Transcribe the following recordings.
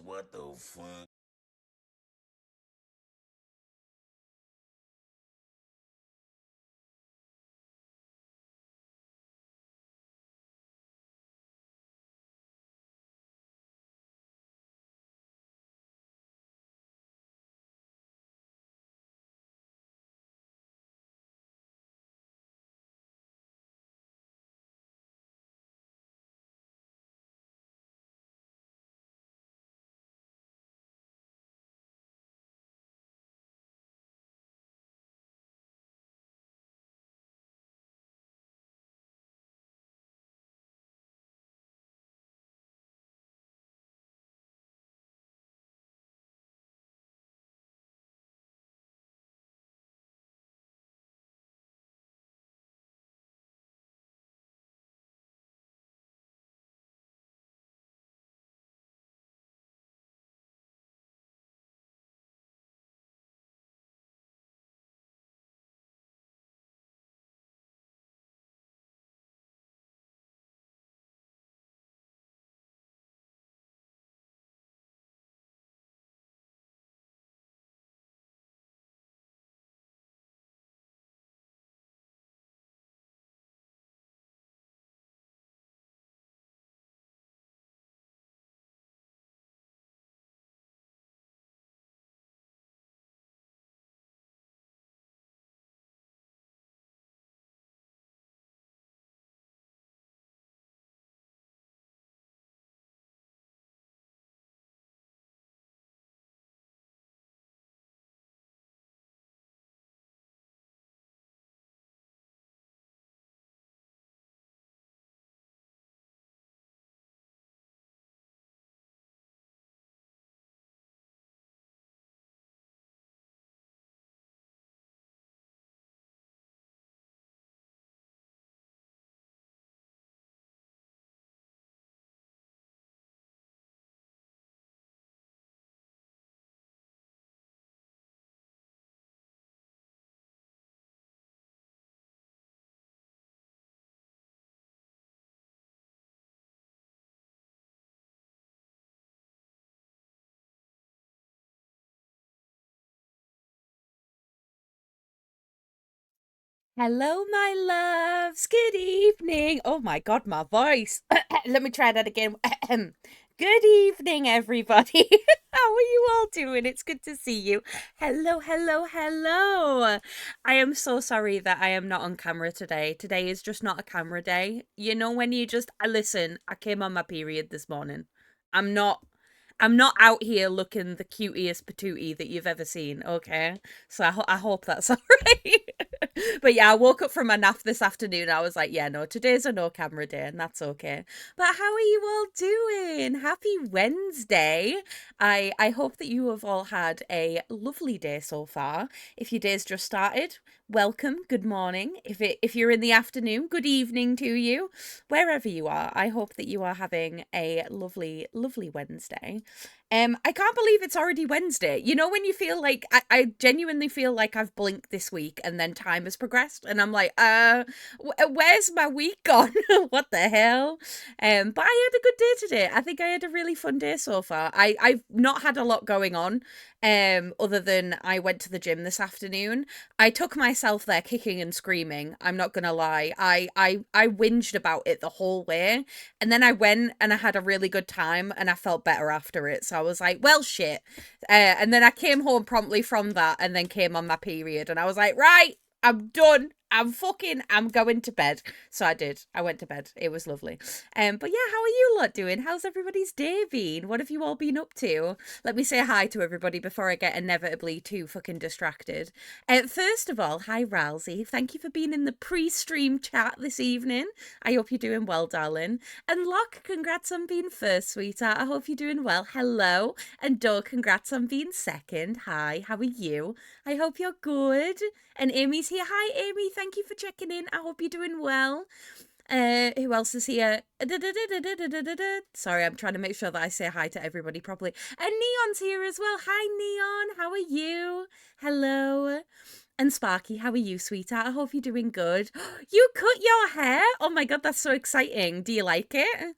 What the fuck? Hello, my loves. Good evening. Oh my God, my voice. Let me try that again. Good evening, everybody. How are you all doing? It's good to see you. Hello, hello, hello. I am so sorry that I am not on camera today. Today is just not a camera day. You know, when you just, I listen, I came on my period this morning. I'm not. I'm not out here looking the cutest patootie that you've ever seen, okay? So I hope that's all right. But yeah, I woke up from a nap this afternoon. I was like, yeah, no, today's a no camera day, and that's okay. But how are you all doing? Happy Wednesday. I hope that you have all had a lovely day so far. If your day's just started, welcome, good morning. If you're in the afternoon, good evening to you. Wherever you are, I hope that you are having a lovely, lovely Wednesday. I can't believe it's already Wednesday. You know, when you feel like I genuinely feel like I've blinked this week and then time has progressed, and I'm like, where's my week gone? What the hell? But I had a good day today. I think I had a really fun day so far. I've not had a lot going on, other than I went to the gym this afternoon. I took myself there kicking and screaming. I'm not gonna lie. I whinged about it the whole way, and then I went and I had a really good time and I felt better after it. So I was like, well, shit. And then I came home promptly from that and then came on my period. And I was like, right, I'm done. I'm going to bed. So I did. I went to bed. It was lovely. But yeah, how are you lot doing? How's everybody's day been? What have you all been up to? Let me say hi to everybody before I get inevitably too fucking distracted. First of all, hi, Ralsei. Thank you for being in the pre stream chat this evening. I hope you're doing well, darling. And Locke, congrats on being first, sweetheart. I hope you're doing well. Hello. And Doug, congrats on being second. Hi, how are you? I hope you're good. And Amy's here. Hi, Amy. Thank you for checking in. I hope you're doing well. Who else is here? Sorry, I'm trying to make sure that I say hi to everybody properly. And Neon's here as well. Hi, Neon. How are you? Hello. And Sparky, how are you, sweetheart? I hope you're doing good. You cut your hair? Oh my god, that's so exciting. Do you like it?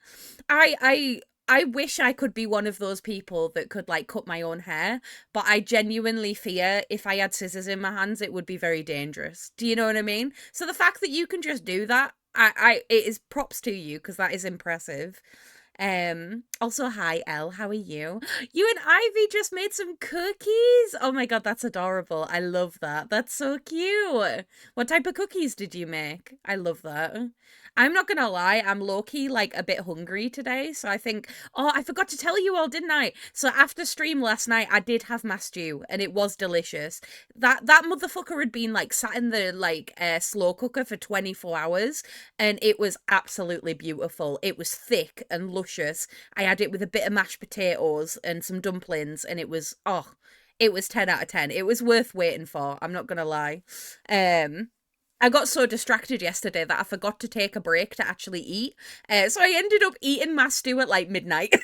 I I wish I could be one of those people that could like cut my own hair, but I genuinely fear if I had scissors in my hands, it would be very dangerous. Do you know what I mean? So the fact that you can just do that, it is props to you because that is impressive. Also, hi, Elle, how are you? You and Ivy just made some cookies. Oh my God, that's adorable. I love that. That's so cute. What type of cookies did you make? I love that. I'm not gonna lie, I'm low-key like a bit hungry today, so I think, oh, I forgot to tell you all, didn't I? So after stream last night, I did have my stew, and it was delicious. That motherfucker had been like sat in the like slow cooker for 24 hours, and it was absolutely beautiful. It was thick and luscious. I had it with a bit of mashed potatoes and some dumplings, and it was, oh, it was 10 out of 10. It was worth waiting for, I'm not gonna lie. I got so distracted yesterday that I forgot to take a break to actually eat. So I ended up eating my stew at like midnight.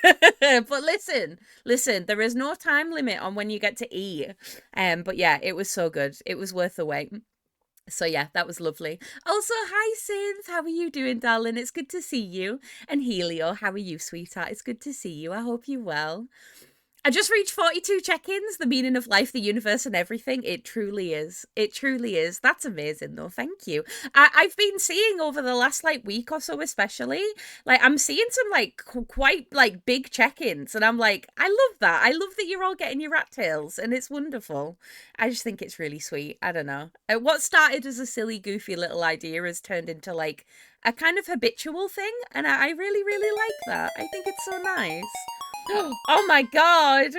But listen, there is no time limit on when you get to eat. But yeah, it was so good. It was worth the wait. So yeah, that was lovely. Also, hi Synth, how are you doing, darling? It's good to see you. And Helio, how are you, sweetheart? It's good to see you. I hope you're well. I just reached 42 check-ins, the meaning of life, the universe, and everything. It truly is. It truly is. That's amazing, though. Thank you. I've been seeing over the last, like, week or so especially, like, I'm seeing some, like, quite, like, big check-ins, and I'm like, I love that. I love that you're all getting your rat tails, and it's wonderful. I just think it's really sweet. I don't know. What started as a silly, goofy little idea has turned into, like, a kind of habitual thing, and I really, really like that. I think it's so nice. Oh my God.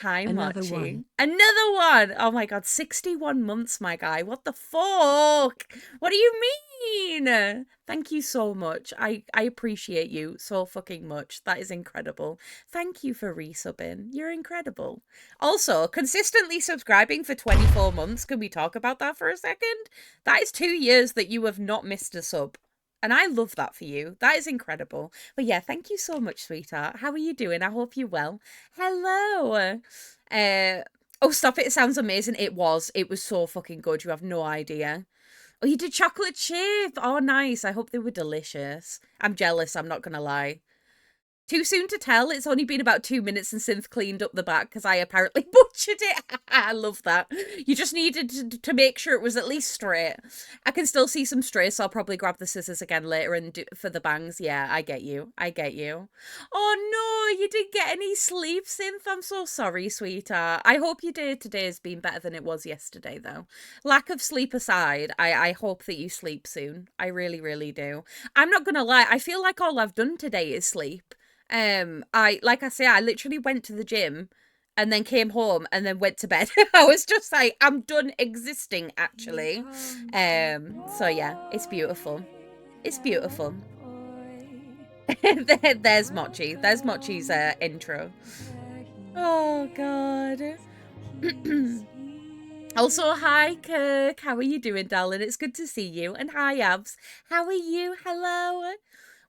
Hi, Another Mochi. one. Another one. Oh my God, 61 months, my guy. What the fuck? What do you mean? Thank you so much. I appreciate you so fucking much. That is incredible. Thank you for resubbing. You're incredible. Also, consistently subscribing for 24 months. Can we talk about that for a second? That is 2 years that you have not missed a sub. And I love that for you. That is incredible. But yeah, thank you so much, sweetheart. How are you doing? I hope you're well. Hello. Oh, stop it. It sounds amazing. It was. It was so fucking good. You have no idea. Oh, you did chocolate chip. Oh, nice. I hope they were delicious. I'm jealous. I'm not going to lie. Too soon to tell. It's only been about 2 minutes and Synth cleaned up the back because I apparently butchered it. I love that. You just needed to make sure it was at least straight. I can still see some stray, so I'll probably grab the scissors again later and do for the bangs. Yeah, I get you. I get you. Oh no, you didn't get any sleep, Synth. I'm so sorry, sweetheart. I hope your day today has been better than it was yesterday, though. Lack of sleep aside, I hope that you sleep soon. I really, really do. I'm not gonna lie. I feel like all I've done today is sleep. Like I say, I literally went to the gym and then came home and then went to bed. I was just like, I'm done existing actually. So yeah, it's beautiful. It's beautiful. There's Mochi. There's Mochi's intro. Oh God. Also, hi Kirk. How are you doing, darling? It's good to see you. And hi Abs. How are you? Hello.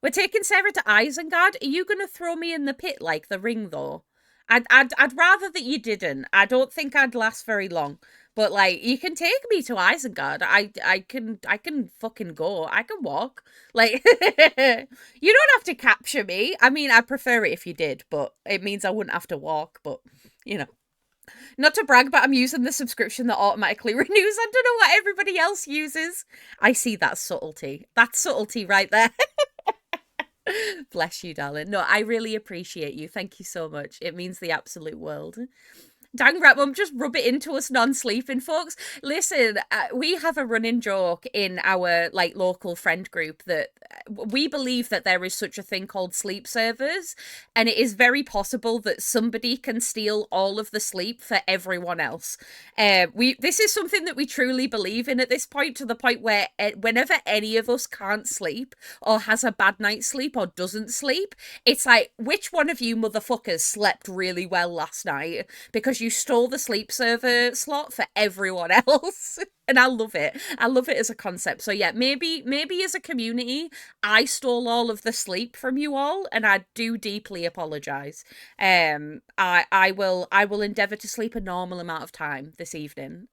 We're taking Sarah to Isengard. Are you going to throw me in the pit like the ring, though? I'd rather that you didn't. I don't think I'd last very long. But like, you can take me to Isengard. I can fucking go. I can walk. Like, you don't have to capture me. I mean, I'd prefer it if you did, but it means I wouldn't have to walk. But you know, not to brag, but I'm using the subscription that automatically renews. I don't know what everybody else uses. I see that subtlety. That's subtlety right there. Bless you, darling. No, I really appreciate you. Thank you so much. It means the absolute world. Dang rat mum, just rub it into us non-sleeping folks. Listen, we have a running joke in our like local friend group that we believe that there is such a thing called sleep servers, and it is very possible that somebody can steal all of the sleep for everyone else. This is something that we truly believe in at this point, to the point where whenever any of us can't sleep or has a bad night's sleep or doesn't sleep, it's like, which one of you motherfuckers slept really well last night? Because you stole the sleep server slot for everyone else. And I love it. I love it as a concept. So yeah, maybe as a community, I stole all of the sleep from you all, and I do deeply apologize. I will endeavor to sleep a normal amount of time this evening.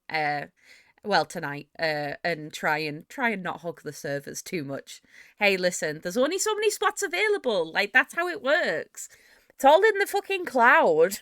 Well, tonight, and try and not hug the servers too much. Hey, listen, there's only so many spots available. Like, that's how it works. It's all in the fucking cloud.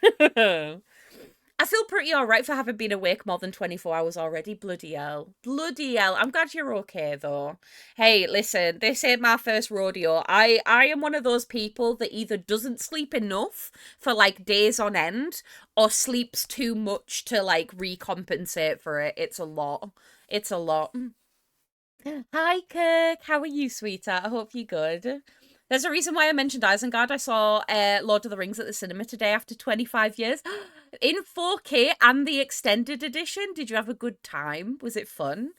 I feel pretty alright for having been awake more than 24 hours already. Bloody hell. Bloody hell. I'm glad you're okay, though. Hey, listen, this ain't my first rodeo. I am one of those people that either doesn't sleep enough for, like, days on end, or sleeps too much to, like, recompensate for it. It's a lot. It's a lot. Hi, Kirk. How are you, sweetheart? I hope you're good. There's a reason why I mentioned Isengard. I saw Lord of the Rings at the cinema today after 25 years. In 4K and the extended edition. Did you have a good time? Was it fun?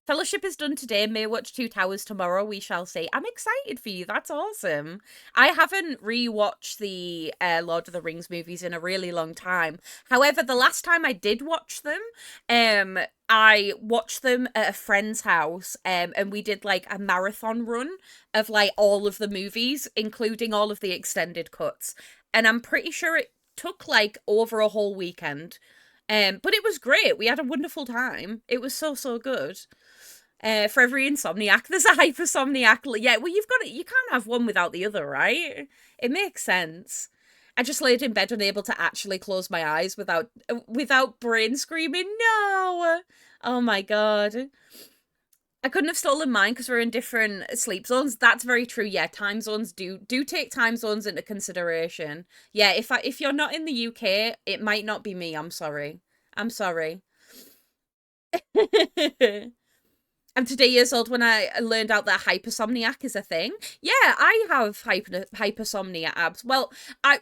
Fellowship is done today. May watch Two Towers tomorrow. We shall see. I'm excited for you. That's awesome. I haven't rewatched the Lord of the Rings movies in a really long time. However, the last time I did watch them, I watched them at a friend's house, and we did like a marathon run of like all of the movies, including all of the extended cuts. And I'm pretty sure it took like over a whole weekend. But it was great. We had a wonderful time. It was so, so good. For every insomniac, there's a hypersomniac. Yeah, well, you've got it. You can't have one without the other, right? It makes sense. I just laid in bed unable to actually close my eyes without brain screaming, no! Oh my god. I couldn't have stolen mine because we're in different sleep zones. That's very true. Yeah, time zones do take time zones into consideration. Yeah, if you're not in the UK, it might not be me. I'm sorry. I'm sorry. I'm 2 years old when I learned out that hypersomniac is a thing. Yeah, I have hypersomnia abs. Well, it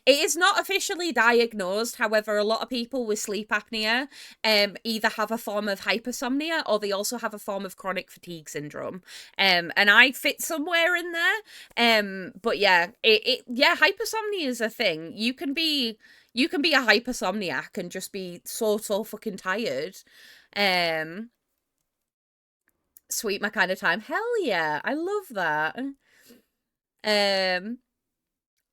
is not officially diagnosed. However, a lot of people with sleep apnea either have a form of hypersomnia or they also have a form of chronic fatigue syndrome. And I fit somewhere in there. But yeah, hypersomnia is a thing. You can be a hypersomniac and just be so fucking tired. Sweet, my kind of time. Hell yeah, I love that.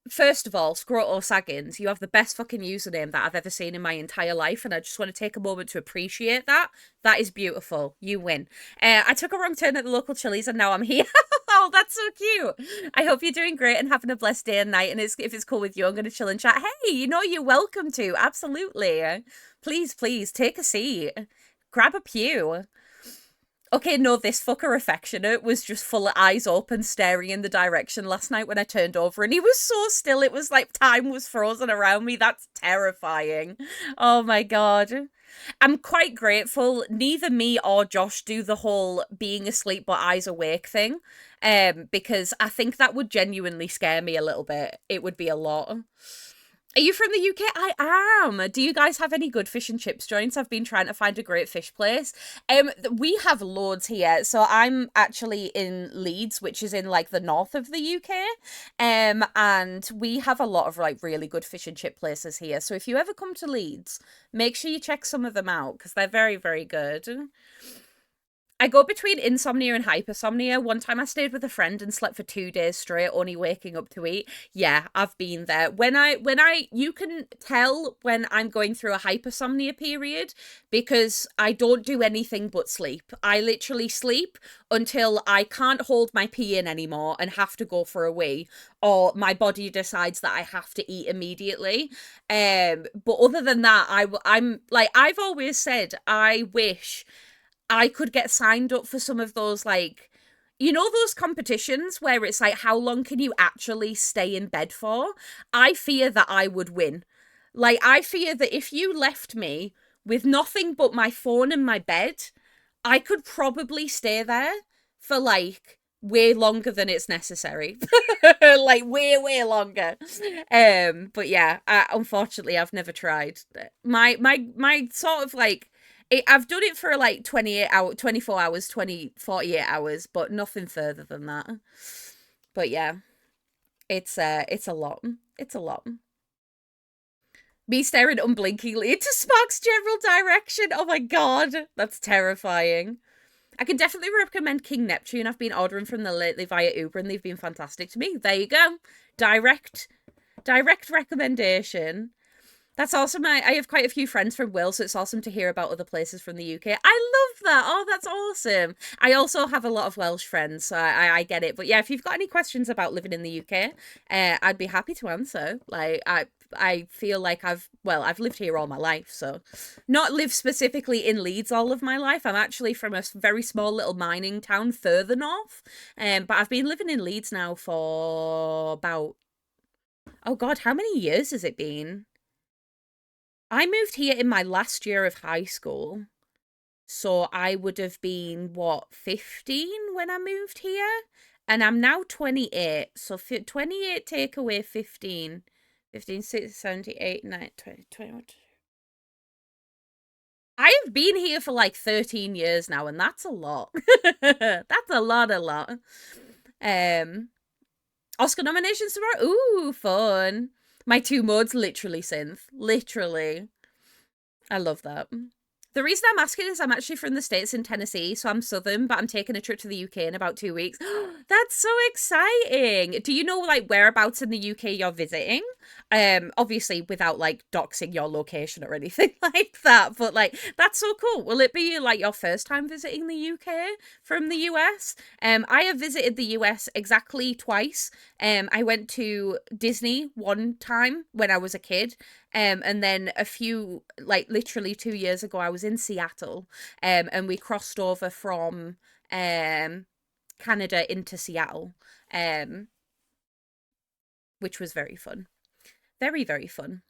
First of all, Scroto Saggins, you have the best fucking username that I've ever seen in my entire life, and I just want to take a moment to appreciate that. That is beautiful. You win. I took a wrong turn at the local Chili's, and now I'm here. Oh, that's so cute. I hope you're doing great and having a blessed day and night, and if it's cool with you, I'm going to chill and chat. Hey, you're welcome to. Absolutely. Please, take a seat. Grab a pew. Okay, no, this fucker affectionate was just full of eyes open, staring in the direction last night when I turned over, and he was so still, it was like time was frozen around me. That's terrifying. Oh my god. I'm quite grateful neither me or Josh do the whole being asleep but eyes awake thing, because I think that would genuinely scare me a little bit. It would be a lot. Are you from the UK? I am. Do you guys have any good fish and chips joints? I've been trying to find a great fish place. We have loads here. So I'm actually in Leeds, which is in like the north of the UK. And we have a lot of like really good fish and chip places here. So if you ever come to Leeds, make sure you check some of them out because they're very, very good. I go between insomnia and hypersomnia. One time I stayed with a friend and slept for 2 days straight, only waking up to eat. Yeah, I've been there. You can tell when I'm going through a hypersomnia period because I don't do anything but sleep. I literally sleep until I can't hold my pee in anymore and have to go for a wee, or my body decides that I have to eat immediately. But other than that, I'm like, I've always said, I wish I could get signed up for some of those, like, those competitions where it's like, how long can you actually stay in bed for? I fear that I would win. Like, I fear that if you left me with nothing but my phone and my bed, I could probably stay there for, like, way longer than it's necessary. Like, way longer. But yeah, unfortunately, I've never tried. My sort of, like, I've done it for like 28 hours, 24 hours, 48 hours, but nothing further than that. But yeah, it's a lot. It's a lot. Me staring unblinkingly into Spark's general direction. Oh my god, that's terrifying. I can definitely recommend King Neptune. I've been ordering from them lately via Uber and they've been fantastic to me. There you go. Direct recommendation. That's awesome. I have quite a few friends from Wales, so it's awesome to hear about other places from the UK. I love that. Oh, that's awesome. I also have a lot of Welsh friends, so I get it. But yeah, if you've got any questions about living in the UK, I'd be happy to answer. I feel like I've lived here all my life, so not lived specifically in Leeds all of my life. I'm actually from a very small little mining town further north, but I've been living in Leeds now for about, oh God, how many years has it been? I moved here in my last year of high school. So I would have been, what, 15 when I moved here? And I'm now 28. So 28 take away 15. 15, 16, 17, 18, 19, 20, 21. I have been here for like 13 years now, and that's a lot. That's a lot, a lot. Um, Oscar nominations tomorrow? Ooh, fun. My two modes literally synth. Literally. I love that. The reason I'm asking is I'm actually from the States in Tennessee, so I'm Southern, but I'm taking a trip to the UK in about 2 weeks. That's so exciting. Do you know like whereabouts in the UK you're visiting? Obviously without like doxing your location or anything like that, but like that's so cool. Will it be like your first time visiting the UK from the US? I have visited the US exactly twice. I went to Disney one time when I was a kid. And then a few, like literally 2 years ago, I was in Seattle, and we crossed over from Canada into Seattle, um, which was very fun, very very fun.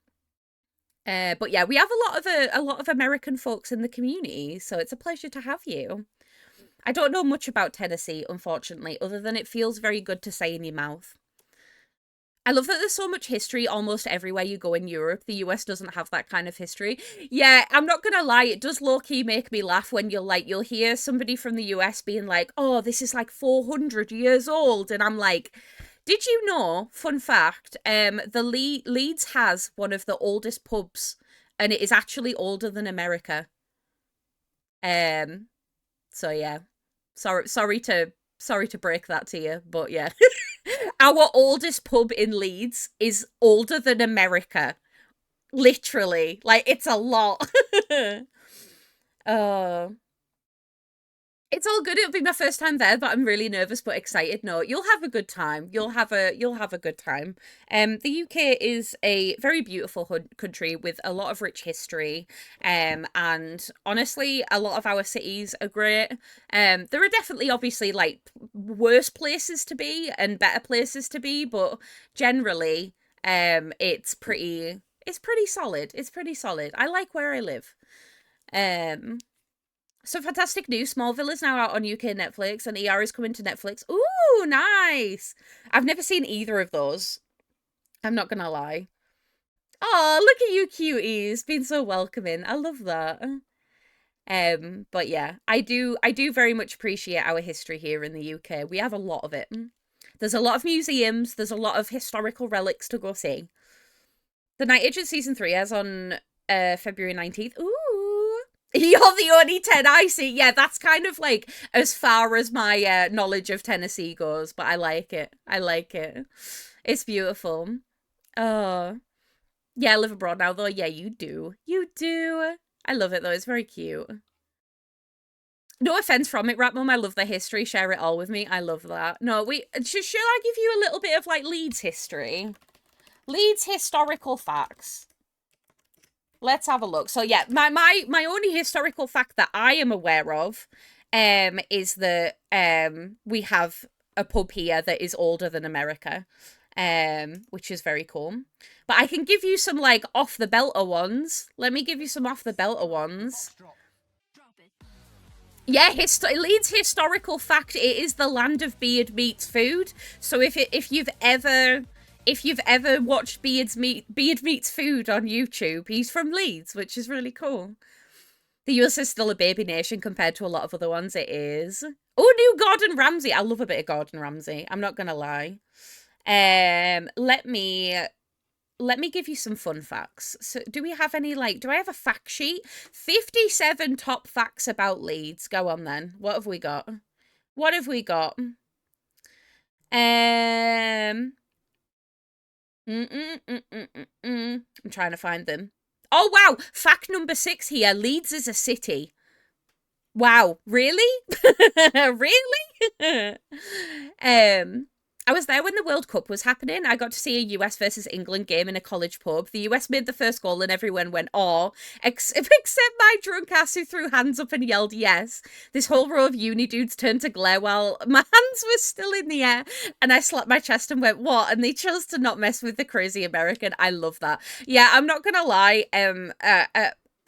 But yeah, we have a lot of American folks in the community, so it's a pleasure to have you. I don't know much about Tennessee, unfortunately, other than it feels very good to say in your mouth. I love that there's so much history almost everywhere you go in Europe. The US doesn't have that kind of history. Yeah, I'm not gonna lie, it does low-key make me laugh when you'll hear somebody from the US being like, oh, this is like 400 years old. And I'm like, did you know, fun fact, Leeds has one of the oldest pubs, and it is actually older than America. Um, so yeah. Sorry to break that to you, but yeah. Our oldest pub in Leeds is older than America. Literally. Like, it's a lot. Oh. It's all good. It'll be my first time there, but I'm really nervous but excited. No, you'll have a good time. You'll have a good time. The UK is a very beautiful country with a lot of rich history. And honestly, a lot of our cities are great. There are definitely obviously like worse places to be and better places to be, but generally, it's pretty solid. It's pretty solid. I like where I live. Um so fantastic news. Smallville is now out on UK Netflix and ER is coming to Netflix. Ooh, nice. I've never seen either of those. I'm not gonna lie. Oh, look at you cuties. Being so welcoming. I love that. But yeah, I do very much appreciate our history here in the UK. We have a lot of it. There's a lot of museums, there's a lot of historical relics to go see. The Night Agent season 3 is on February 19th. Ooh. You're the only 10 I see. Yeah, that's kind of like as far as my knowledge of Tennessee goes, but I like it. I like it. It's beautiful. Oh. Yeah, I live abroad now though. Yeah, you do. You do. I love it though. It's very cute. No offense from it, Rat Mum. I love the history. Share it all with me. I love that. No, shall I give you a little bit of like Leeds history? Leeds historical facts. Let's have a look. So yeah, my only historical fact that I am aware of is that we have a pub here that is older than America. Which is very cool. But I can give you some like off the belter ones. Let me give you some off the belter ones. Yeah, Leeds historical fact. It is the land of Beard meets food. So if you've ever watched Beard meets food on YouTube, he's from Leeds, which is really cool. The US is still a baby nation compared to a lot of other ones. It is. Oh, new Gordon Ramsay. I love a bit of Gordon Ramsay. I'm not gonna lie. Let me give you some fun facts. So do we have any like do I have a fact sheet? 57 top facts about Leeds. Go on then. What have we got? What have we got? Um I'm trying to find them. Oh, wow. Fact number 6 here. Leeds is a city. Wow, really? Really? um, I was there when the World Cup was happening. I got to see a US versus England game in a college pub. The US made the first goal and everyone went, "Oh," except my drunk ass who threw hands up and yelled, "Yes." This whole row of uni dudes turned to glare while my hands were still in the air, and I slapped my chest and went, "What?" And they chose to not mess with the crazy American. I love that. Yeah, I'm not gonna lie.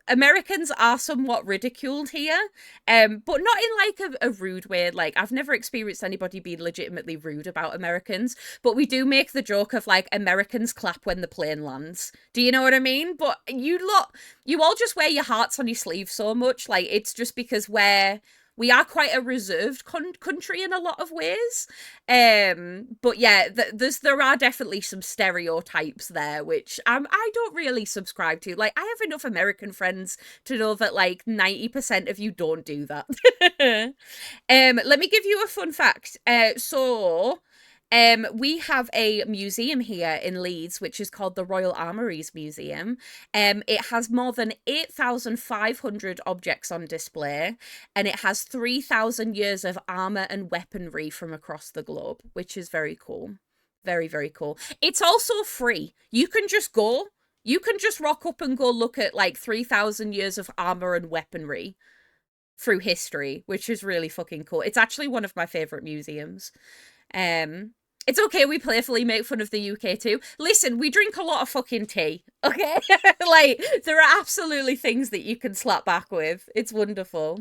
Americans are somewhat ridiculed here, but not in like a rude way. Like, I've never experienced anybody being legitimately rude about Americans, but we do make the joke of like Americans clap when the plane lands. Do you know what I mean? But you all just wear your hearts on your sleeve so much. Like, it's just because we are quite a reserved country in a lot of ways. But yeah, there are definitely some stereotypes there, which I don't really subscribe to. Like, I have enough American friends to know that like 90% of you don't do that. Let me give you a fun fact. We have a museum here in Leeds, which is called the Royal Armouries Museum. It has more than 8,500 objects on display, and it has 3,000 years of armour and weaponry from across the globe, which is very cool. Very, very cool. It's also free. You can just go. You can just rock up and go look at like 3,000 years of armour and weaponry through history, which is really fucking cool. It's actually one of my favourite museums. It's okay, we playfully make fun of the UK too. Listen, we drink a lot of fucking tea, okay? Like, there are absolutely things that you can slap back with. It's wonderful.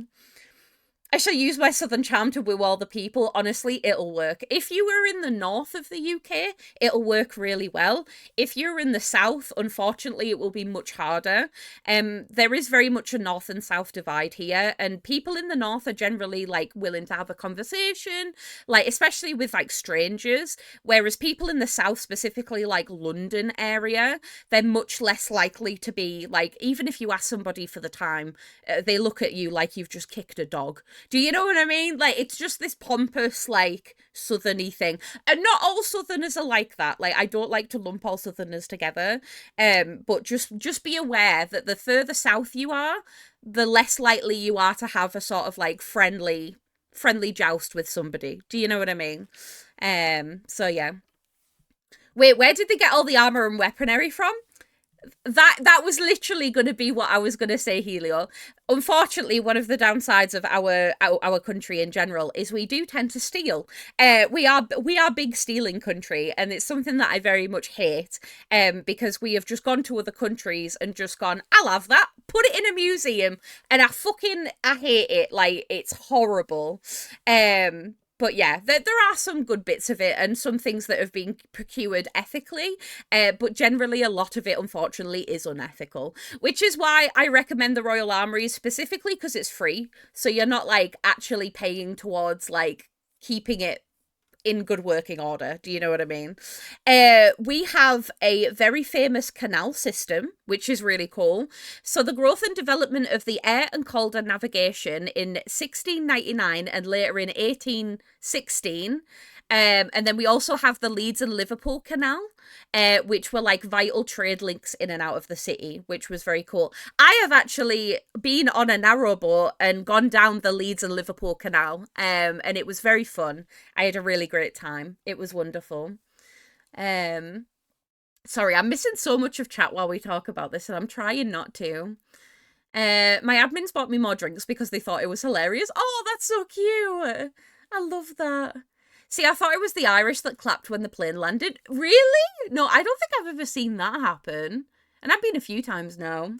I shall use my southern charm to woo all the people. Honestly, it'll work. If you were in the north of the UK, it'll work really well. If you're in the south, unfortunately, it will be much harder. There is very much a north and south divide here, and people in the north are generally like willing to have a conversation, like especially with like strangers, whereas people in the south, specifically like London area, they're much less likely to be like, even if you ask somebody for the time, they look at you like you've just kicked a dog. Do you know what I mean? Like, it's just this pompous, like, southerny thing. And not all southerners are like that. Like, I don't like to lump all southerners together. But just be aware that the further south you are, the less likely you are to have a sort of, like, friendly joust with somebody. Do you know what I mean? So yeah. Wait, where did they get all the armor and weaponry from? That was literally going to be what I was going to say, Helio. Unfortunately, one of the downsides of our country in general is we do tend to steal. We are big stealing country, and it's something that I very much hate. Because we have just gone to other countries and just gone, I'll have that, put it in a museum, and I hate it. Like, it's horrible. But yeah, there are some good bits of it and some things that have been procured ethically, but generally a lot of it, unfortunately, is unethical, which is why I recommend the Royal Armouries specifically because it's free. So you're not like actually paying towards like keeping it in good working order. Do you know what I mean? We have a very famous canal system, which is really cool. So the growth and development of the air and Calder navigation in 1699 and later in 1816. And then we also have the Leeds and Liverpool Canal, which were like vital trade links in and out of the city, which was very cool. I have actually been on a narrowboat and gone down the Leeds and Liverpool Canal, and it was very fun. I had a really great time. It was wonderful. Sorry, I'm missing so much of chat while we talk about this, and I'm trying not to. My admins bought me more drinks because they thought it was hilarious. Oh, that's so cute. I love that. See, I thought it was the Irish that clapped when the plane landed. Really? No, I don't think I've ever seen that happen. And I've been a few times now.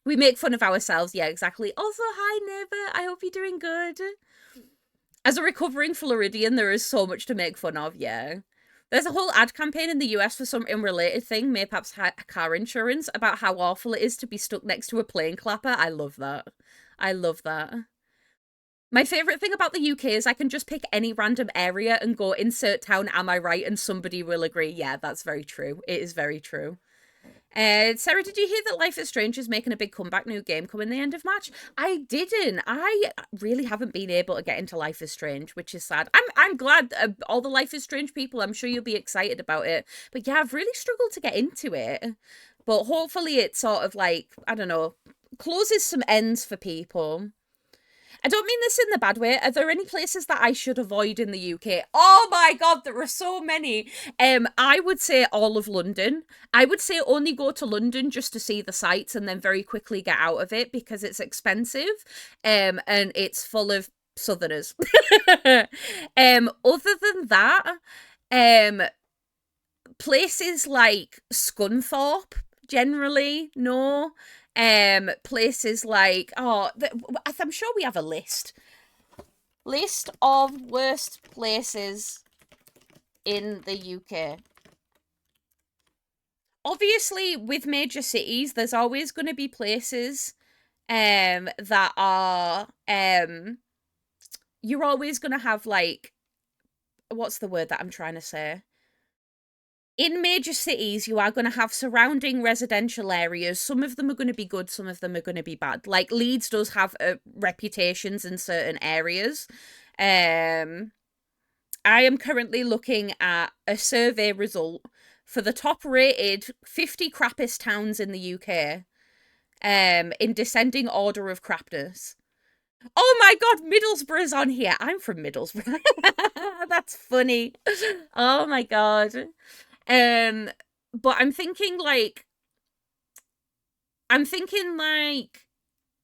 We make fun of ourselves. Yeah, exactly. Also, hi, neighbour. I hope you're doing good. As a recovering Floridian, there is so much to make fun of, yeah. There's a whole ad campaign in the US for some unrelated thing, mayhaps car insurance, about how awful it is to be stuck next to a plane clapper. I love that. I love that. My favourite thing about the UK is I can just pick any random area and go insert town, am I right? And somebody will agree. Yeah, that's very true. It is very true. Sarah, did you hear that Life is Strange is making a big comeback new game coming the end of March? I didn't. I really haven't been able to get into Life is Strange, which is sad. I'm glad all the Life is Strange people, I'm sure you'll be excited about it. But yeah, I've really struggled to get into it. But hopefully it sort of like, I don't know, closes some ends for people. I don't mean this in the bad way. Are there any places that I should avoid in the UK? Oh my god, there are so many. I would say all of London. I would say only go to London just to see the sights and then very quickly get out of it because it's expensive. And it's full of southerners. Other than that, um places like Scunthorpe, generally, no. Places like I'm sure we have a list of worst places in the UK. Obviously, with major cities, there's always going to be places that are you're always going to have like, what's the word that I'm trying to say? In major cities, you are going to have surrounding residential areas. Some of them are going to be good, some of them are going to be bad. Like Leeds does have reputations in certain areas. I am currently looking at a survey result for the top rated 50 crappiest towns in the UK, in descending order of crapness. Oh my god, Middlesbrough's on here. I'm from Middlesbrough. That's funny. Oh my god. Um, but I'm thinking like,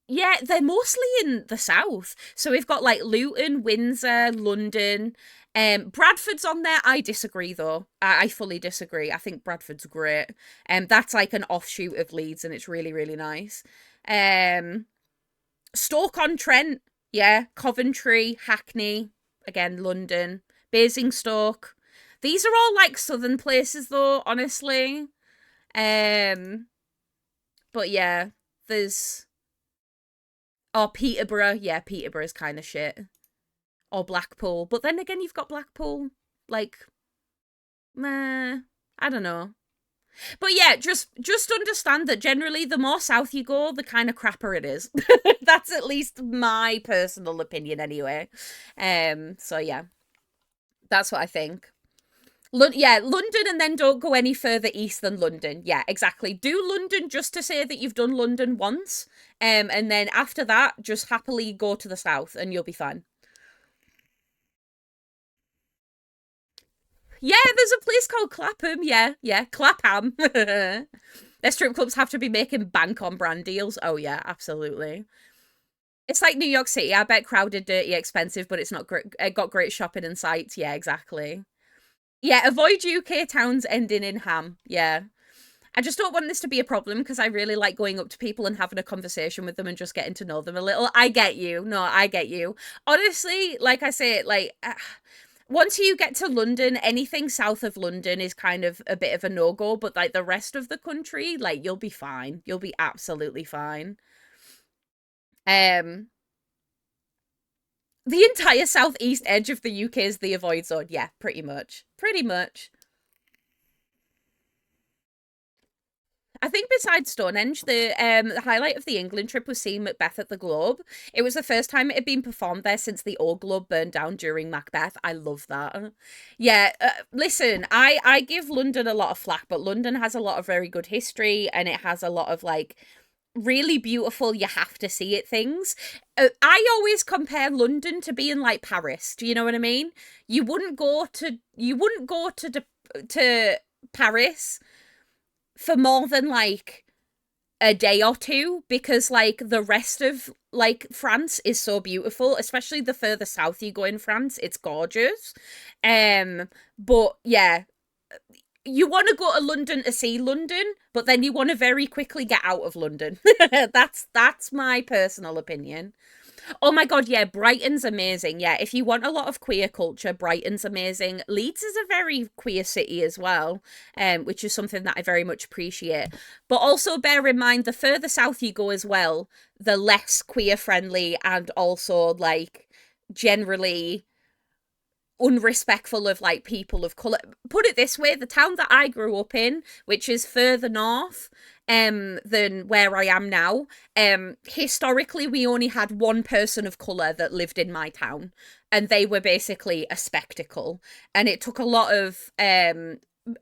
yeah, they're mostly in the south. So we've got like Luton, Windsor, London. Bradford's on there. I disagree though. I fully disagree. I think Bradford's great. That's like an offshoot of Leeds, and it's really, really nice. Um, Stoke-on-Trent, yeah, Coventry, Hackney, again, London, Basingstoke. These are all like southern places though, honestly. Um, but yeah, there's Peterborough, yeah, Peterborough's kind of shit. Or Blackpool. But then again, you've got Blackpool. Like, meh, I don't know. But yeah, just understand that generally the more south you go, the kind of crapper it is. That's at least my personal opinion anyway. So yeah, that's what I think. Yeah, London, and then don't go any further east than London. Yeah, exactly. Do London just to say that you've done London once, and then after that, just happily go to the south and you'll be fine. Yeah, there's a place called Clapham. Yeah, yeah, Clapham. Their strip clubs have to be making bank on brand deals. Oh yeah, absolutely. It's like New York City. I bet crowded, dirty, expensive, but it's not great. It got great shopping and sights. Yeah, exactly. Yeah, avoid UK towns ending in ham. Yeah. I just don't want this to be a problem because I really like going up to people and having a conversation with them and just getting to know them a little. I get you. No, I get you. Honestly, like I say, like once you get to London, anything south of London is kind of a bit of a no-go, but like the rest of the country, like you'll be fine. You'll be absolutely fine. Um the entire southeast edge of the UK is the avoid zone. Yeah, pretty much. Pretty much. I think besides Stonehenge, the highlight of the England trip was seeing Macbeth at the Globe. It was the first time it had been performed there since the old Globe burned down during Macbeth. I love that. Yeah, listen, I give London a lot of flack, but London has a lot of very good history, and it has a lot of like really beautiful, you have to see it things. I always compare London to being like Paris. Do you know what I mean? You wouldn't go to Paris for more than like a day or two because like the rest of like France is so beautiful, especially the further south you go in France. It's gorgeous. But yeah, you want to go to London to see London, but then you want to very quickly get out of London. That's my personal opinion. Oh my god, yeah, Brighton's amazing. Yeah, if you want a lot of queer culture, Brighton's amazing. Leeds is a very queer city as well, which is something that I very much appreciate. But also bear in mind, the further south you go as well, the less queer friendly and also like generally unrespectful of like people of color. Put it this way, the town that I grew up in, which is further north than where I am now, historically we only had one person of color that lived in my town, and they were basically a spectacle, and it took a lot of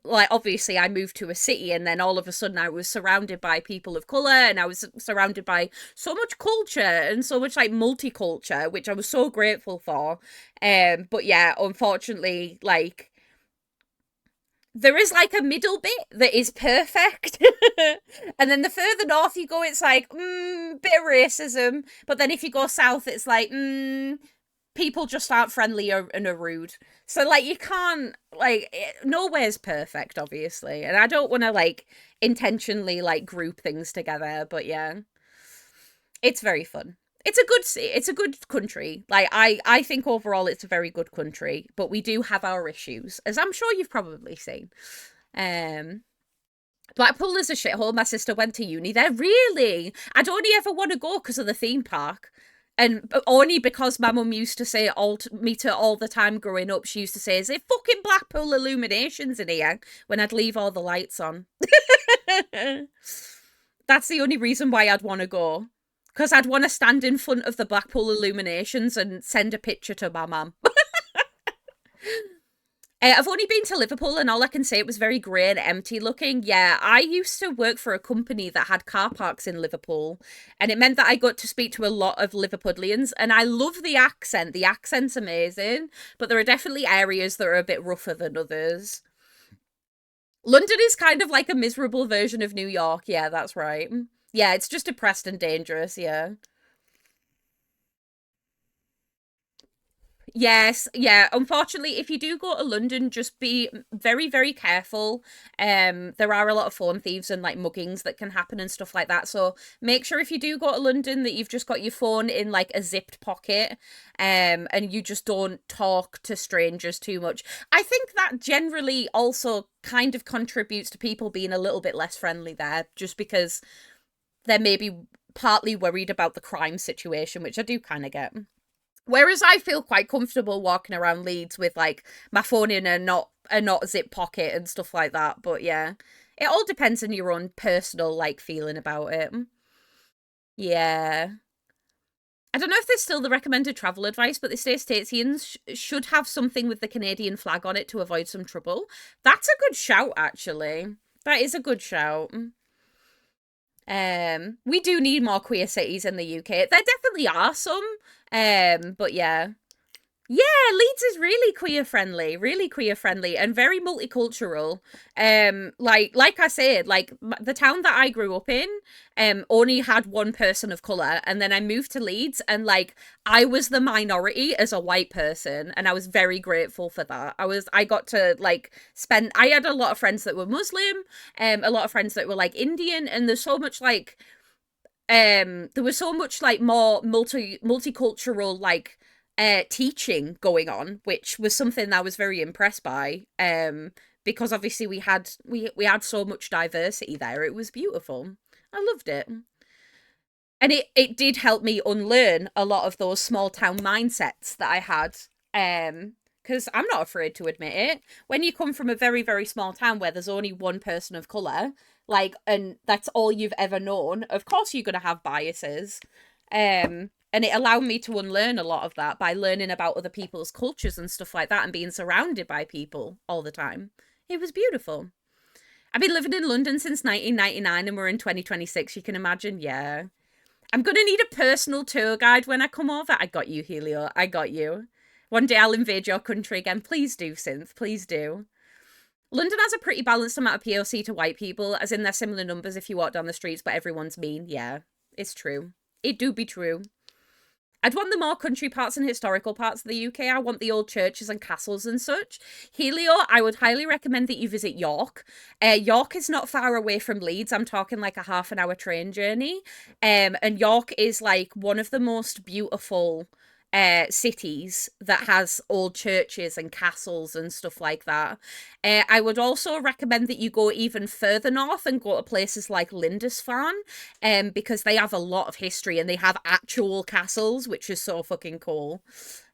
like obviously I moved to a city, and then all of a sudden I was surrounded by people of color, and I was surrounded by so much culture and so much like multicultural, which I was so grateful for. But yeah, unfortunately, like there is like a middle bit that is perfect. And then the further north you go, it's like bit of racism, but then if you go south, it's like people just aren't friendly and are rude. So like you can't like nowhere's perfect, obviously, and I don't want to like intentionally like group things together. But yeah, it's very fun. It's a good country. Like I think overall it's a very good country, but we do have our issues, as I'm sure you've probably seen. Um, Blackpool is a shithole. My sister went to uni there. Really, I'd only ever want to go because of the theme park. And only because my mum used to say all to me to all the time growing up, she used to say, "Is it fucking Blackpool illuminations in here?" When I'd leave all the lights on. That's the only reason why I'd want to go. Because I'd want to stand in front of the Blackpool illuminations and send a picture to my mum. I've only been to Liverpool, and all I can say, it was very grey and empty looking. Yeah, I used to work for a company that had car parks in Liverpool, and it meant that I got to speak to a lot of Liverpudlians, and I love the accent. The accent's amazing, but there are definitely areas that are a bit rougher than others. London is kind of like a miserable version of New York. Yeah, that's right. Yeah, it's just depressed and dangerous. Yeah. Yes, yeah. Unfortunately, if you do go to London, just be very, very careful. There are a lot of phone thieves and like muggings that can happen and stuff like that. So make sure if you do go to London that you've just got your phone in like a zipped pocket, and you just don't talk to strangers too much. I think that generally also kind of contributes to people being a little bit less friendly there, just because they're maybe partly worried about the crime situation, which I do kind of get. Whereas I feel quite comfortable walking around Leeds with like my phone in a not zip pocket and stuff like that. But yeah, it all depends on your own personal like feeling about it. Yeah. I don't know if there's still the recommended travel advice, but they say Statesians should have something with the Canadian flag on it to avoid some trouble. That's a good shout, actually. That is a good shout. We do need more queer cities in the UK. There definitely are some. But yeah. Yeah, Leeds is really queer friendly, and very multicultural. Like I said, like the town that I grew up in, only had one person of color, and then I moved to Leeds, and like I was the minority as a white person, and I was very grateful for that. I got to like spend. I had a lot of friends that were Muslim, a lot of friends that were like Indian, and there's so much like there was so much like more multicultural like teaching going on, which was something I was very impressed by, because obviously we had so much diversity there. It was beautiful. I loved it. And it did help me unlearn a lot of those small town mindsets that I had. Because I'm not afraid to admit it. When you come from a very, very small town where there's only one person of colour, like, and that's all you've ever known, of course you're going to have biases. And it allowed me to unlearn a lot of that by learning about other people's cultures and stuff like that, and being surrounded by people all the time. It was beautiful. I've been living in London since 1999, and we're in 2026. You can imagine, yeah. I'm going to need a personal tour guide when I come over. I got you, Helio. I got you. One day I'll invade your country again. Please do, Synth. Please do. London has a pretty balanced amount of POC to white people, as in they're similar numbers if you walk down the streets, but everyone's mean. Yeah, it's true. It do be true. I'd want the more country parts and historical parts of the UK. I want the old churches and castles and such. Helio, I would highly recommend that you visit York. York is not far away from Leeds. I'm talking like a half an hour train journey. And York is like one of the most beautiful cities that has old churches and castles and stuff like that. I would also recommend that you go even further north and go to places like Lindisfarne, because they have a lot of history and they have actual castles, which is so fucking cool.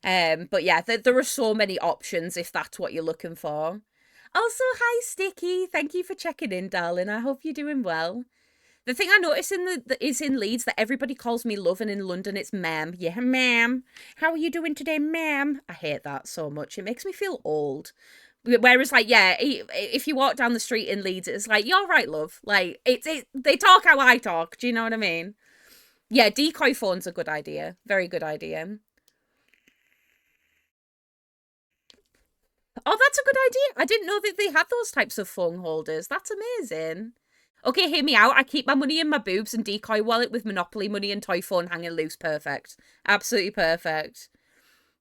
But yeah, there are so many options if that's what you're looking for. Also, hi Sticky, thank you for checking in, darling. I hope you're doing well. The thing I notice is in Leeds that everybody calls me love, and in London it's ma'am. Yeah, ma'am. How are you doing today, ma'am? I hate that so much. It makes me feel old. Whereas, like, yeah, if you walk down the street in Leeds, it's like, you're right, love. Like, they talk how I talk. Do you know what I mean? Yeah, decoy phone's a good idea. Very good idea. Oh, that's a good idea. I didn't know that they had those types of phone holders. That's amazing. Okay, hear me out. I keep my money in my boobs and decoy wallet with Monopoly money and toy phone hanging loose. Perfect. Absolutely perfect.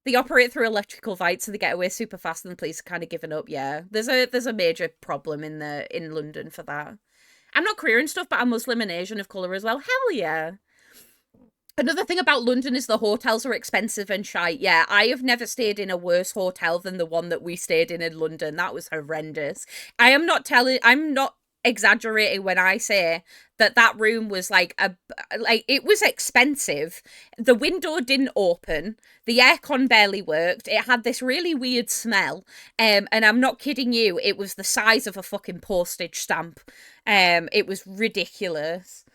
They operate through electrical lights, so they get away super fast, and the police are kind of giving up. Yeah, there's a major problem in London for that. I'm not queer and stuff, but I'm Muslim and Asian of color as well. Hell yeah. Another thing about London is the hotels are expensive and shite. Yeah, I have never stayed in a worse hotel than the one that we stayed in London. That was horrendous. I'm not exaggerating when I say that that room was like it was expensive. The window didn't open. The aircon barely worked. It had this really weird smell. And I'm not kidding you, it was the size of a fucking postage stamp. It was ridiculous.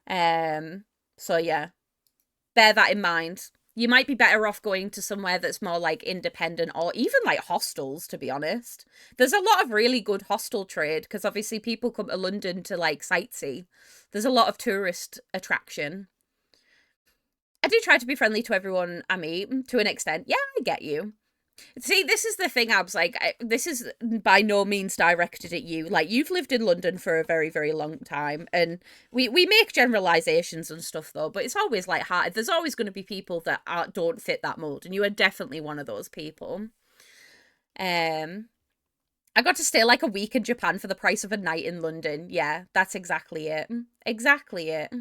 So yeah, bear that in mind. You might be better off going to somewhere that's more like independent or even like hostels, to be honest. There's a lot of really good hostel trade because obviously people come to London to like sightsee. There's a lot of tourist attraction. I do try to be friendly to everyone I meet to an extent. Yeah, I get you. See, this is the thing, Abs. Like, this is by no means directed at you. Like, you've lived in London for a very, very long time, and we make generalizations and stuff, though. But it's always like hard. There's always going to be people that don't fit that mold, and you are definitely one of those people. Um, I got to stay like a week in Japan for the price of a night in London. Yeah, that's exactly it. Exactly it.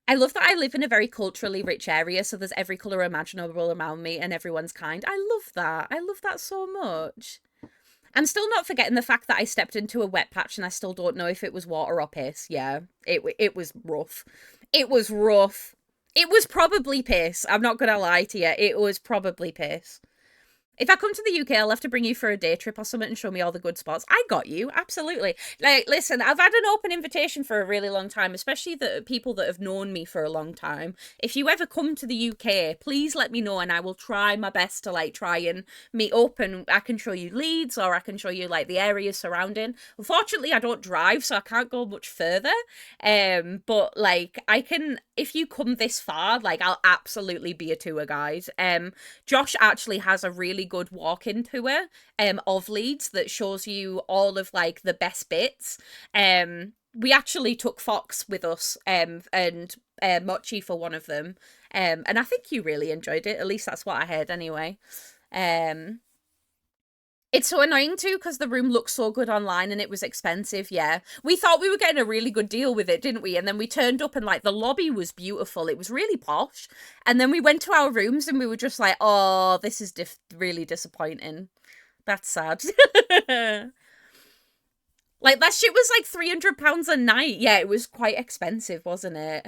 I love that I live in a very culturally rich area, so there's every colour imaginable around me and everyone's kind. I love that. I love that so much. I'm still not forgetting the fact that I stepped into a wet patch and I still don't know if it was water or piss. Yeah, it was rough. It was rough. It was probably piss. I'm not going to lie to you. It was probably piss. If I come to the UK, I'll have to bring you for a day trip or something and show me all the good spots. I got you, absolutely. Like, listen, I've had an open invitation for a really long time, especially the people that have known me for a long time. If you ever come to the UK, please let me know and I will try my best to like try and meet up and I can show you Leeds or I can show you like the areas surrounding. Unfortunately, I don't drive, so I can't go much further. But like I can if you come this far, like I'll absolutely be a tour guide. Josh actually has a really good walk-in tour of Leeds that shows you all of like the best bits. We actually took Fox with us and Mochi for one of them. And I think you really enjoyed it. At least that's what I heard anyway. Um it's so annoying too because the room looks so good online and it was expensive. Yeah, we thought we were getting a really good deal with it, didn't we? And then we turned up and like the lobby was beautiful. It was really posh. And then we went to our rooms and we were just like, oh, this is really disappointing. That's sad. Like that shit was like £300 a night. Yeah, it was quite expensive, wasn't it?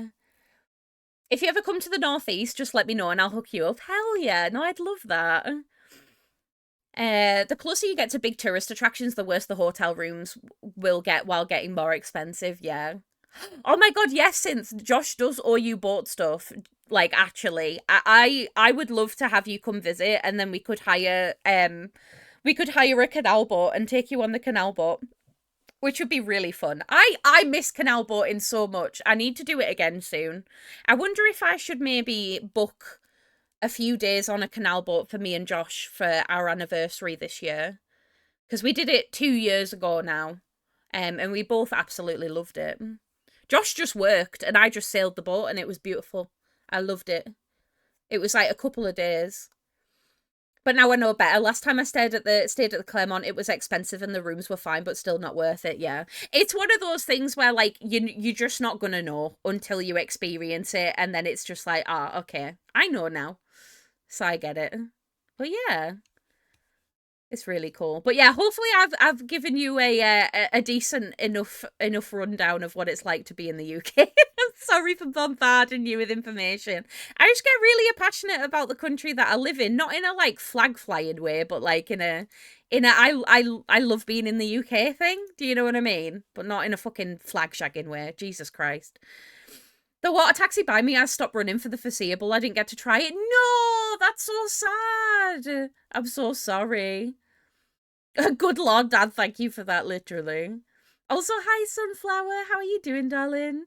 If you ever come to the northeast, just let me know and I'll hook you up. Hell yeah, no, I'd love that. The closer you get to big tourist attractions, the worse the hotel rooms will get while getting more expensive. Yeah. Oh my god, yes, since Josh does owe you boat stuff. Like actually, I would love to have you come visit and then we could hire a canal boat and take you on the canal boat, which would be really fun. I miss canal boating so much. I need to do it again soon. I wonder if I should maybe book a few days on a canal boat for me and Josh for our anniversary this year. Because we did it 2 years ago now. And we both absolutely loved it. Josh just worked and I just sailed the boat and it was beautiful. I loved it. It was like a couple of days. But now I know better. Last time I stayed at the Claremont, it was expensive and the rooms were fine, but still not worth it. Yeah, it's one of those things where like you're just not gonna know until you experience it, and then it's just like, ah, okay, I know now, so I get it. But yeah, it's really cool. But yeah, hopefully I've given you a decent enough rundown of what it's like to be in the UK. I'm sorry for bombarding you with information. I just get really passionate about the country that I live in, not in a like flag flying way, but like in a I love being in the UK thing. Do you know what I mean? But not in a fucking flag shagging way. Jesus Christ. The water taxi by me has stopped running for the foreseeable. I didn't get to try it. No, that's so sad. I'm so sorry. Good Lord, Dad, thank you for that, literally. Also, hi, Sunflower. How are you doing, darling?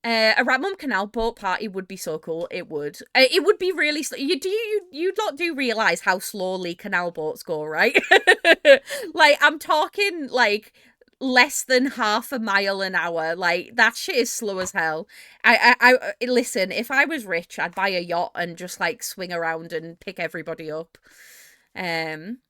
A Ratmum Canal boat party would be so cool. It would. It would be really. You not do realize how slowly canal boats go, right? Like I'm talking like less than half a mile an hour. Like that shit is slow as hell. Listen. If I was rich, I'd buy a yacht and just like swing around and pick everybody up. Um,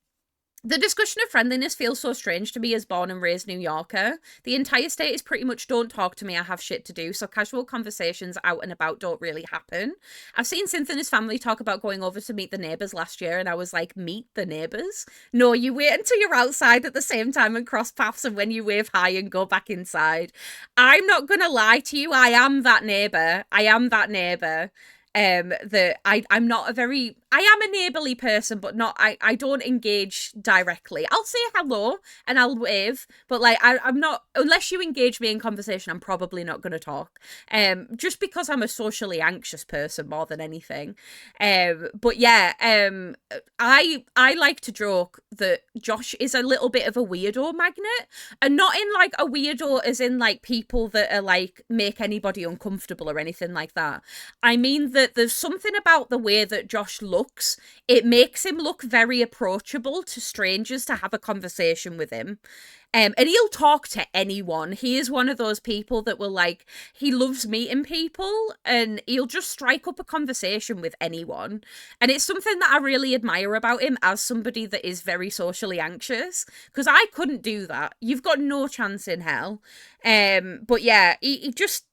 the discussion of friendliness feels so strange to me as born and raised New Yorker. The entire state is pretty much don't talk to me, I have shit to do, so casual conversations out and about don't really happen. I've seen Synth and his family talk about going over to meet the neighbours last year, and I was like, meet the neighbours? No, you wait until you're outside at the same time and cross paths, and when you wave hi and go back inside. I'm not gonna lie to you, I am that neighbour. I am that neighbour. I'm not a very I am a neighborly person, but not I don't engage directly. I'll say hello and I'll wave, but like I'm not unless you engage me in conversation, I'm probably not gonna talk. Just because I'm a socially anxious person more than anything. But yeah, I like to joke that Josh is a little bit of a weirdo magnet. And not in like a weirdo as in like people that are like make anybody uncomfortable or anything like that. I mean that there's something about the way that Josh looks. It makes him look very approachable to strangers to have a conversation with him. And he'll talk to anyone. He is one of those people that will like, he loves meeting people and he'll just strike up a conversation with anyone. And it's something that I really admire about him as somebody that is very socially anxious. Because I couldn't do that. You've got no chance in hell. But yeah, he just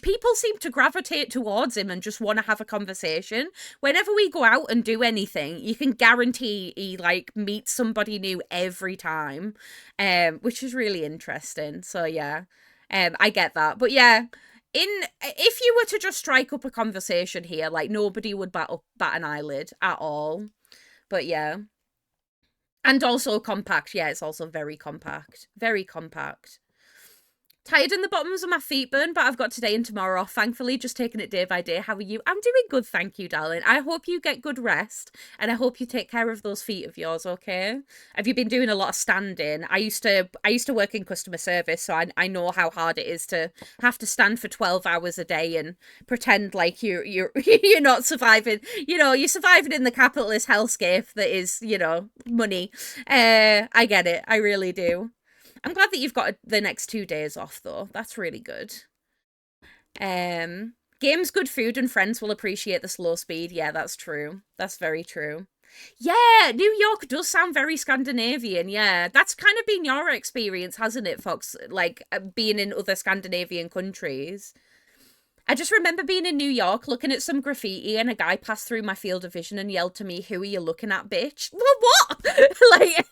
people seem to gravitate towards him and just want to have a conversation. Whenever we go out and do anything, you can guarantee he like meets somebody new every time, which is really interesting. So yeah, I get that. But yeah, in if you were to just strike up a conversation here, like nobody would bat an eyelid at all. But yeah, and also compact. Yeah, it's also very compact, very compact. Tired in the bottoms of my feet burn, but I've got today and tomorrow off. Thankfully, just taking it day by day. How are you? I'm doing good, thank you, darling. I hope you get good rest, and I hope you take care of those feet of yours. Okay? Have you been doing a lot of standing? I used to work in customer service, so I know how hard it is to have to stand for 12 hours a day and pretend like you're you're not surviving. You know, you're surviving in the capitalist hellscape that is money. I get it. I really do. I'm glad that you've got the next 2 days off, though. That's really good. Games, good food, and friends will appreciate the slow speed. Yeah, that's true. That's very true. Yeah, New York does sound very Scandinavian. Yeah, that's kind of been your experience, hasn't it, Fox? Like being in other Scandinavian countries. I just remember being in New York looking at some graffiti and a guy passed through my field of vision and yelled to me, "Who are you looking at, bitch?" Well, what? Like,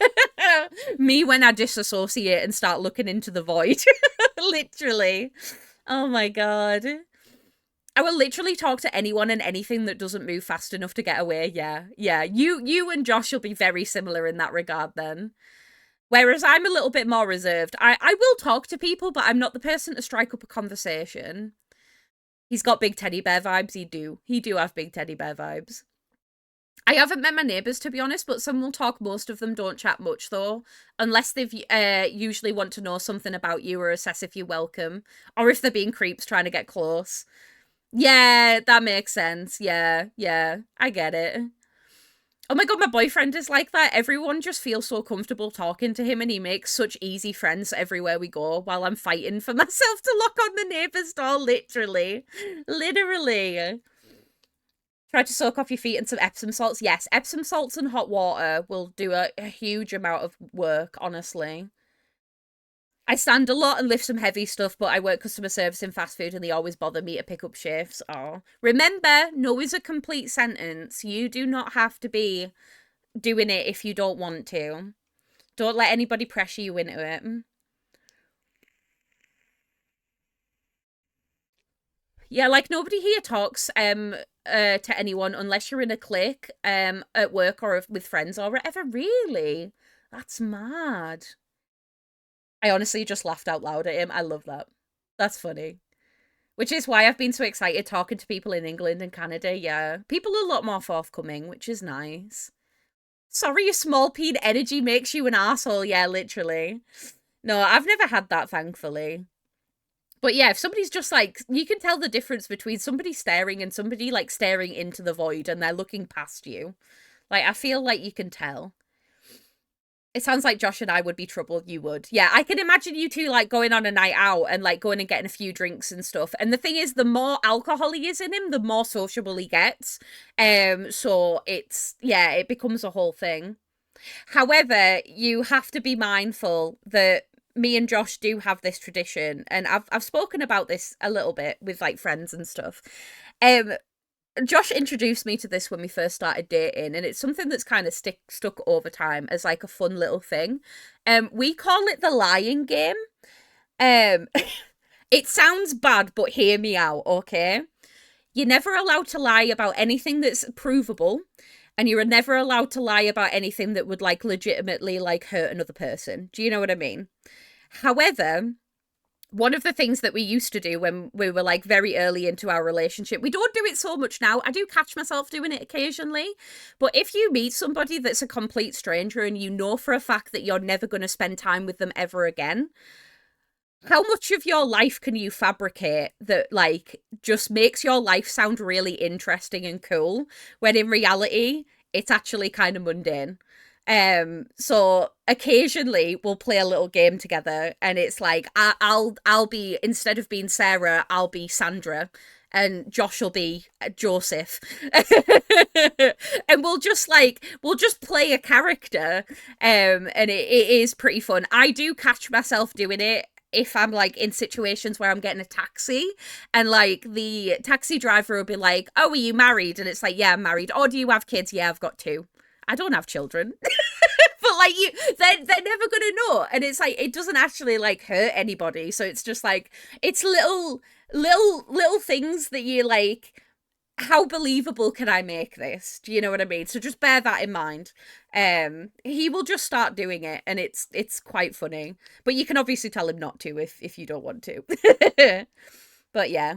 me when I disassociate and start looking into the void. Literally. Oh my God. I will literally talk to anyone and anything that doesn't move fast enough to get away. Yeah. Yeah. You and Josh will be very similar in that regard then. Whereas I'm a little bit more reserved. I will talk to people, but I'm not the person to strike up a conversation. He's got big teddy bear vibes. He do have big teddy bear vibes. I haven't met my neighbours, to be honest, but some will talk. Most of them don't chat much, though, unless they've usually want to know something about you or assess if you're welcome, or if they're being creeps trying to get close. Yeah, that makes sense. Yeah, yeah, I get it. Oh my god, my boyfriend is like that. Everyone just feels so comfortable talking to him, and he makes such easy friends everywhere we go while I'm fighting for myself to lock on the neighbour's door, literally. Literally. Try to soak off your feet in some Epsom salts. Yes, Epsom salts and hot water will do a huge amount of work, honestly. I stand a lot and lift some heavy stuff, but I work customer service in fast food and they always bother me to pick up shifts. Oh. Remember, no is a complete sentence. You do not have to be doing it if you don't want to. Don't let anybody pressure you into it. Yeah, like nobody here talks to anyone unless you're in a clique at work or with friends or whatever. Really? That's mad. I honestly just laughed out loud at him. I love that. That's funny. Which is why I've been so excited talking to people in England and Canada. Yeah. People are a lot more forthcoming, which is nice. Sorry, a small peen energy makes you an asshole. Yeah, literally. No, I've never had that, thankfully. But yeah, if somebody's just like, you can tell the difference between somebody staring and somebody like staring into the void and they're looking past you. Like, I feel like you can tell. It sounds like Josh and I would be trouble. You would. Yeah, I can imagine you two like going on a night out and like going and getting a few drinks and stuff. And the thing is, the more alcohol he is in him, the more sociable he gets. So it's, yeah, it becomes a whole thing. However, you have to be mindful that me and Josh do have this tradition, and I've spoken about this a little bit with like friends and stuff. Um, Josh introduced me to this when we first started dating, and it's something that's kind of stuck over time as like a fun little thing. We call it the lying game. Um, it sounds bad, but hear me out, okay? You're never allowed to lie about anything that's provable, and you're never allowed to lie about anything that would like legitimately like hurt another person. Do you know what I mean? However, one of the things that we used to do when we were like very early into our relationship, we don't do it so much now. I do catch myself doing it occasionally. But if you meet somebody that's a complete stranger and you know for a fact that you're never going to spend time with them ever again, how much of your life can you fabricate that like just makes your life sound really interesting and cool when in reality it's actually kind of mundane? So occasionally we'll play a little game together, and it's like I'll be, instead of being Sarah, I'll be Sandra, and Josh will be Joseph, and we'll just play a character, and it is pretty fun. I do catch myself doing it if I'm like in situations where I'm getting a taxi and like the taxi driver will be like, "Oh, are you married?" And it's like, "Yeah, I'm married." "Oh, do you have kids?" "Yeah, I've got two." I don't have children. But like they're never gonna know. And it's like it doesn't actually like hurt anybody. So it's just like it's little things that you like, how believable can I make this? Do you know what I mean? So just bear that in mind. He will just start doing it, and it's quite funny. But you can obviously tell him not to if you don't want to. But yeah.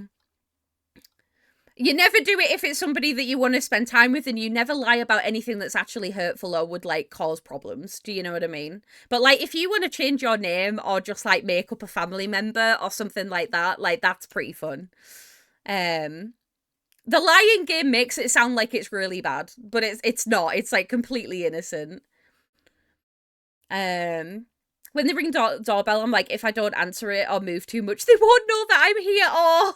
You never do it if it's somebody that you want to spend time with, and you never lie about anything that's actually hurtful or would like cause problems. Do you know what I mean? But like if you want to change your name or just like make up a family member or something like that's pretty fun. Um the lying game makes it sound like it's really bad, but it's not. It's like completely innocent. Um when they ring doorbell, I'm like, if I don't answer it or move too much, they won't know that I'm here. Oh,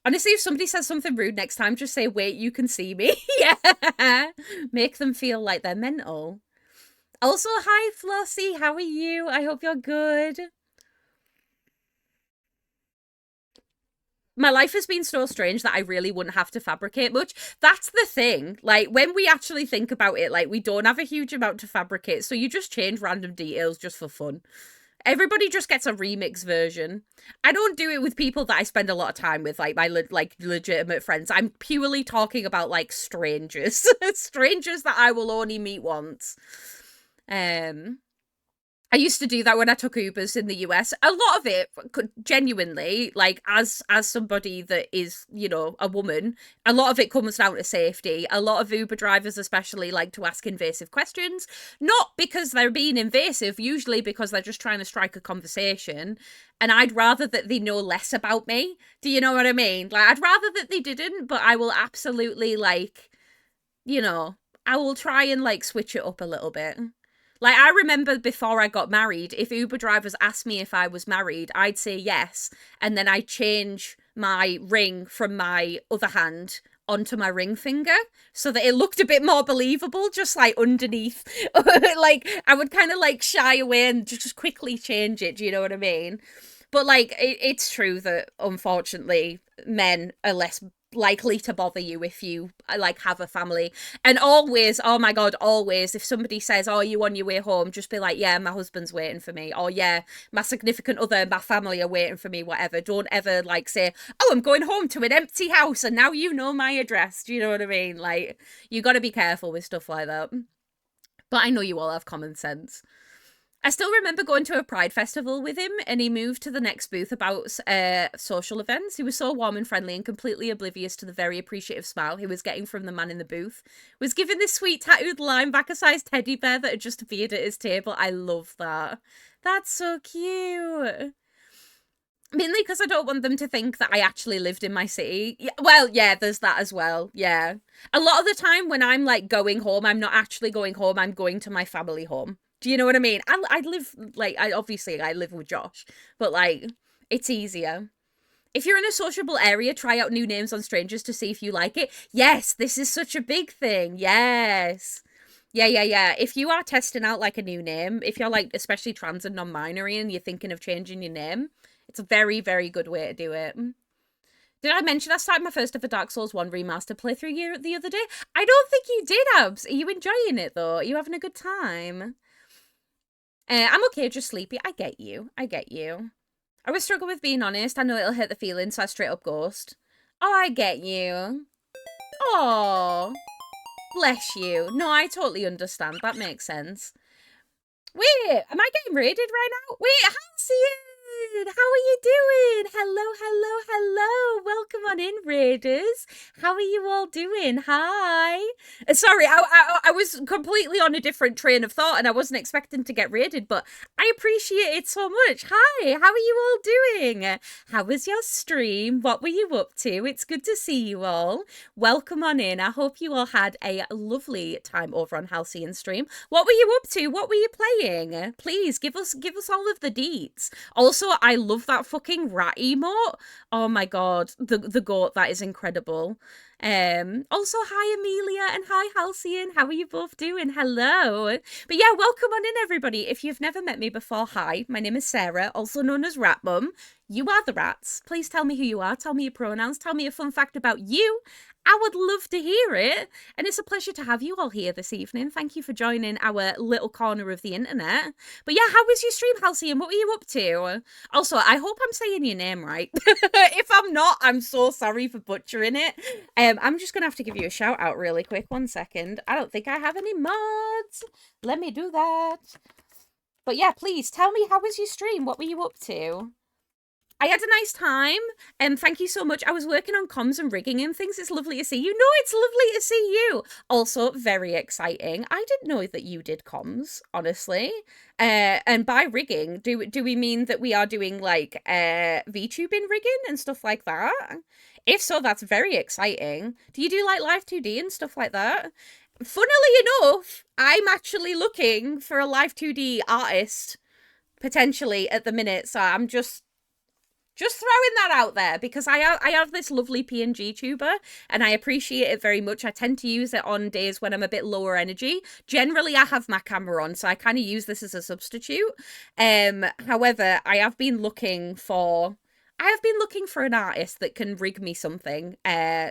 honestly, if somebody says something rude next time, just say, "Wait, you can see me." Yeah. Make them feel like they're mental. Also, hi, Flossie. How are you? I hope you're good. My life has been so strange that I really wouldn't have to fabricate much. That's the thing. Like, when we actually think about it, like, we don't have a huge amount to fabricate. So you just change random details just for fun. Everybody just gets a remix version. I don't do it with people that I spend a lot of time with, like my like legitimate friends. I'm purely talking about like strangers, strangers that I will only meet once. Um, I used to do that when I took Ubers in the US. A lot of it could genuinely, like as somebody that is, you know, a woman, a lot of it comes down to safety. A lot of Uber drivers especially like to ask invasive questions, not because they're being invasive, usually because they're just trying to strike a conversation. And I'd rather that they know less about me. Do you know what I mean? Like I'd rather that they didn't, but I will absolutely like, you know, I will try and like switch it up a little bit. Like, I remember before I got married, if Uber drivers asked me if I was married, I'd say yes. And then I'd change my ring from my other hand onto my ring finger so that it looked a bit more believable, just like underneath. Like, I would kind of like shy away and just quickly change it. Do you know what I mean? But like, it's true that unfortunately men are less likely to bother you if you like have a family. And always, oh my god, always, if somebody says, "Oh, are you on your way home?" just be like, "Yeah, my husband's waiting for me," or "Yeah, my significant other, my family are waiting for me," whatever. Don't ever like say, "Oh, I'm going home to an empty house and now you know my address." Do you know what I mean? Like, you got to be careful with stuff like that. But I know you all have common sense. I still remember going to a Pride festival with him, and he moved to the next booth about social events. He was so warm and friendly and completely oblivious to the very appreciative smile he was getting from the man in the booth. Was given this sweet tattooed linebacker-sized teddy bear that had just appeared at his table. I love that. That's so cute. Mainly because I don't want them to think that I actually lived in my city. Well, yeah, there's that as well. Yeah. A lot of the time when I'm like going home, I'm not actually going home. I'm going to my family home. Do you know what I mean? I live like I live with Josh, but like it's easier. If you're in a sociable area, try out new names on strangers to see if you like it. Yes, this is such a big thing. Yes. Yeah. If you are testing out like a new name, if you're like especially trans and non-binary and you're thinking of changing your name, it's a very, very good way to do it. Did I mention I started my first ever Dark Souls 1 remaster playthrough the other day? I don't think you did, Abs. Are you enjoying it though? Are you having a good time? I'm okay, just sleepy. I get you. I always struggle with being honest. I know it'll hurt the feelings, so I straight up ghost. Oh, I get you. Oh, bless you. No, I totally understand. That makes sense. Wait, am I getting raided right now? Wait, Halcyon! How are you doing? Hello. Welcome on in, Raiders. How are you all doing? Hi. Sorry, I was completely on a different train of thought and I wasn't expecting to get raided, but I appreciate it so much. Hi, how are you all doing? How was your stream? What were you up to? It's good to see you all. Welcome on in. I hope you all had a lovely time over on Halcyon stream. What were you up to? What were you playing? Please give us all of the deets. Also, I love that fucking rat emote. Oh my god, the goat, that is incredible. Also, hi Amelia and hi Halcyon. How are you both doing? Hello. But yeah, welcome on in everybody. If you've never met me before, hi, my name is Sarah, also known as Rat Mum. You are the rats. Please tell me who you are. Tell me your pronouns. Tell me a fun fact about you. I would love to hear it. And it's a pleasure to have you all here this evening. Thank you for joining our little corner of the internet. But yeah, how was your stream, Halcyon? What were you up to? Also, I hope I'm saying your name right. If I'm not, I'm so sorry for butchering it. I'm just going to have to give you a shout out really quick. 1 second. I don't think I have any mods. Let me do that. But yeah, please tell me, how was your stream? What were you up to? I had a nice time, and thank you so much. I was working on comms and rigging and things. It's lovely to see you. No, it's lovely to see you. Also, very exciting. I didn't know that you did comms, honestly. And by rigging, do we mean that we are doing like VTubing rigging and stuff like that? If so, that's very exciting. Do you do like live 2D and stuff like that? Funnily enough, I'm actually looking for a live 2D artist potentially at the minute, so I'm just throwing that out there because I have this lovely PNG tuber and I appreciate it very much. I tend to use it on days when I'm a bit lower energy. Generally, I have my camera on, so I kind of use this as a substitute. However, I have been looking for an artist that can rig me something.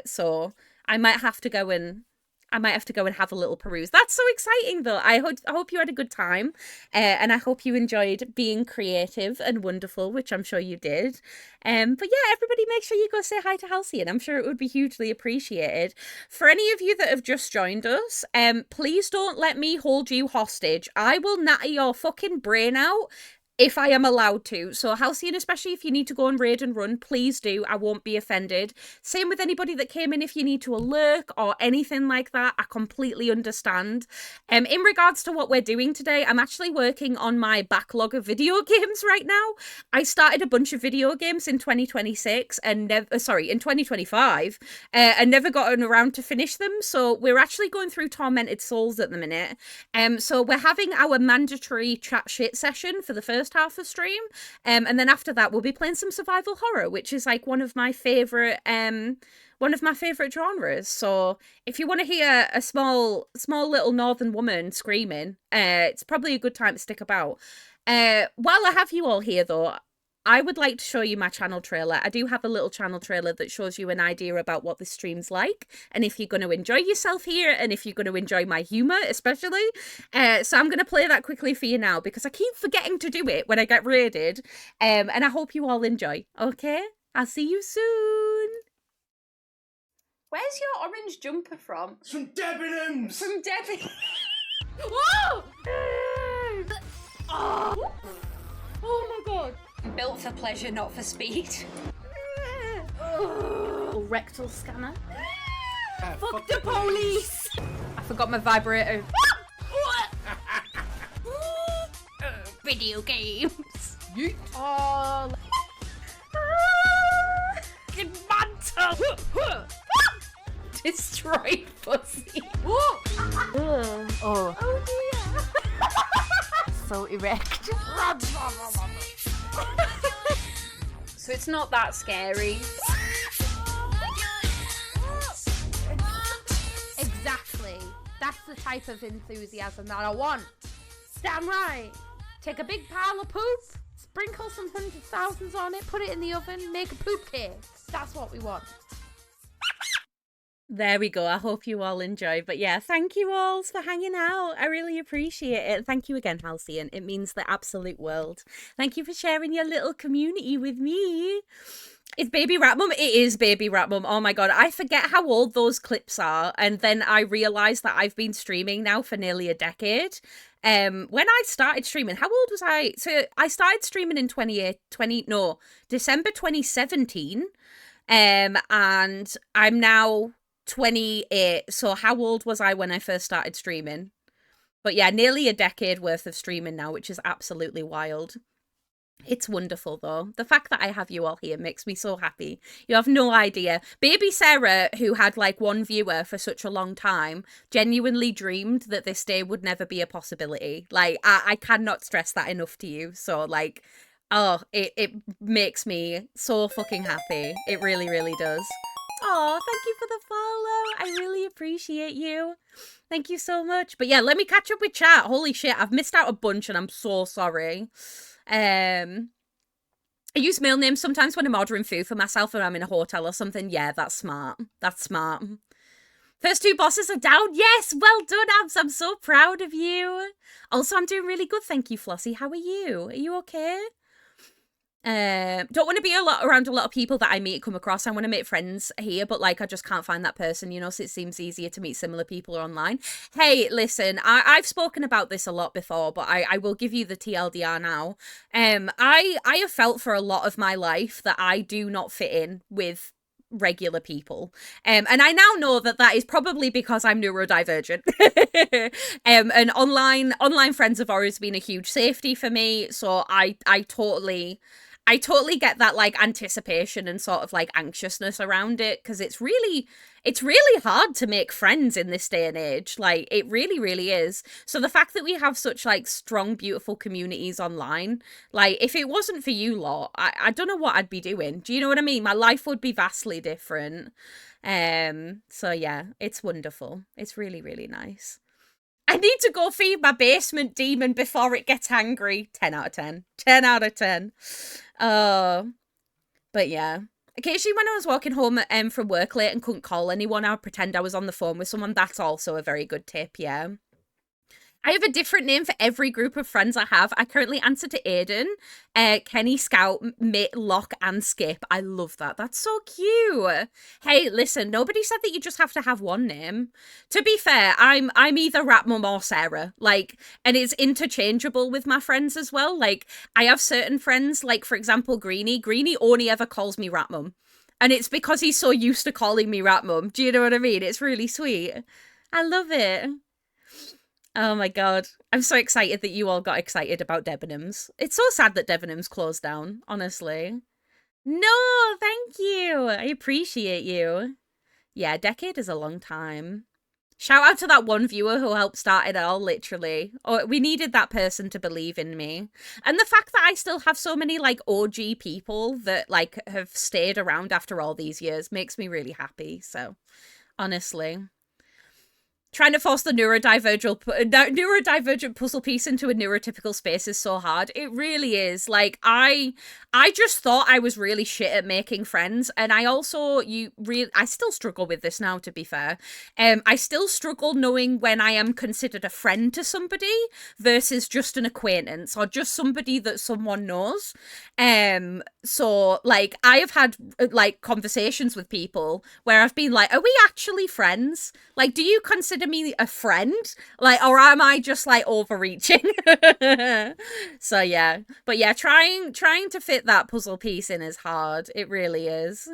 So I might have to go and have a little peruse. That's so exciting, though. I hope you had a good time, and I hope you enjoyed being creative and wonderful, which I'm sure you did. But yeah, everybody make sure you go say hi to Halcyon. I'm sure it would be hugely appreciated. For any of you that have just joined us, please don't let me hold you hostage. I will natter your fucking brain out if I am allowed to. So Halcyon, especially if you need to go and raid and run, please do. I won't be offended. Same with anybody that came in if you need to lurk or anything like that. I completely understand. In regards to what we're doing today, I'm actually working on my backlog of video games right now. I started a bunch of video games in 2026 and in 2025 and never gotten around to finish them. So we're actually going through Tormented Souls at the minute. So we're having our mandatory chat shit session for the first half of stream, and then after that we'll be playing some survival horror, which is like one of my favorite genres. So if you want to hear a small little northern woman screaming, it's probably a good time to stick about. While I have you all here though, I would like to show you my channel trailer. I do have a little channel trailer that shows you an idea about what the stream's like, and if you're going to enjoy yourself here, and if you're going to enjoy my humour, especially. So I'm going to play that quickly for you now, because I keep forgetting to do it when I get raided, and I hope you all enjoy, okay? I'll see you soon! Where's your orange jumper from? It's from Debenhams! From Debbie. Whoa! Oh! built for pleasure, not for speed. Oh, rectal scanner. Fuck the police! I forgot my vibrator. Video games. Yeet. Oh. Mantle. Destroyed pussy. Oh dear. So erect. So it's not that scary. Exactly. That's the type of enthusiasm that I want. Damn right. Take a big pile of poop, sprinkle some hundred thousands on it, put it in the oven, make a poop cake. That's what we want. There we go. I hope you all enjoyed. But yeah, thank you all for hanging out. I really appreciate it. Thank you again, Halcyon. It means the absolute world. Thank you for sharing your little community with me. It's Baby Rat Mum. It is Baby Rat Mum. Oh my God. I forget how old those clips are. And then I realized that I've been streaming now for nearly a decade. When I started streaming, how old was I? So I started streaming in December 2017. And I'm now 28. So how old was I when I first started streaming? But yeah, nearly a decade worth of streaming now, which is absolutely wild. It's wonderful, though. The fact that I have you all here makes me so happy. You have no idea. Baby Sarah, who had like one viewer for such a long time, genuinely dreamed that this day would never be a possibility. Like, I cannot stress that enough to you. So, like, oh, it makes me so fucking happy. It really, really does. Oh, thank you for the follow. I really appreciate you. Thank you so much. But yeah, let me catch up with chat. Holy shit, I've missed out a bunch and I'm so sorry. I use mail names sometimes when I'm ordering food for myself or I'm in a hotel or something. Yeah, that's smart. That's smart. First two bosses are down. Yes, well done, Abs. I'm so proud of you. Also, I'm doing really good. Thank you, Flossie. How are you? Are you okay? Don't want to be around a lot of people that I meet, come across. I want to make friends here, but like I just can't find that person, you know, so it seems easier to meet similar people online. Hey, listen, I've spoken about this a lot before, but I will give you the TLDR now. I have felt for a lot of my life that I do not fit in with regular people, and I now know that is probably because I'm neurodivergent. And online friends have always been a huge safety for me, so I totally get that like anticipation and sort of like anxiousness around it, because it's really hard to make friends in this day and age. Like, it really, really is. So the fact that we have such like strong, beautiful communities online, like if it wasn't for you lot, I don't know what I'd be doing. Do you know what I mean? My life would be vastly different. So yeah, it's wonderful. It's really, really nice. I need to go feed my basement demon before it gets angry. 10 out of 10. 10 out of 10. But yeah. Occasionally when I was walking home from work late and couldn't call anyone, I would pretend I was on the phone with someone. That's also a very good tip, yeah. I have a different name for every group of friends I have. I currently answer to Aiden, Kenny, Scout, Mitt, Locke, and Skip. I love that. That's so cute. Hey, listen, nobody said that you just have to have one name. To be fair, I'm either Rat Mum or Sarah. Like, and it's interchangeable with my friends as well. Like, I have certain friends, like, for example, Greenie. Greenie only ever calls me Rat Mum. And it's because he's so used to calling me Rat Mum. Do you know what I mean? It's really sweet. I love it. Oh my God. I'm so excited that you all got excited about Debenhams. It's so sad that Debenhams closed down, honestly. No, thank you. I appreciate you. Yeah, a decade is a long time. Shout out to that one viewer who helped start it all, literally. Oh, we needed that person to believe in me. And the fact that I still have so many, like, OG people that, like, have stayed around after all these years makes me really happy. So, honestly. Trying to force the neurodivergent puzzle piece into a neurotypical space is so hard. It really is. Like, I just thought I was really shit at making friends, and I also I still struggle with this now, to be fair. I still struggle knowing when I am considered a friend to somebody versus just an acquaintance or just somebody that someone knows. So like I have had like conversations with people where I've been like, are we actually friends? Like, do you consider consider me a friend? Like, or am I just like overreaching? So yeah. But yeah, trying to fit that puzzle piece in is hard. It really is.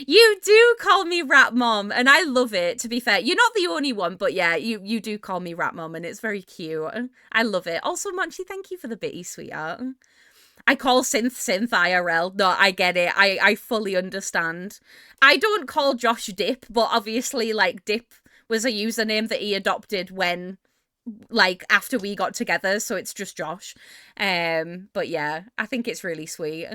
You do call me Rat Mom, and I love it, to be fair. You're not the only one, but yeah, you do call me Rat Mom, and it's very cute. I love it. Also, Munchie, thank you for the bitty, sweetheart. I call synth IRL. No, I get it. I fully understand. I don't call Josh Dip, but obviously, like, Dip was a username that he adopted when, like, after we got together, so it's just Josh. But yeah, I think it's really sweet.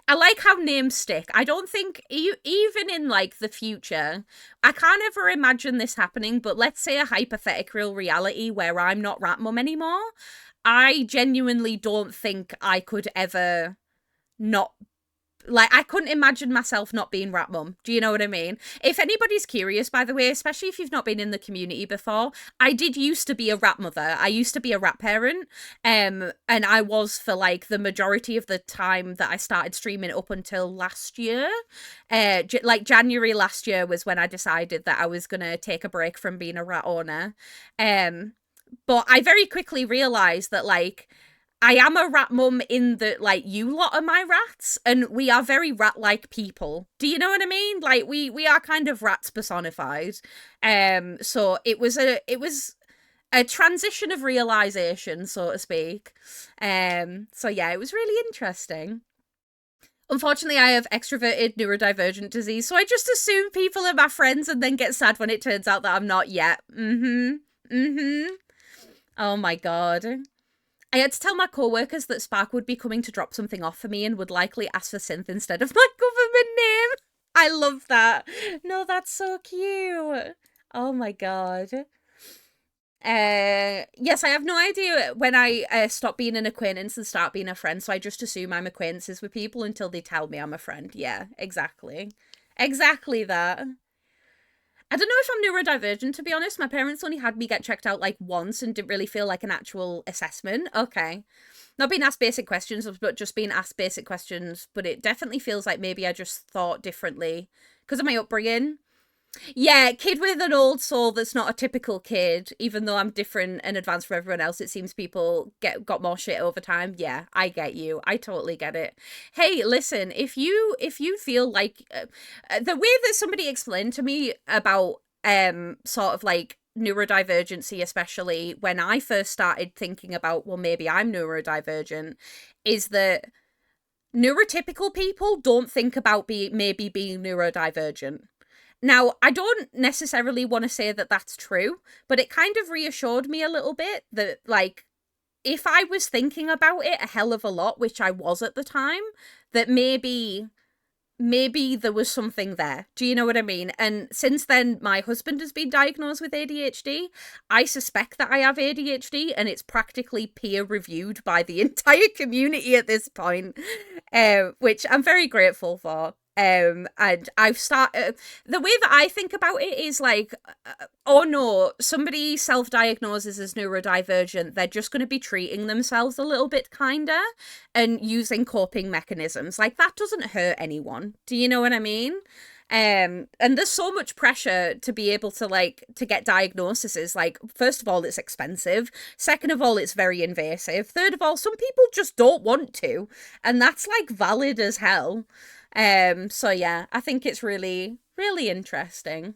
I like how names stick. I don't think even in like the future, I can't ever imagine this happening, but let's say a hypothetical reality where I'm not Rat Mum anymore. I genuinely don't think I could ever not, like, I couldn't imagine myself not being Rat Mum. Do you know what I mean? If anybody's curious, by the way, especially if you've not been in the community before, I did used to be a rat mother. I used to be a rat parent. And I was for like the majority of the time that I started streaming up until last year. Like January last year was when I decided that I was going to take a break from being a rat owner. But I very quickly realized that, like, I am a rat mum in that, like, you lot are my rats, and we are very rat-like people. Do you know what I mean? Like, we are kind of rats personified. So it was a transition of realization, so to speak. So yeah, it was really interesting. Unfortunately, I have extroverted neurodivergent disease, so I just assume people are my friends and then get sad when it turns out that I'm not yet. Oh my god. I had to tell my co-workers that Spark would be coming to drop something off for me and would likely ask for synth instead of my government name. I love that. No, that's so cute. Oh my god. Yes, I have no idea when I stop being an acquaintance and start being a friend, so I just assume I'm acquaintances with people until they tell me I'm a friend. Yeah, exactly. Exactly that. I don't know if I'm neurodivergent, to be honest. My parents only had me get checked out like once and didn't really feel like an actual assessment. Okay. Not being asked basic questions, but just being asked basic questions. But it definitely feels like maybe I just thought differently because of my upbringing. Yeah, kid with an old soul that's not a typical kid, even though I'm different and advanced from everyone else. It seems people got more shit over time. Yeah, I get you. I totally get it. Hey, listen, if you feel like the way that somebody explained to me about sort of like neurodivergency, especially when I first started thinking about, well, maybe I'm neurodivergent, is that neurotypical people don't think about maybe being neurodivergent. Now, I don't necessarily want to say that that's true, but it kind of reassured me a little bit that, like, if I was thinking about it a hell of a lot, which I was at the time, that maybe there was something there. Do you know what I mean? And since then, my husband has been diagnosed with ADHD. I suspect that I have ADHD, and it's practically peer reviewed by the entire community at this point, which I'm very grateful for. And I've started, the way that I think about it is like, oh no, somebody self-diagnoses as neurodivergent, they're just going to be treating themselves a little bit kinder and using coping mechanisms. Like, that doesn't hurt anyone. Do you know what I mean? And there's so much pressure to be able to, like, to get diagnoses. Like, first of all, it's expensive. Second of all, it's very invasive. Third of all, some people just don't want to, and that's like valid as hell. So yeah, I think it's really, really interesting.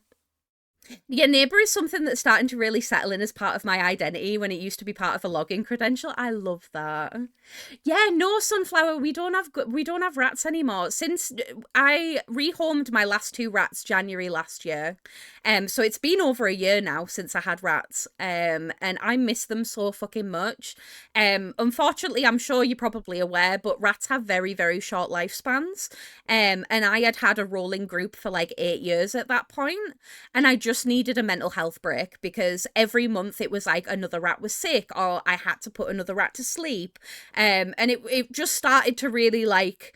Yeah, neighbor is something that's starting to really settle in as part of my identity when it used to be part of a login credential. I love that. Yeah, no, Sunflower, we don't have rats anymore. Since I rehomed my last two rats January last year. So it's been over a year now since I had rats. And I miss them so fucking much. Unfortunately, I'm sure you're probably aware, but rats have very, very short lifespans. And I had a rolling group for like 8 years at that point, and I just needed a mental health break because every month it was like another rat was sick or I had to put another rat to sleep. And it just started to really like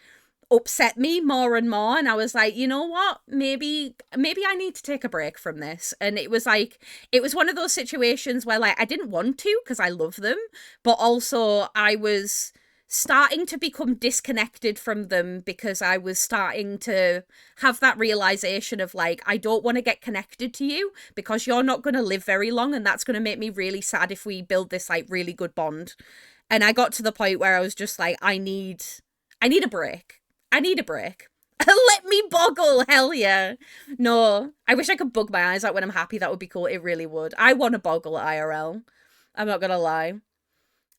upset me more and more, and I was like, you know what, maybe I need to take a break from this. And it was one of those situations where, like, I didn't want to because I love them, but also I was starting to become disconnected from them because I was starting to have that realization of like, I don't want to get connected to you because you're not going to live very long, and that's going to make me really sad if we build this like really good bond. And I got to the point where I was just like, I need a break. I need a break. Let me boggle, hell yeah. No, I wish I could bug my eyes out when I'm happy. That would be cool. It really would. I want to boggle at IRL. I'm not gonna lie.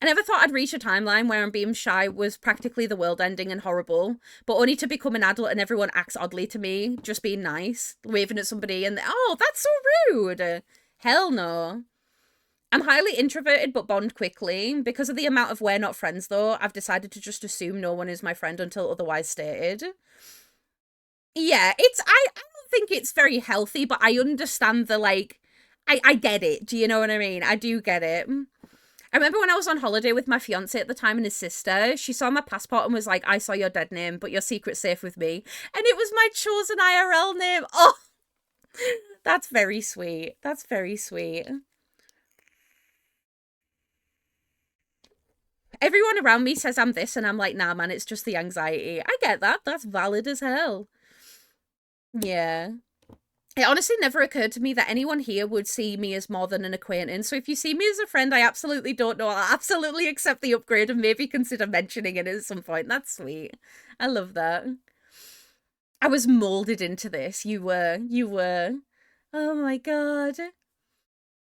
I never thought I'd reach a timeline where I'm being shy was practically the world ending and horrible, but only to become an adult and everyone acts oddly to me, just being nice, waving at somebody and, oh, that's so rude. Hell no. I'm highly introverted but bond quickly. Because of the amount of we're not friends though, I've decided to just assume no one is my friend until otherwise stated. Yeah, I don't think it's very healthy, but I understand the like I get it. Do you know what I mean? I do get it. I remember when I was on holiday with my fiance at the time and his sister, she saw my passport and was like, I saw your dead name, but your secret's safe with me. And it was my chosen IRL name. Oh, that's very sweet. That's very sweet. Everyone around me says I'm this, and I'm like, nah, man, it's just the anxiety. I get that. That's valid as hell. Yeah. It honestly never occurred to me that anyone here would see me as more than an acquaintance. So if you see me as a friend, I absolutely don't know. I'll absolutely accept the upgrade and maybe consider mentioning it at some point. That's sweet. I love that. I was molded into this. You were. You were. Oh my god.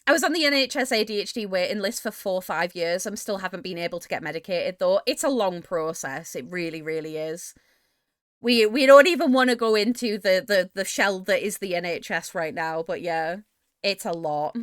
I was on the NHS ADHD waiting list for 4 or 5 years. I still haven't been able to get medicated though. It's a long process. It really, really is. We don't even want to go into the shell that is the NHS right now, but yeah, it's a lot.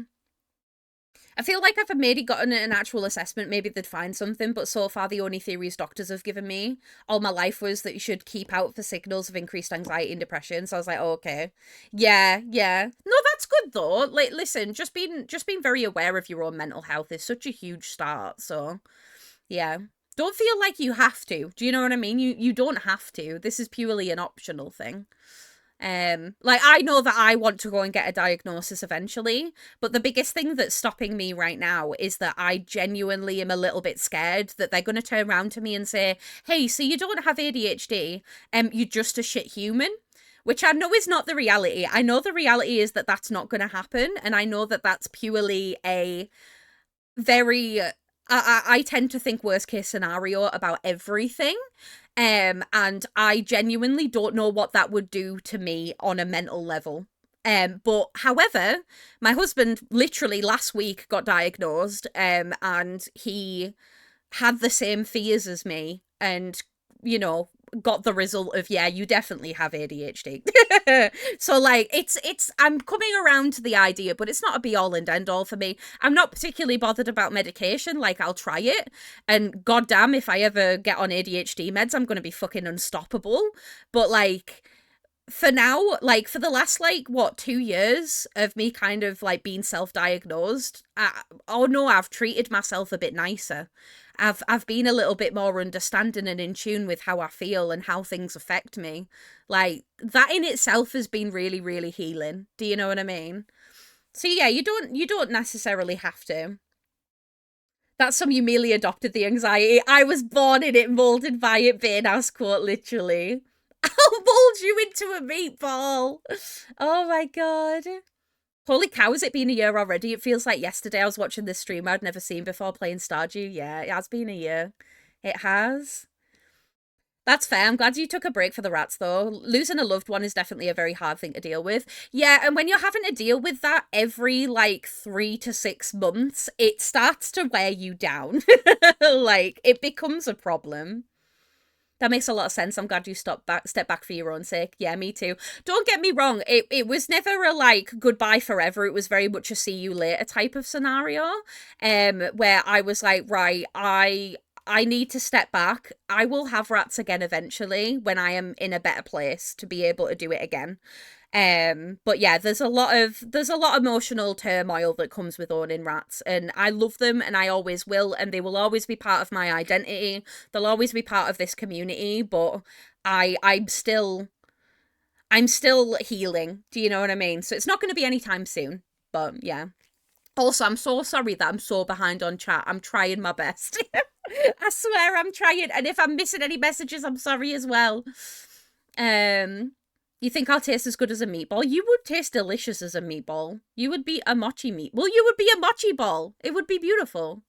I feel like if I've maybe gotten an actual assessment, maybe they'd find something, but so far the only theories doctors have given me all my life was that you should keep out for signals of increased anxiety and depression. So I was like, oh, okay. Yeah, yeah. No, that's good though. Like, listen, just being very aware of your own mental health is such a huge start. So yeah. Don't feel like you have to. Do you know what I mean? You don't have to. This is purely an optional thing. Like I know that I want to go and get a diagnosis eventually, but the biggest thing that's stopping me right now is that I genuinely am a little bit scared that they're going to turn around to me and say, "Hey, so you don't have ADHD, you're just a shit human." Which I know is not the reality. I know the reality is that that's not going to happen, and I know that that's purely a very I tend to think worst case scenario about everything. And I genuinely don't know what that would do to me on a mental level. But however, my husband literally last week got diagnosed, and he had the same fears as me, and you know, got the result of, yeah, you definitely have ADHD. So like it's I'm coming around to the idea, but it's not a be all and end all for me. I'm not particularly bothered about medication. Like, I'll try it, and goddamn if I ever get on ADHD meds, I'm gonna be fucking unstoppable. But like, for now, like for the last like what 2 years of me kind of like being self-diagnosed, oh no, I've treated myself a bit nicer. I've been a little bit more understanding and in tune with how I feel and how things affect me. Like, that in itself has been really, really healing. Do you know what I mean? So yeah, you don't necessarily have to. That's some you merely adopted the anxiety. I was born in it, molded by it, being house quote, literally. I'll mold you into a meatball. Oh my god. Holy cow, has it been a year already? It feels like yesterday I was watching this stream I'd never seen before playing Stardew. Yeah, it has been a year. It has. That's fair. I'm glad you took a break for the rats, though. Losing a loved one is definitely a very hard thing to deal with. Yeah, and when you're having to deal with that every, like, 3 to 6 months, it starts to wear you down. Like, it becomes a problem. That makes a lot of sense. I'm glad you step back for your own sake. Yeah, me too. Don't get me wrong. It was never a like goodbye forever. It was very much a see you later type of scenario. Where I was like, right, I need to step back. I will have rats again eventually when I am in a better place to be able to do it again. But yeah, there's a lot of emotional turmoil that comes with owning rats, and I love them and I always will, and they will always be part of my identity. They'll always be part of this community, but I'm still healing. Do you know what I mean? So it's not going to be anytime soon, but yeah. Also, I'm so sorry that I'm so behind on chat. I'm trying my best. I swear I'm trying. And if I'm missing any messages, I'm sorry as well. You think I'll taste as good as a meatball? You would taste delicious as a meatball. You would be a mochi meat. Well, you would be a mochi ball. It would be beautiful.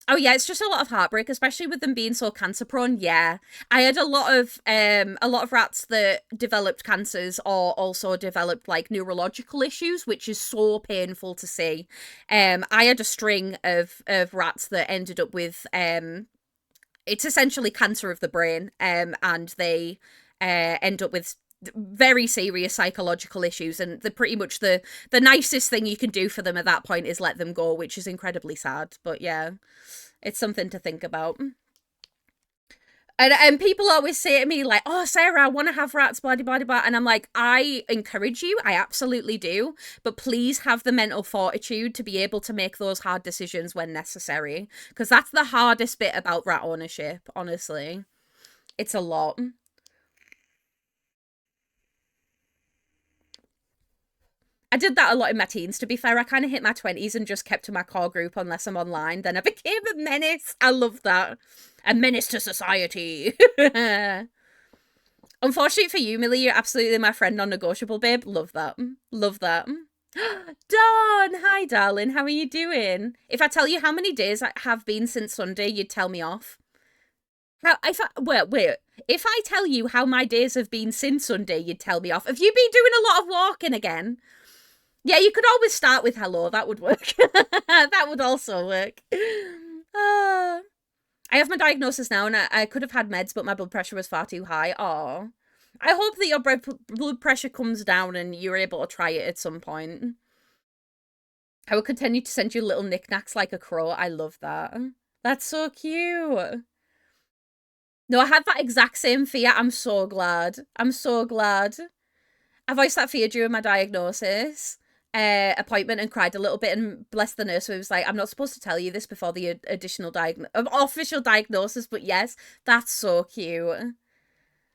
Oh yeah, it's just a lot of heartbreak, especially with them being so cancer prone. Yeah, I had a lot of rats that developed cancers or also developed like neurological issues, which is so painful to see. I had a string of rats that ended up with it's essentially cancer of the brain, and they end up with very serious psychological issues, and the pretty much the nicest thing you can do for them at that point is let them go, which is incredibly sad. But yeah, it's something to think about. And people always say to me like, "Oh, Sarah, I want to have rats, blah blah blah," and I'm like, I encourage you, I absolutely do, but please have the mental fortitude to be able to make those hard decisions when necessary, because that's the hardest bit about rat ownership. Honestly, it's a lot. I did that a lot in my teens, to be fair. I kind of hit my 20s and just kept to my core group unless I'm online. Then I became a menace. I love that. A menace to society. Unfortunately for you, Millie, you're absolutely my friend non-negotiable, babe. Love that. Love that. Dawn! Hi, darling. How are you doing? If I tell you how many days I have been since Sunday, you'd tell me off. Wait. If I tell you how my days have been since Sunday, you'd tell me off. Have you been doing a lot of walking again? Yeah, you could always start with hello. That would work. That would also work. I have my diagnosis now, and I could have had meds, but my blood pressure was far too high. Aw. I hope that your blood pressure comes down and you're able to try it at some point. I will continue to send you little knickknacks like a crow. I love that. That's so cute. No, I had that exact same fear. I'm so glad. I'm so glad. I voiced that fear during my diagnosis appointment and cried a little bit, and bless the nurse who was like, I'm not supposed to tell you this before the official diagnosis, but yes, that's so cute.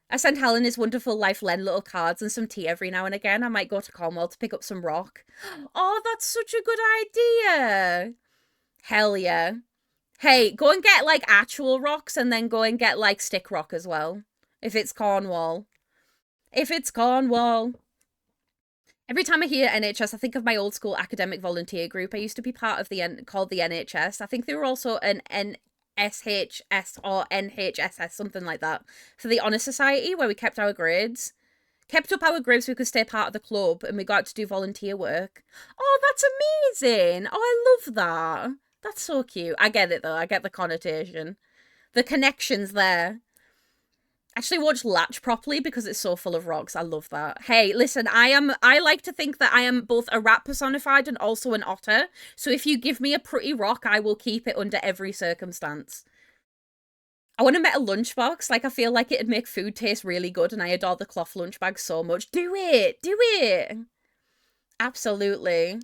I send Helen his wonderful life Len little cards and some tea every now and again. I might go to Cornwall to pick up some rock. Oh, that's such a good idea. Hell yeah. Hey, go and get like actual rocks and then go and get like stick rock as well. If it's Cornwall. If it's Cornwall. Every time I hear NHS, I think of my old school academic volunteer group. I used to be part of called the NHS. I think they were also an NSHS or NHSS, something like that, for the Honour Society, where we kept our grades. Kept up our grades so we could stay part of the club, and we got to do volunteer work. Oh, that's amazing. Oh, I love that. That's so cute. I get it, though. I get the connotation. The connection's there. Actually watch Latch properly because it's so full of rocks. I love that. Hey, listen, I like to think that I am both a rat personified and also an otter. So if you give me a pretty rock, I will keep it under every circumstance. I want to make a lunchbox. Like, I feel like it'd make food taste really good, and I adore the cloth lunch bag so much. Do it! Do it! Absolutely.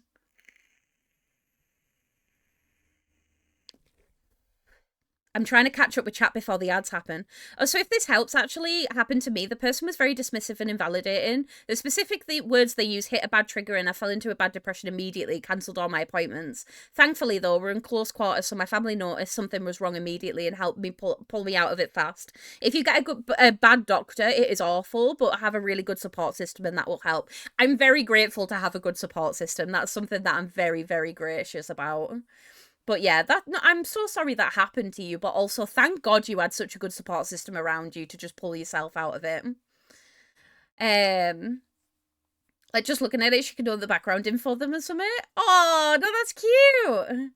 I'm trying to catch up with chat before the ads happen. Oh, so if this helps, actually happened to me. The person was very dismissive and invalidating. The specific words they used hit a bad trigger, and I fell into a bad depression immediately, cancelled all my appointments. Thankfully, though, we're in close quarters, so my family noticed something was wrong immediately and helped me pull me out of it fast. If you get a bad doctor, it is awful, but have a really good support system, and that will help. I'm very grateful to have a good support system. That's something that I'm very, very gracious about. But yeah, I'm so sorry that happened to you, but also thank God you had such a good support system around you to just pull yourself out of it. Like just looking at it, she can know the background info of them and something. Oh, no, that's cute.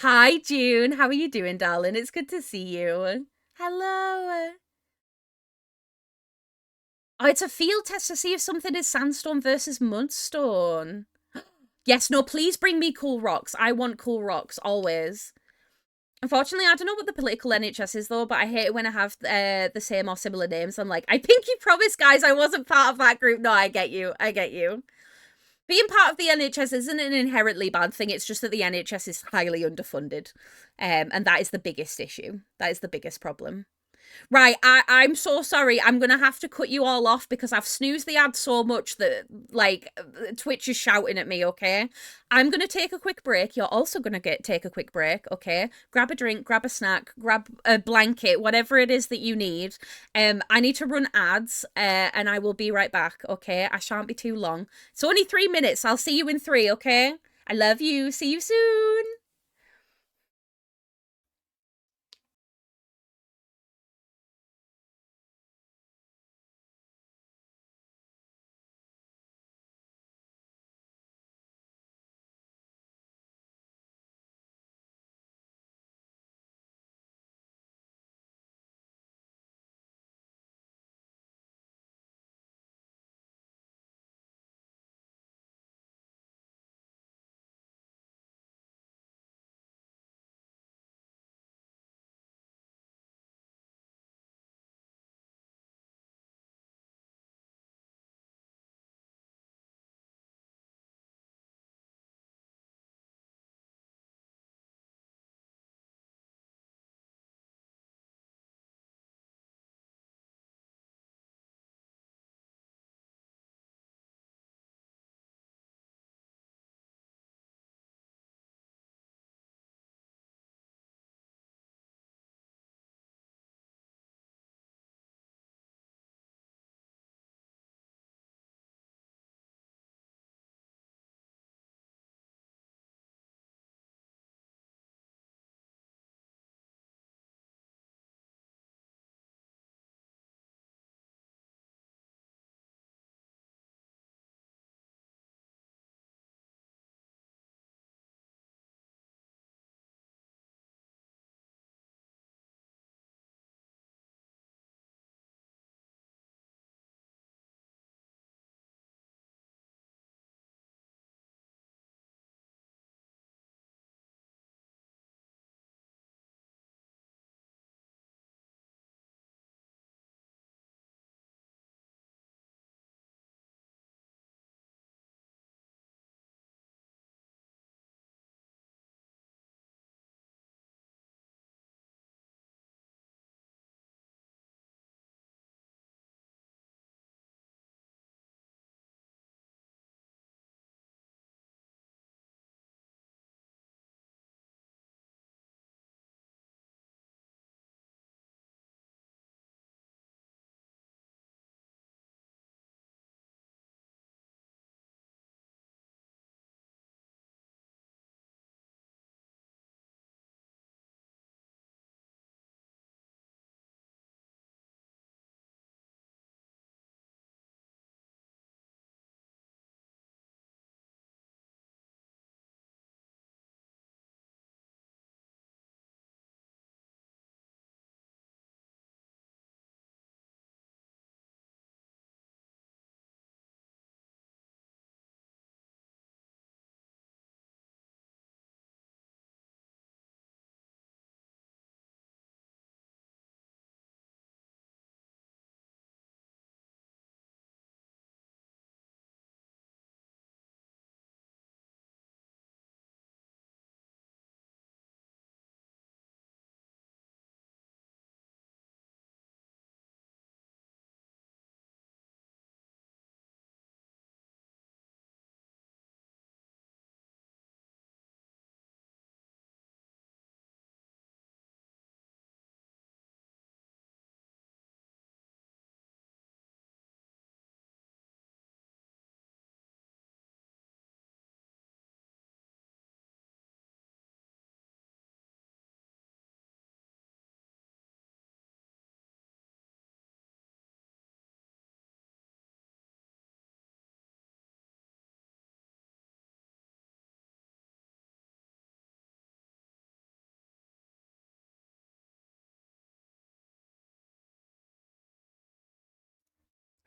Hi, June. How are you doing, darling? It's good to see you. Hello. Oh, it's a field test to see if something is sandstone versus mudstone. Yes, no, please bring me cool rocks. I want cool rocks, always. Unfortunately, I don't know what the political NHS is, though, but I hate it when I have the same or similar names. I'm like, I pinky promise, guys, I wasn't part of that group. No, I get you. I get you. Being part of the NHS isn't an inherently bad thing. It's just that the NHS is highly underfunded. And that is the biggest issue. That is the biggest problem. Right, I'm so sorry. I'm gonna have to cut you all off because I've snoozed the ad so much that like Twitch is shouting at me. Okay, I'm gonna take a quick break. You're also gonna get take a quick break. Okay, grab a drink, grab a snack, grab a blanket, whatever it is that you need. I need to run ads, and I will be right back. Okay, I shan't be too long. It's only 3 minutes. I'll see you in three. Okay, I love you. See you soon.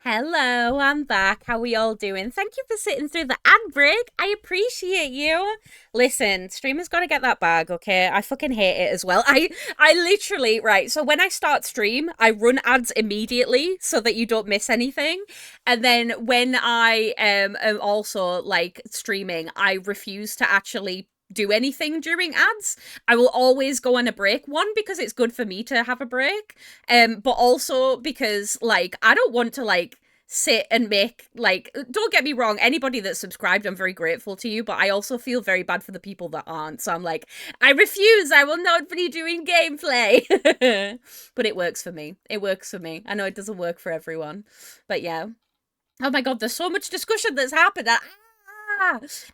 Hello, I'm back. How are we all doing? Thank you for sitting through the ad break. I appreciate you. Listen, streamers got to get that bag, okay? I fucking hate it as well. I literally, right. So when I start stream, I run ads immediately so that you don't miss anything. And then when I am also like streaming, I refuse to actually do anything during ads. I will always go on a break. One, because it's good for me to have a break, but also because like I don't want to like sit and make like, don't get me wrong, anybody that's subscribed, I'm very grateful to you, but I also feel very bad for the people that aren't. So I'm like, I refuse, I will not be doing gameplay. But it works for me. It works for me. I know it doesn't work for everyone, but yeah. Oh my god, there's so much discussion that's happened.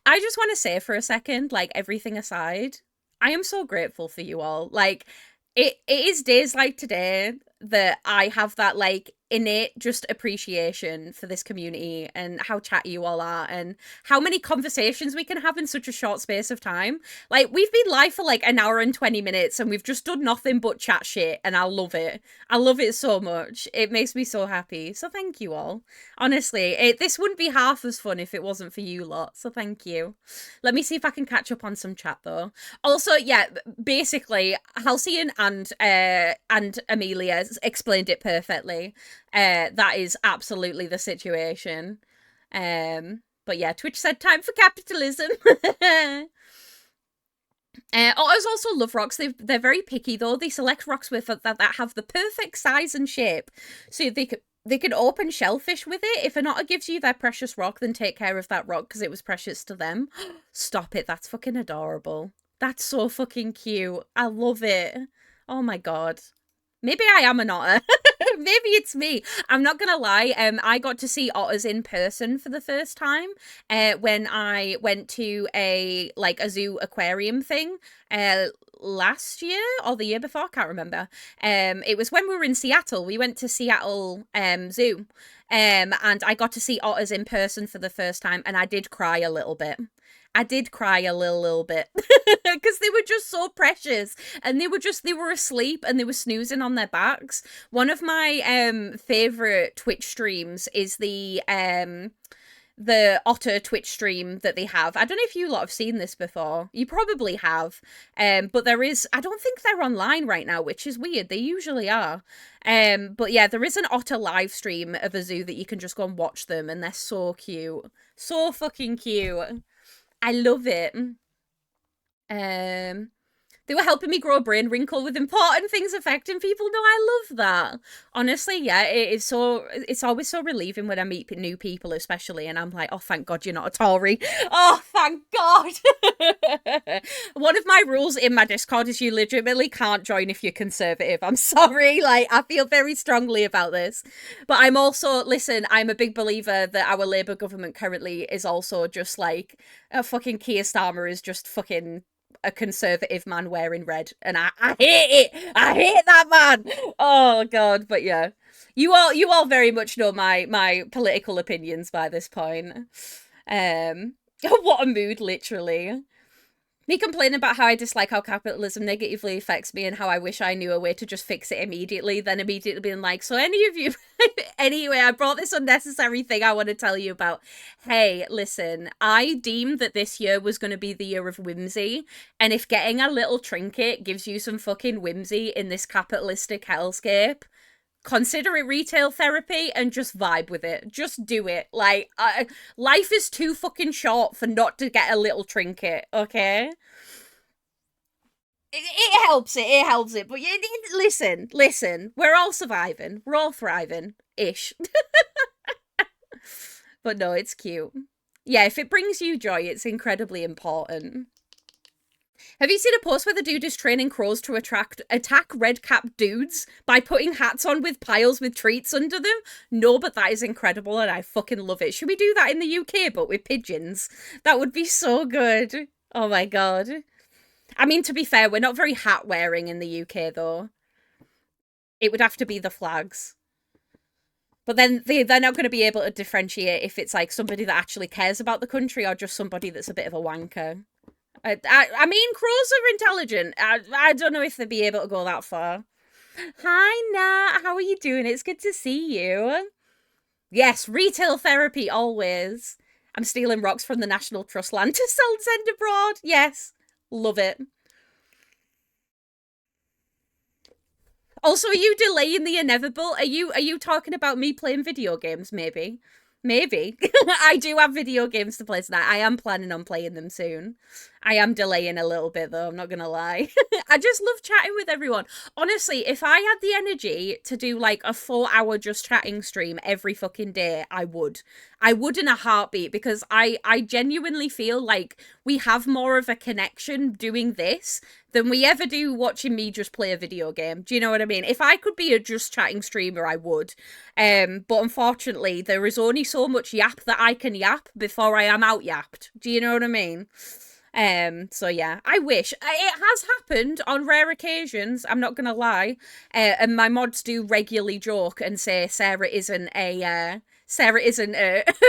I just want to say for a second, like everything aside, I am so grateful for you all. Like it is days like today that I have that like innate just appreciation for this community and how chatty you all are and how many conversations we can have in such a short space of time. Like we've been live for like an hour and 20 minutes and we've just done nothing but chat shit, and I love it. I love it so much. It makes me so happy. So thank you all. Honestly, this wouldn't be half as fun if it wasn't for you lot. So thank you. Let me see if I can catch up on some chat though. Also, yeah, basically, Halcyon and Amelia explained it perfectly. That is absolutely the situation. But yeah, Twitch said time for capitalism. Otters also love rocks. They're very picky though. They select rocks with that have the perfect size and shape, so they can open shellfish with it. If an otter gives you their precious rock, then take care of that rock because it was precious to them. Stop it. That's fucking adorable. That's so fucking cute. I love it. Oh my god. Maybe I am an otter. Maybe it's me. I'm not gonna lie. I got to see otters in person for the first time. When I went to a zoo aquarium thing. Last year or the year before, I can't remember. It was when we were in Seattle. We went to Seattle Zoo. And I got to see otters in person for the first time, and I did cry a little bit. I did cry a little bit because they were just so precious, and they were asleep and they were snoozing on their backs. One of my favorite Twitch streams is the otter Twitch stream that they have. I don't know if you lot have seen this before. You probably have. But I don't think they're online right now, which is weird. They usually are. But yeah, there is an otter live stream of a zoo that you can just go and watch them, and they're so cute. So fucking cute. I love it. They were helping me grow a brain wrinkle with important things affecting people. No, I love that. Honestly, yeah, it's always so relieving when I meet new people, especially, and I'm like, oh, thank God you're not a Tory. Oh, thank God. One of my rules in my Discord is you legitimately can't join if you're conservative. I'm sorry. Like, I feel very strongly about this. But I'm also, listen, I'm a big believer that our Labour government currently is also just like, a fucking Keir Starmer is just fucking a conservative man wearing red, and I hate it. I hate that man. Oh god, but yeah, you all very much know my political opinions by this point. What a mood, literally. Me complaining about how I dislike how capitalism negatively affects me and how I wish I knew a way to just fix it immediately, then immediately being like, so any of you... Anyway, I brought this unnecessary thing I want to tell you about. Hey, listen, I deemed that this year was going to be the year of whimsy, and if getting a little trinket gives you some fucking whimsy in this capitalistic hellscape, consider it retail therapy and just vibe with it. Just do it. Like, life is too fucking short for not to get a little trinket, okay? It helps it. But listen. We're all surviving. We're all thriving-ish. But no, it's cute. Yeah, if it brings you joy, it's incredibly important. Have you seen a post where the dude is training crows to attack red-capped dudes by putting hats on with piles with treats under them? No, but that is incredible and I fucking love it. Should we do that in the UK but with pigeons? That would be so good. Oh my god. I mean, to be fair, we're not very hat-wearing in the UK though. It would have to be the flags. But then they're not going to be able to differentiate if it's like somebody that actually cares about the country or just somebody that's a bit of a wanker. I mean, crows are intelligent. I don't know if they'd be able to go that far. Hi, Nat. How are you doing? It's good to see you. Yes, retail therapy, always. I'm stealing rocks from the National Trust land to send abroad. Yes, love it. Also, are you delaying the inevitable? Are you talking about me playing video games, maybe? Maybe. I do have video games to play tonight. I am planning on playing them soon. I am delaying a little bit though, I'm not gonna lie. I just love chatting with everyone. Honestly, if I had the energy to do like a 4 hour just chatting stream every fucking day, I would. I would in a heartbeat because I genuinely feel like we have more of a connection doing this than we ever do watching me just play a video game. Do you know what I mean? If I could be a just chatting streamer, I would. But unfortunately, there is only so much yap that I can yap before I am out yapped. Do you know what I mean? So yeah, I wish it has happened on rare occasions. I'm not gonna lie, and my mods do regularly joke and say Sarah isn't a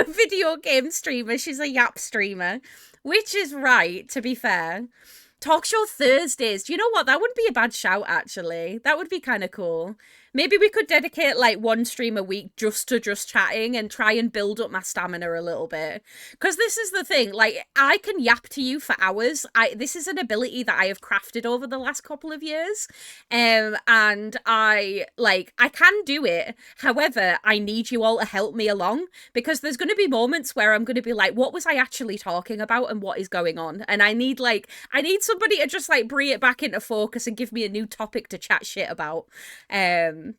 video game streamer. She's a yap streamer, which is right. To be fair, talk show Thursdays. Do you know what? That wouldn't be a bad shout. Actually, that would be kind of cool. Maybe we could dedicate like one stream a week just to just chatting and try and build up my stamina a little bit. Because this is the thing, like I can yap to you for hours. This is an ability that I have crafted over the last couple of years. And I can do it. However, I need you all to help me along because there's going to be moments where I'm going to be like, what was I actually talking about and what is going on? And I need somebody to just like bring it back into focus and give me a new topic to chat shit about.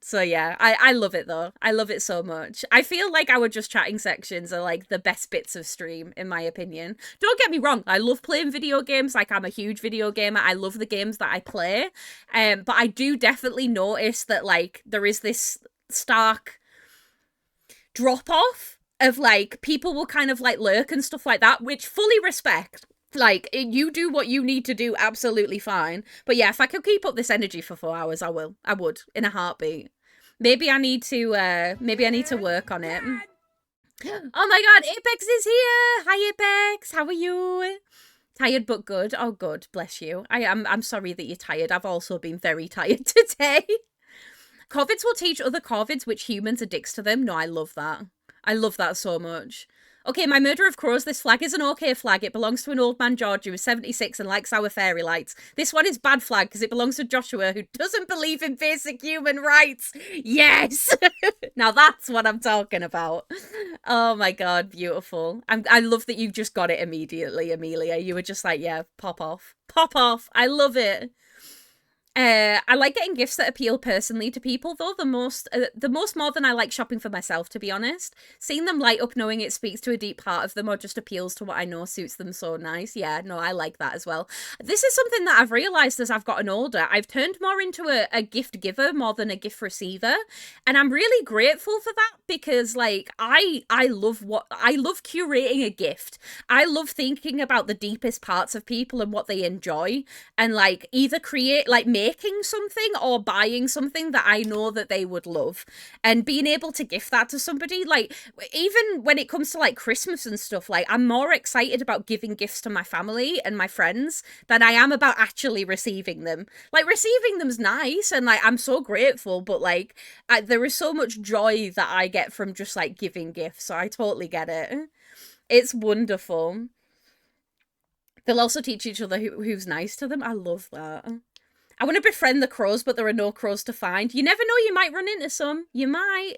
So yeah, I love it though. I love it so much. I feel like our just chatting sections are like the best bits of stream, in my opinion. Don't get me wrong, I love playing video games. Like I'm a huge video gamer. I love the games that I play. But I do definitely notice that like there is this stark drop off of like people will kind of like lurk and stuff like that, which fully respect. Like, you do what you need to do absolutely fine. But yeah, if I could keep up this energy for 4 hours, I will. I would, in a heartbeat. Maybe I need to work on it. Oh my god, Apex is here! Hi, Apex! How are you? Tired but good. Oh, good. Bless you. I'm sorry that you're tired. I've also been very tired today. Corvids will teach other Corvids which humans are dicks to them. No, I love that. I love that so much. Okay, my murder of crows, this flag is an okay flag. It belongs to an old man, George, who is 76 and likes our fairy lights. This one is bad flag because it belongs to Joshua, who doesn't believe in basic human rights. Yes! Now that's what I'm talking about. Oh my god, beautiful. I love that you just got it immediately, Amelia. You were just like, yeah, pop off. Pop off. I love it. I like getting gifts that appeal personally to people, though. The most more than I like shopping for myself, to be honest. Seeing them light up knowing it speaks to a deep part of them or just appeals to what I know suits them so nice. Yeah, no, I like that as well. This is something that I've realised as I've gotten older. I've turned more into a gift giver more than a gift receiver. And I'm really grateful for that because, like, I love curating a gift. I love thinking about the deepest parts of people and what they enjoy and, like, either making something or buying something that I know that they would love and being able to gift that to somebody. Like, even when it comes to like Christmas and stuff, like I'm more excited about giving gifts to my family and my friends than I am about actually receiving them. Like, receiving them's nice and like I'm so grateful, but like there is so much joy that I get from just like giving gifts, so I totally get it. It's wonderful. They'll also teach each other who's nice to them. I love that. I want to befriend the crows, but there are no crows to find. You never know, you might run into some. You might.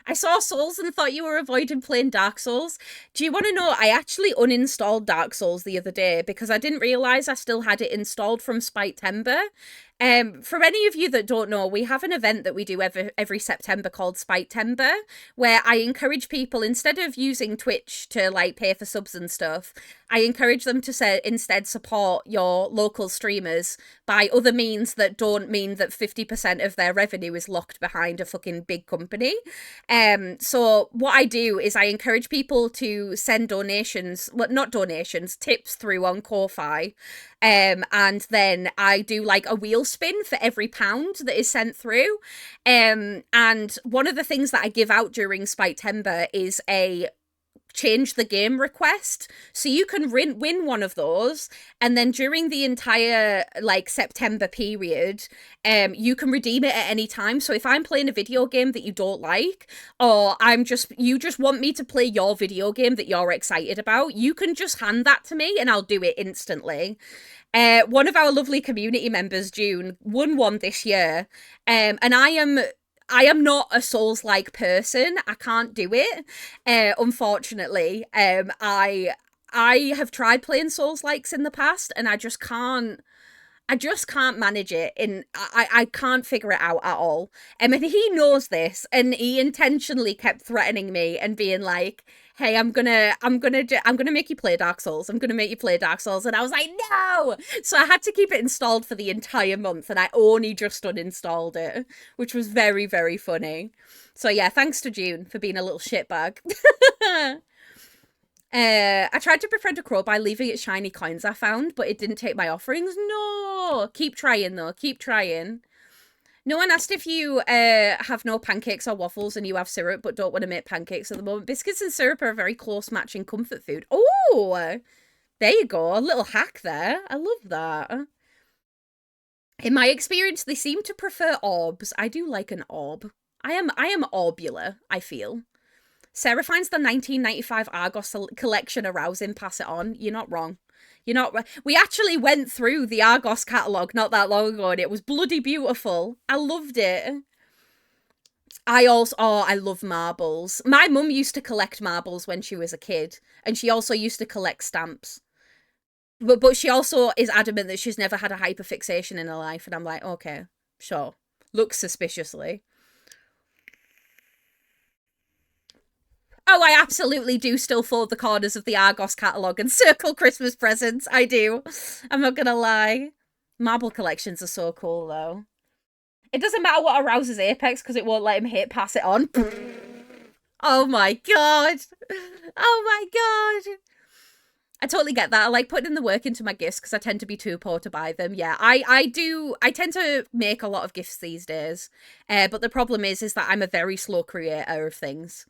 I saw Souls and thought you were avoiding playing Dark Souls. Do you want to know, I actually uninstalled Dark Souls the other day because I didn't realise I still had it installed from Spitetember. For any of you that don't know, we have an event that we do every September called Spitetember, where I encourage people, instead of using Twitch to like pay for subs and stuff, I encourage them to instead support your local streamers by other means that don't mean that 50% of their revenue is locked behind a fucking big company. So what I do is I encourage people to send donations, well, not donations, tips through on Ko-Fi. And then I do like a wheel spin for every £1 that is sent through. And one of the things that I give out during Spitetember is a change the game request, so you can win one of those, and then during the entire like September period you can redeem it at any time. So if I'm playing a video game that you don't like, or you just want me to play your video game that you're excited about, you can just hand that to me and I'll do it instantly. One of our lovely community members, June, won one this year, and I am I am not a Souls-like person. I can't do it. Unfortunately. I have tried playing Souls-likes in the past and I just can't manage it. I can't figure it out at all. And he knows this, and he intentionally kept threatening me and being like, "Hey, I'm gonna make you play Dark Souls. I'm gonna make you play Dark Souls." And I was like, "No!" So I had to keep it installed for the entire month, and I only just uninstalled it, which was very, very funny. So yeah, thanks to June for being a little shitbag. I tried to befriend a crow by leaving it shiny coins I found, but it didn't take my offerings. No! Keep trying, though. Keep trying. No one asked if you have no pancakes or waffles and you have syrup but don't want to make pancakes at the moment. Biscuits and syrup are a very close matching comfort food. Oh! There you go. A little hack there. I love that. In my experience, they seem to prefer orbs. I do like an orb. I am orbular, I feel. Sarah finds the 1995 Argos collection arousing. Pass it on. You're not wrong. You're not. We actually went through the Argos catalogue not that long ago, and it was bloody beautiful. I loved it. I love marbles. My mum used to collect marbles when she was a kid, and she also used to collect stamps. But she also is adamant that she's never had a hyperfixation in her life, and I'm like, okay, sure. Looks suspiciously. Oh, I absolutely do still fold the corners of the Argos catalogue and circle Christmas presents. I do. I'm not gonna lie. Marble collections are so cool, though. It doesn't matter what arouses Apex because it won't let him hit pass it on. Oh my god. Oh my god. I totally get that. I like putting in the work into my gifts because I tend to be too poor to buy them. Yeah, I do. I tend to make a lot of gifts these days. But the problem is that I'm a very slow creator of things.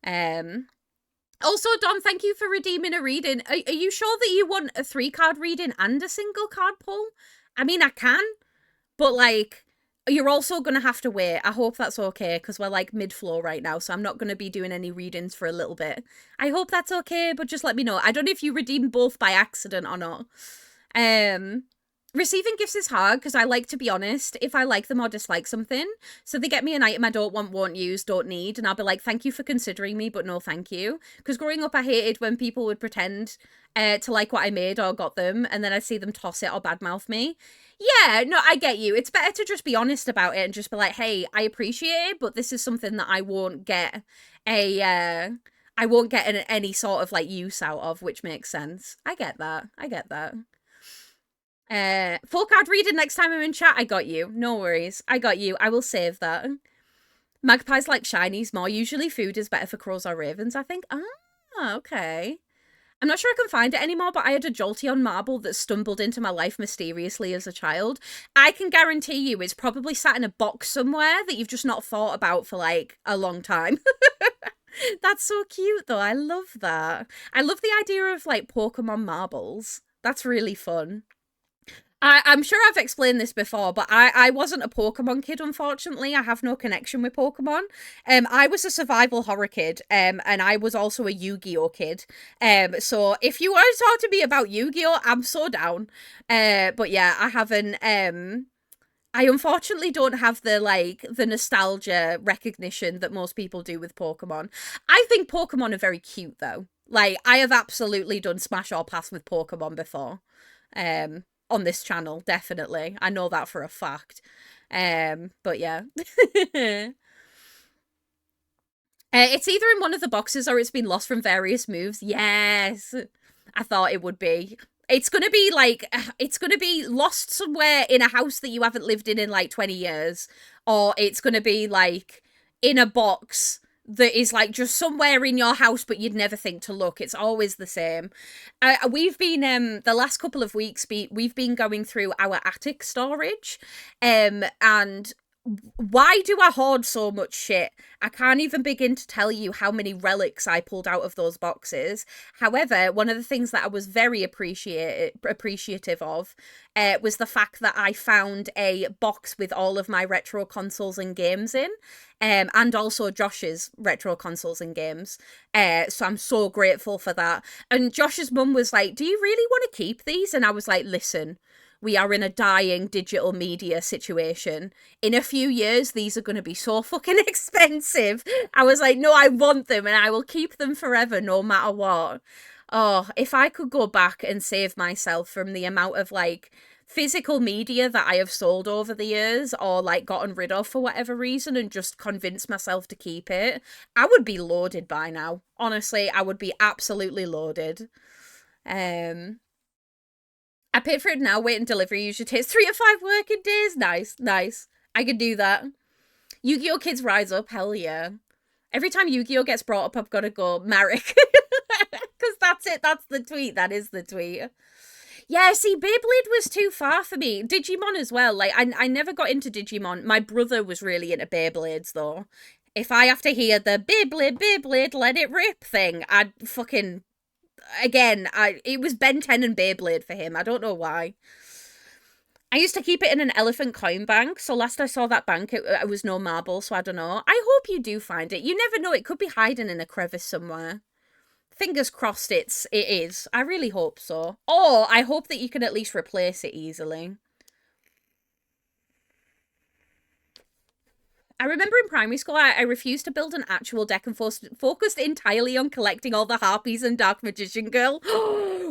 Also, Dom, thank you for redeeming a reading. Are you sure that you want a 3-card reading and a single card pull? I mean, I can, but like, you're also going to have to wait. I hope that's okay, because we're like mid-flow right now, so I'm not going to be doing any readings for a little bit. I hope that's okay, but just let me know. I don't know if you redeemed both by accident or not. Receiving gifts is hard because I like to be honest if I like them or dislike something. So they get me an item I don't want, won't use, don't need, and I'll be like, thank you for considering me, but no thank you. Because growing up, I hated when people would pretend to like what I made or got them, and then I'd see them toss it or badmouth me. Yeah, no, I get you. It's better to just be honest about it and just be like, hey, I appreciate it, but this is something that I won't get any sort of like use out of, which makes sense. I get that. I get that. Full card reading next time I'm in chat. I got you. No worries. I got you. I will save that. Magpies like shinies more. Usually food is better for crows or ravens, I think. Ah, okay. I'm not sure I can find it anymore, but I had a Jolteon marble that stumbled into my life mysteriously as a child. I can guarantee you it's probably sat in a box somewhere that you've just not thought about for like a long time. That's so cute though. I love that. I love the idea of like Pokemon marbles. That's really fun. I'm sure I've explained this before, but I wasn't a Pokemon kid, unfortunately. I have no connection with Pokemon. I was a survival horror kid, and I was also a Yu-Gi-Oh kid. So if you want to talk to me about Yu-Gi-Oh, I'm so down. But yeah, I haven't. I unfortunately don't have the nostalgia recognition that most people do with Pokemon. I think Pokemon are very cute though. Like I have absolutely done Smash or Pass with Pokemon before. On this channel, definitely. I know that for a fact. But yeah. It's either in one of the boxes or it's been lost from various moves. Yes. I thought it would be. It's gonna be like, it's gonna be lost somewhere in a house that you haven't lived in like 20 years. Or it's gonna be like in a box that is like just somewhere in your house, but you'd never think to look. It's always the same. We've been, the last couple of weeks, we've been going through our attic storage, and why do I hoard so much shit? I can't even begin to tell you how many relics I pulled out of those boxes. However, one of the things that I was very appreciative of was the fact that I found a box with all of my retro consoles and games in, and also Josh's retro consoles and games. So I'm so grateful for that. And Josh's mum was like, do you really want to keep these? And I was like, listen, we are in a dying digital media situation. In a few years, these are going to be so fucking expensive. I was like, no, I want them and I will keep them forever no matter what. Oh, if I could go back and save myself from the amount of like physical media that I have sold over the years or like gotten rid of for whatever reason and just convinced myself to keep it, I would be loaded by now. Honestly, I would be absolutely loaded. Um I paid for it now, wait and delivery usually takes 3 to 5 working days. Nice, nice. I could do that. Yu-Gi-Oh! Kids Rise Up, hell yeah. Every time Yu-Gi-Oh! Gets brought up, I've got to go, Marek. Because that's it, that's the tweet, that is the tweet. Yeah, see, Beyblade was too far for me. Digimon as well. Like, I never got into Digimon. My brother was really into Beyblades, though. If I have to hear the Beyblade, Beyblade, let it rip thing, I'd fucking... Again, it was Ben 10 and Beyblade for him. I don't know why. I used to keep it in an elephant coin bank, so last I saw that bank, it was no marble, so I don't know. I hope you do find it. You never know, it could be hiding in a crevice somewhere. Fingers crossed it is. I really hope so. Or I hope that you can at least replace it easily. I remember in primary school, I refused to build an actual deck and focused entirely on collecting all the Harpies and Dark Magician Girl.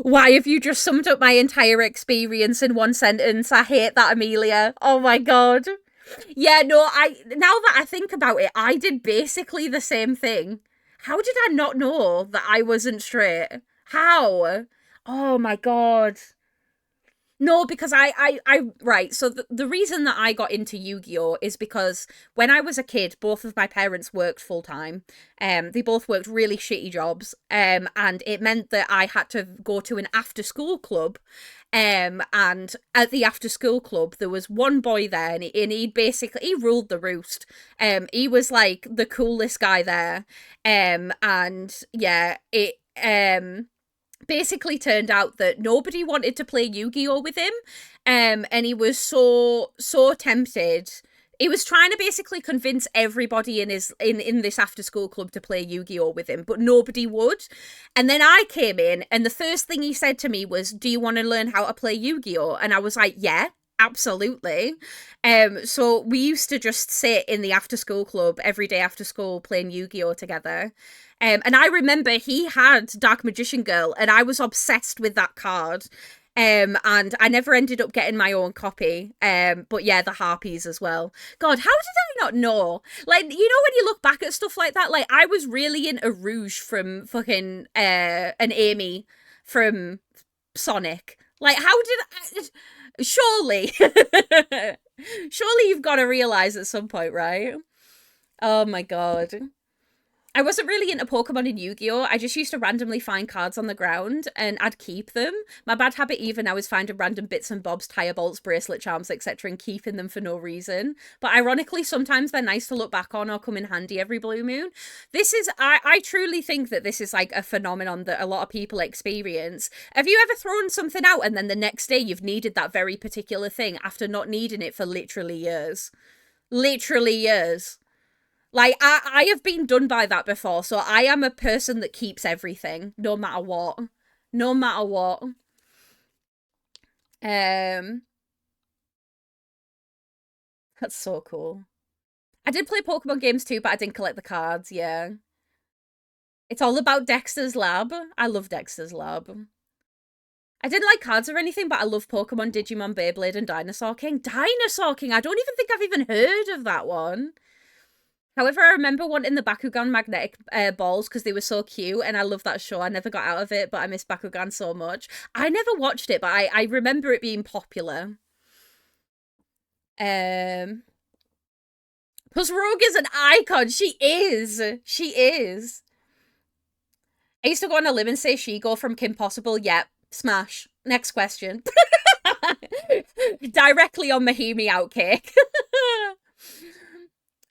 Why have you just summed up my entire experience in one sentence? I hate that, Amelia. Oh my god. Yeah, no, now that I think about it, I did basically the same thing. How did I not know that I wasn't straight? How? Oh my god. No, because right. So the reason that I got into Yu-Gi-Oh is because when I was a kid, both of my parents worked full time. They both worked really shitty jobs. And it meant that I had to go to an after-school club. And at the after-school club, there was one boy there, and he ruled the roost. He was like the coolest guy there. And yeah, it basically turned out that nobody wanted to play Yu-Gi-Oh with him, and he was so tempted. He was trying to basically convince everybody in this after school club to play Yu-Gi-Oh with him, but nobody would. And then I came in, and the first thing he said to me was, "Do you want to learn how to play Yu-Gi-Oh?" And I was like, "Yeah, absolutely." So we used to just sit in the after school club every day after school playing Yu-Gi-Oh together. And I remember he had Dark Magician Girl, and I was obsessed with that card. And I never ended up getting my own copy. But yeah, the Harpies as well. God, how did I not know? Like, you know, when you look back at stuff like that, like, I was really into Rouge from fucking, and Amy from Sonic. Like, how did I... Surely. Surely you've got to realize at some point, right? Oh my god. I wasn't really into Pokemon and Yu-Gi-Oh! I just used to randomly find cards on the ground and I'd keep them. My bad habit even now is finding random bits and bobs, tire bolts, bracelet charms, etc. and keeping them for no reason. But ironically, sometimes they're nice to look back on or come in handy every blue moon. I truly think that this is like a phenomenon that a lot of people experience. Have you ever thrown something out and then the next day you've needed that very particular thing after not needing it for literally years? Literally years. Like, I have been done by that before, so I am a person that keeps everything, no matter what. No matter what. That's so cool. I did play Pokemon games too, but I didn't collect the cards, yeah. It's all about Dexter's Lab. I love Dexter's Lab. I didn't like cards or anything, but I love Pokemon, Digimon, Beyblade, and Dinosaur King. Dinosaur King! I don't even think I've even heard of that one. However, I remember wanting the Bakugan magnetic balls because they were so cute, and I love that show. I never got out of it, but I miss Bakugan so much. I never watched it, but I remember it being popular. Plus, Rogue is an icon. She is. She is. I used to go on a limb and say She-Go from Kim Possible. Yep. Smash. Next question. Directly on Mahimi Outcake.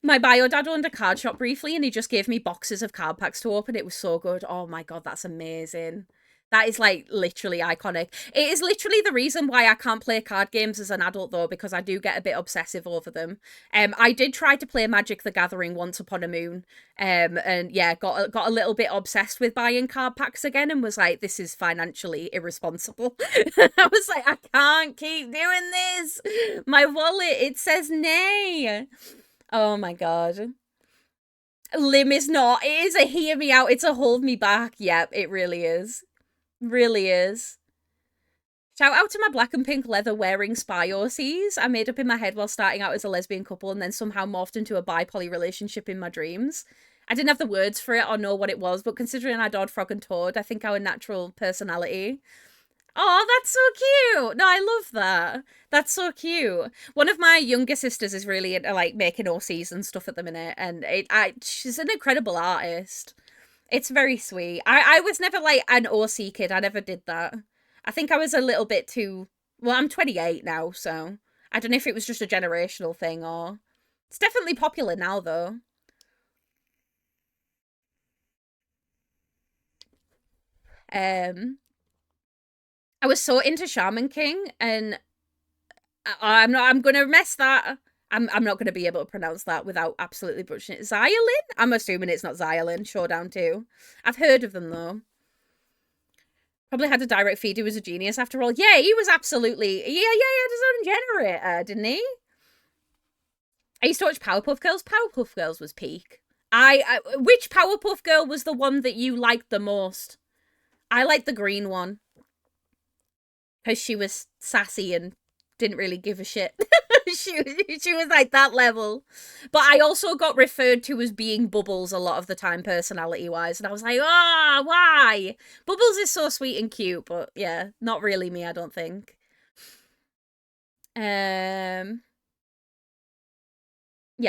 My bio dad owned a card shop briefly and he just gave me boxes of card packs to open. It was so good. Oh my god, that's amazing. That is like literally iconic. It is literally the reason why I can't play card games as an adult though, because I do get a bit obsessive over them. I did try to play Magic the Gathering once upon a moon. And yeah, got a little bit obsessed with buying card packs again and was like, this is financially irresponsible. I was like, I can't keep doing this. My wallet, it says nay. Oh my god. Lim is not. It is a hear me out. It's a hold me back. Yep, it really is. Really is. Shout out to my black and pink leather wearing spy OCs I made up in my head while starting out as a lesbian couple and then somehow morphed into a bi-poly relationship in my dreams. I didn't have the words for it or know what it was, but considering I adored Frog and Toad, I think our natural personality. Oh, that's so cute. No, I love that. That's so cute. One of my younger sisters is really into like making OCs and stuff at the minute, and she's an incredible artist. It's very sweet. I was never like an OC kid. I never did that. I think I was a little bit too. Well, I'm 28 now, so I don't know if it was just a generational thing or. It's definitely popular now, though. Um, I was so into Shaman King, and I'm not. I'm gonna mess that. I'm not gonna be able to pronounce that without absolutely butchering it. Xiolin? I'm assuming it's not Xiolin. Showdown 2. I've heard of them though. Probably had a direct feed. He was a genius after all. Yeah, he was absolutely. Yeah, he had his own generator, didn't he? I used to watch Powerpuff Girls. Powerpuff Girls was peak. Which Powerpuff Girl was the one that you liked the most? I liked the green one because she was sassy and didn't really give a shit. she was like that level. But I also got referred to as being Bubbles a lot of the time, personality wise, and I was like, oh, why? Bubbles is so sweet and cute, but yeah, not really me, I don't think. Yeah,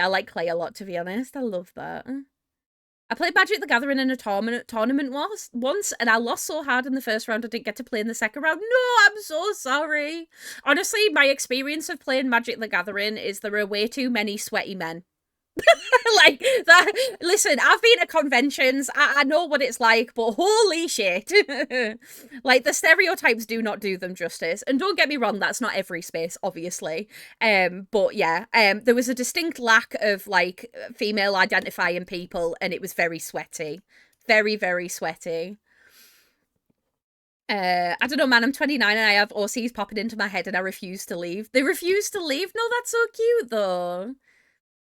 I like Clay a lot, to be honest. I love that. I played Magic the Gathering in a tournament once, and I lost so hard in the first round I didn't get to play in the second round. No, I'm so sorry. Honestly, my experience of playing Magic the Gathering is there are way too many sweaty men. Like that. Listen, I've been to conventions. I know what it's like, but holy shit. Like the stereotypes do not do them justice. And don't get me wrong, that's not every space, obviously. But yeah, there was a distinct lack of like female identifying people, and it was very sweaty. Very, very sweaty. I don't know, man. I'm 29 and I have OCs popping into my head, and I refuse to leave. They refuse to leave. No, that's so cute though.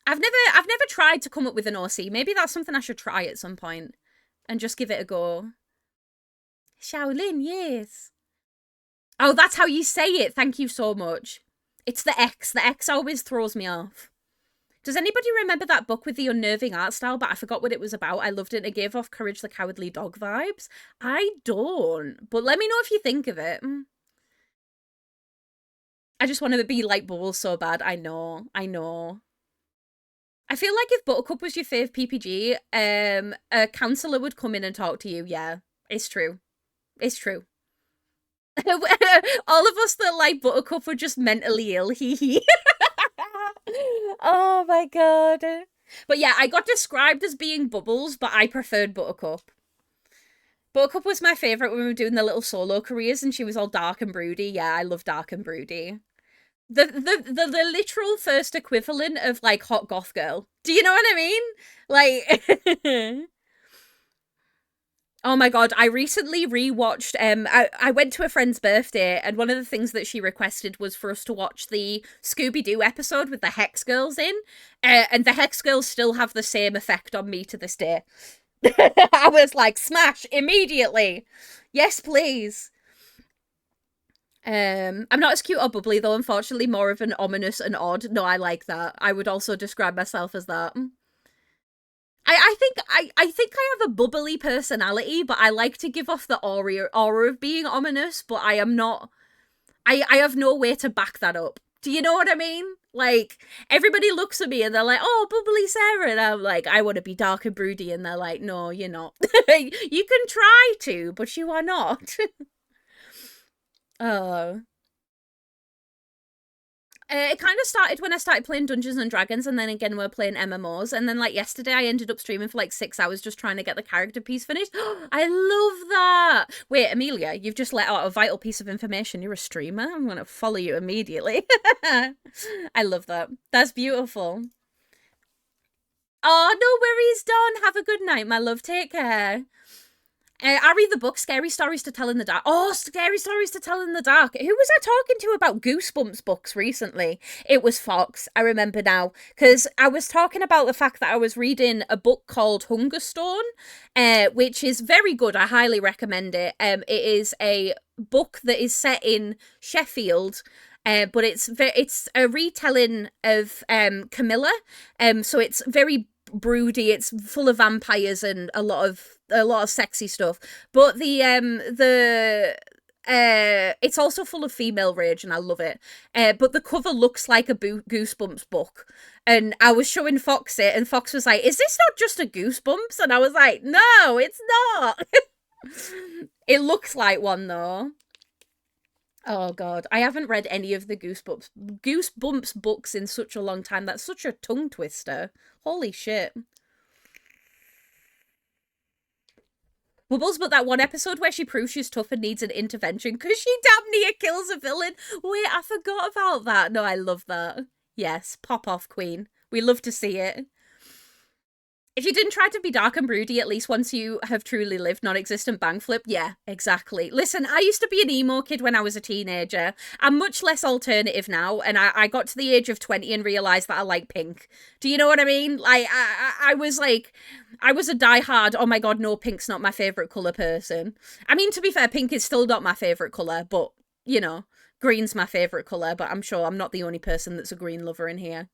I've never tried to come up with an OC. Maybe that's something I should try at some point and just give it a go. Shaolin, yes. Oh, that's how you say it. Thank you so much. It's the X. The X always throws me off. Does anybody remember that book with the unnerving art style, but I forgot what it was about? I loved it and it gave off Courage the Cowardly Dog vibes. I don't, but let me know if you think of it. I just want to be like Bubbles so bad. I know. I feel like if Buttercup was your fave PPG, a counsellor would come in and talk to you. Yeah, it's true. It's true. All of us that like Buttercup were just mentally ill. Oh my god. But yeah, I got described as being Bubbles, but I preferred Buttercup. Buttercup was my favourite when we were doing the little solo careers and she was all dark and broody. Yeah, I love dark and broody. The literal first equivalent of like hot goth girl. Do you know what I mean? Like oh my god, I recently rewatched I went to a friend's birthday and one of the things that she requested was for us to watch the Scooby-Doo episode with the Hex Girls in. And the Hex Girls still have the same effect on me to this day. I was like, smash immediately. Yes, please. I'm not as cute or bubbly though, unfortunately, more of an ominous and odd. No, I like that. I would also describe myself as that. I think I have a bubbly personality, but I like to give off the aura of being ominous, but I am not I have no way to back that up. Do you know what I mean? Like, everybody looks at me and they're like, oh, bubbly Sarah. And I'm like, I want to be dark and broody. And they're like, no, you're not. You can try to, but you are not. Oh. It kind of started when I started playing Dungeons and Dragons, and then again we're playing MMOs, and then like yesterday I ended up streaming for like 6 hours just trying to get the character piece finished. I love that. Wait, Amelia, you've just let out a vital piece of information. You're a streamer. I'm gonna follow you immediately. I love that. That's beautiful. Oh, no worries, Don. Have a good night, my love. Take care. I read the book Scary Stories to Tell in the Dark. Oh, Scary Stories to Tell in the Dark. Who was I talking to about Goosebumps books recently? It was Fox. I remember now. Because I was talking about the fact that I was reading a book called Hungerstone, which is very good. I highly recommend it. It is a book that is set in Sheffield. But it's a retelling of Camilla. So it's very broody. It's full of vampires and a lot of sexy stuff. But it's also full of female rage, and I love it. But the cover looks like a Goosebumps book, and I was showing Fox it, and Fox was like, "Is this not just a Goosebumps?" And I was like, "No, it's not." It looks like one though. Oh god, I haven't read any of the Goosebumps books in such a long time. That's such a tongue twister. Holy shit. Bubbles, but that one episode where she proves she's tough and needs an intervention because she damn near kills a villain. Wait, I forgot about that. No, I love that. Yes, pop off, Queen. We love to see it. If you didn't try to be dark and broody, at least once you have truly lived non-existent bang flip. Yeah, exactly. Listen, I used to be an emo kid when I was a teenager. I'm much less alternative now, and I got to the age of 20 and realised that I like pink. Do you know what I mean? Like, I was like, I was a diehard, oh my god, no, pink's not my favourite colour person. I mean, to be fair, pink is still not my favourite colour, but, you know, green's my favourite colour, but I'm sure I'm not the only person that's a green lover in here.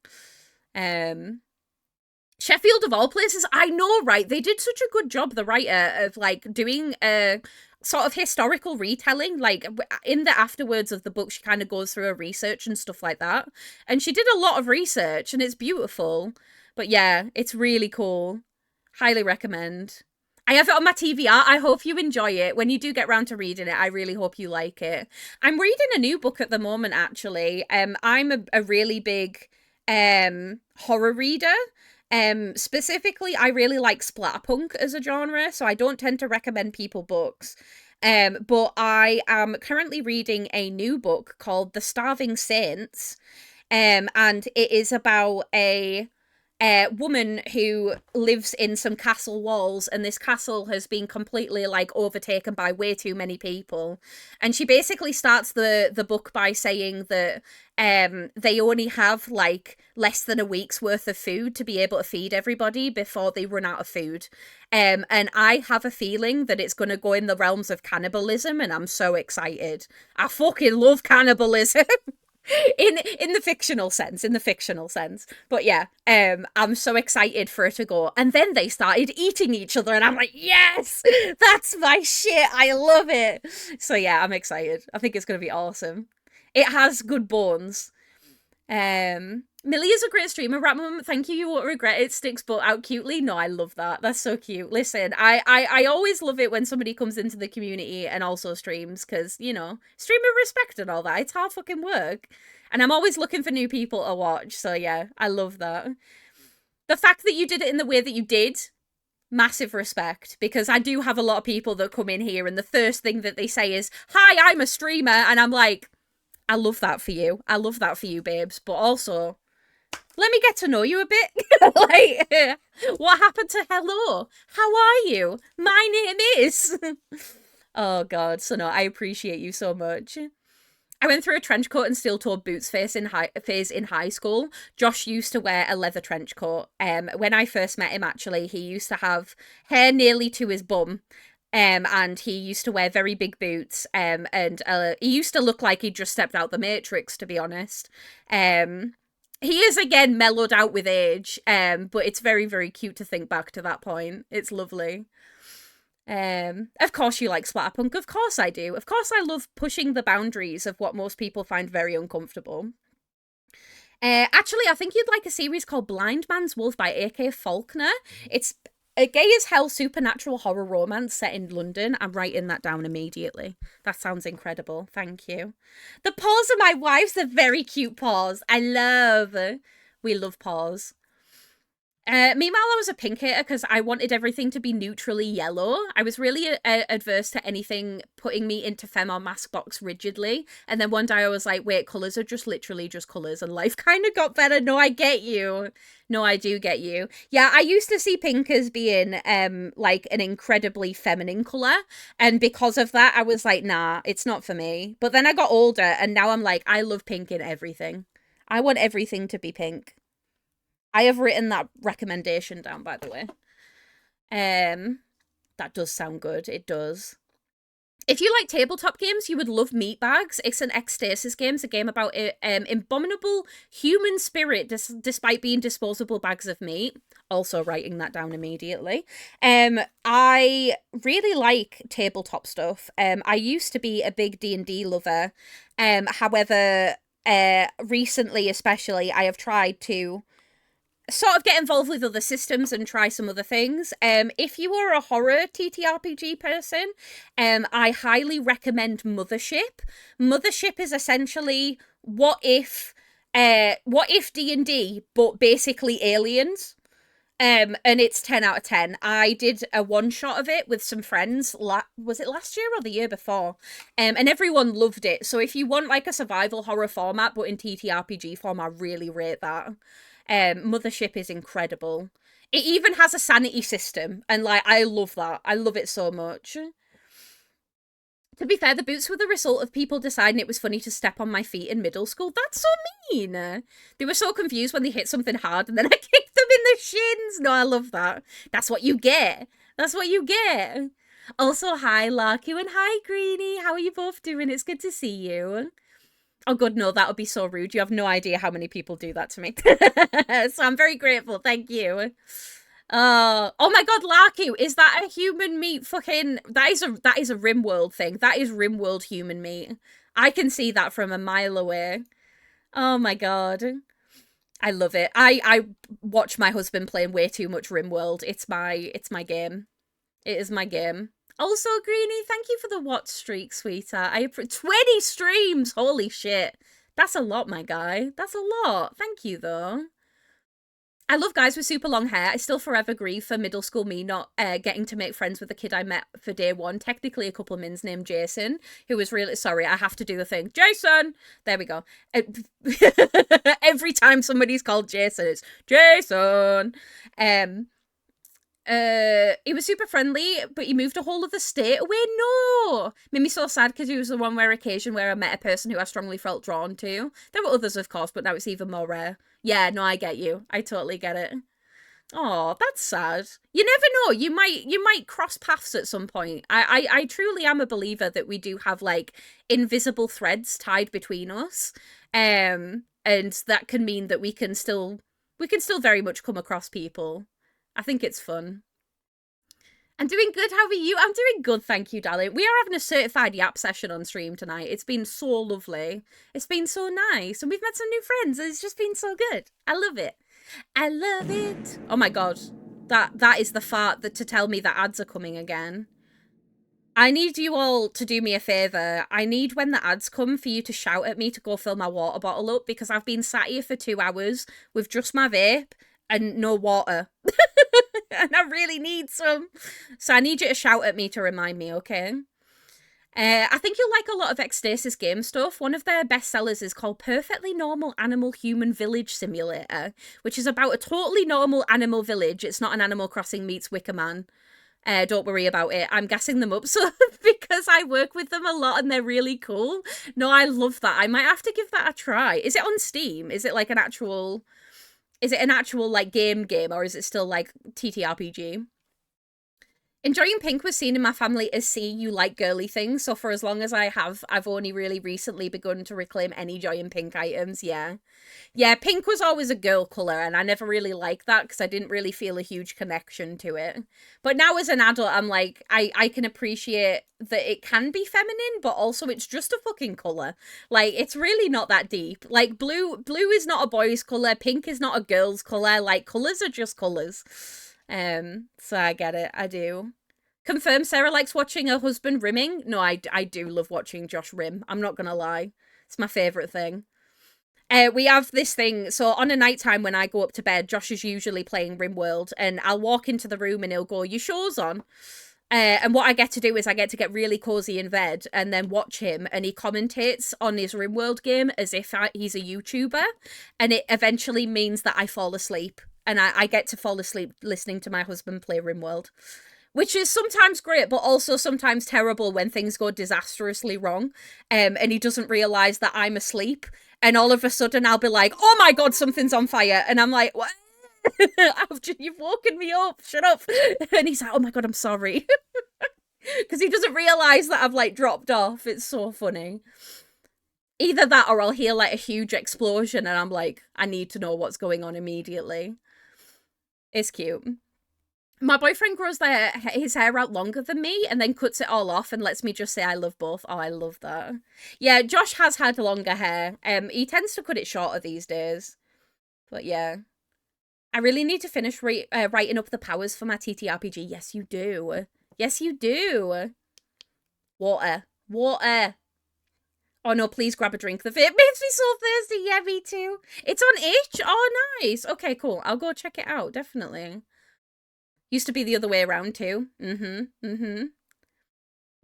Sheffield of all places, I know, right? They did such a good job, the writer, of like doing a sort of historical retelling. Like in the afterwards of the book, she kind of goes through her research and stuff like that. And she did a lot of research, and it's beautiful. But yeah, it's really cool. Highly recommend. I have it on my TVR. I hope you enjoy it. When you do get round to reading it, I really hope you like it. I'm reading a new book at the moment, actually. I'm a really big horror reader. Specifically, I really like splatterpunk as a genre, so I don't tend to recommend people books. But I am currently reading a new book called The Starving Saints, and it is about a woman who lives in some castle walls, and this castle has been completely like overtaken by way too many people. And she basically starts the book by saying that they only have like less than a week's worth of food to be able to feed everybody before they run out of food. And I have a feeling that it's going to go in the realms of cannibalism, and I'm so excited. I fucking love cannibalism. In the fictional sense, but yeah, I'm so excited for it to go. And then they started eating each other, and I'm like, yes, that's my shit. I love it. So yeah, I'm excited. I think it's gonna be awesome. It has good bones. Millie is a great streamer. Rat Mum, thank you. You won't regret it. Sticks butt out cutely. No, I love that. That's so cute. Listen, I always love it when somebody comes into the community and also streams, because, you know, streamer respect and all that. It's hard fucking work. And I'm always looking for new people to watch. So yeah, I love that. The fact that you did it in the way that you did, massive respect, because I do have a lot of people that come in here and the first thing that they say is, hi, I'm a streamer. And I'm like, I love that for you. I love that for you, babes. But also, let me get to know you a bit. Like, what happened to hello? How are you? My name is. Oh, God. So, no, I appreciate you so much. I went through a trench coat and steel-toed boots phase in high school. Josh used to wear a leather trench coat. When I first met him, actually, he used to have hair nearly to his bum. And he used to wear very big boots, and he used to look like he'd just stepped out the Matrix, to be honest. He is, again, mellowed out with age, but it's very, very cute to think back to that point. It's lovely. Of course you like splatterpunk. Of course I do. Of course I love pushing the boundaries of what most people find very uncomfortable. Actually, I think you'd like a series called Blind Man's Wolf by A.K. Faulkner. It's A gay as hell supernatural horror romance set in London. I'm writing that down immediately. That sounds incredible. Thank you. The paws of my wife's are very cute paws. I love. We love paws. Meanwhile, I was a pink hater because I wanted everything to be neutrally yellow. I was really adverse to anything putting me into femme or mask box rigidly. And then one day I was like, wait, colours are just literally just colours, and life kind of got better. No, I get you. No, I do get you. Yeah, I used to see pink as being like an incredibly feminine colour. And because of that, I was like, nah, it's not for me. But then I got older and now I'm like, I love pink in everything. I want everything to be pink. I have written that recommendation down, by the way. That does sound good. It does. If you like tabletop games, you would love Meat Bags. It's an ex-stasis game. It's a game about abominable human spirit despite being disposable bags of meat. Also writing that down immediately. I really like tabletop stuff. I used to be a big D&D lover. However, recently especially, I have tried to sort of get involved with other systems and try some other things. If you are a horror TTRPG person, I highly recommend Mothership. Mothership is essentially what if D&D, but basically aliens. And it's 10 out of 10. I did a one-shot of it with some friends. Was it last year or the year before? And everyone loved it. So if you want like a survival horror format, but in TTRPG form, I really rate that. Mothership is incredible. It even has a sanity system, and like I love that. I love it so much. To be fair, the boots were the result of people deciding it was funny to step on my feet in middle school. That's so mean. They were so confused when they hit something hard and then I kicked them in the shins. No, I love that. That's what you get. That's what you get. Also, hi, Larky, and hi, Greenie. How are you both doing? It's good to see you. Oh, God, no, that would be so rude. You have no idea how many people do that to me. So I'm very grateful. Thank you. Oh my God, Larky, is that a human meat fucking... That is a Rimworld thing. That is Rimworld human meat. I can see that from a mile away. Oh my God. I love it. I watch my husband playing way too much Rimworld. It's my game. It is my game. Also, Greenie, thank you for the watch streak, sweetheart. 20 streams! Holy shit. That's a lot, my guy. That's a lot. Thank you, though. I love guys with super long hair. I still forever grieve for middle school me not getting to make friends with the kid I met for day one. Technically a couple of mins named Jason, who was really... Sorry, I have to do the thing. Jason! There we go. Every time somebody's called Jason, it's Jason! He was super friendly, but he moved a whole other state away. No! Made me so sad because he was the one rare occasion where I met a person who I strongly felt drawn to. There were others, of course, but now it's even more rare. Yeah, no, I get you. I totally get it. Oh, that's sad. You never know. You might cross paths at some point. I truly am a believer that we do have like invisible threads tied between us. And that can mean that we can still very much come across people. I think it's fun. I'm doing good. How are you? I'm doing good, thank you, darling. We are having a certified yap session on stream tonight. It's been so lovely. It's been so nice. And we've met some new friends. And it's just been so good. I love it. I love it. Oh my God. That is the fart to tell me that ads are coming again. I need you all to do me a favour. I need when the ads come for you to shout at me to go fill my water bottle up because I've been sat here for 2 hours with just my vape and no water. And I really need some. So I need you to shout at me to remind me, okay? I think you'll like a lot of Ecstasis game stuff. One of their bestsellers is called Perfectly Normal Animal Human Village Simulator, which is about a totally normal animal village. It's not an Animal Crossing meets Wicker Man. Don't worry about it. I'm gassing them up so because I work with them a lot and they're really cool. No, I love that. I might have to give that a try. Is it on Steam? Is it like an actual... Is it an actual, like, game, or is it still, like, TTRPG? Enjoying pink was seen in my family as seeing you like girly things, so for as long as I have, I've only really recently begun to reclaim any joy in pink items, yeah. Yeah, pink was always a girl colour, and I never really liked that because I didn't really feel a huge connection to it. But now as an adult, I'm like, I can appreciate that it can be feminine, but also it's just a fucking colour. Like, it's really not that deep. Like, blue is not a boy's colour, pink is not a girl's colour, like, colours are just colours. So I get it. I do. Confirm Sarah likes watching her husband rimming. No, I do love watching Josh rim. I'm not gonna lie. It's my favorite thing. We have this thing. So on a nighttime when I go up to bed, Josh is usually playing RimWorld, and I'll walk into the room and he'll go, "Your show's on." And what I get to do is I get to get really cozy in bed and then watch him, and he commentates on his RimWorld game as if he's a YouTuber, and it eventually means that I fall asleep, and I get to fall asleep listening to my husband play RimWorld, which is sometimes great, but also sometimes terrible when things go disastrously wrong, and he doesn't realize that I'm asleep, and all of a sudden I'll be like, "Oh my god, something's on fire," and I'm like, "What?" You've woken me up. Shut up. And he's like, "Oh my god, I'm sorry." Because he doesn't realize that I've like dropped off. It's so funny. Either that or I'll hear like a huge explosion and I'm like, I need to know what's going on immediately. It's cute. My boyfriend grows his hair out longer than me and then cuts it all off and lets me just say I love both. Oh, I love that. Yeah, Josh has had longer hair. He tends to cut it shorter these days. But yeah. I really need to finish writing up the powers for my TTRPG. Yes, you do. Yes, you do. Water. Water. Oh no, please grab a drink. The vape makes me so thirsty. Yeah, me too. It's on itch. Oh, nice. Okay, cool. I'll go check it out, definitely. Used to be the other way around too.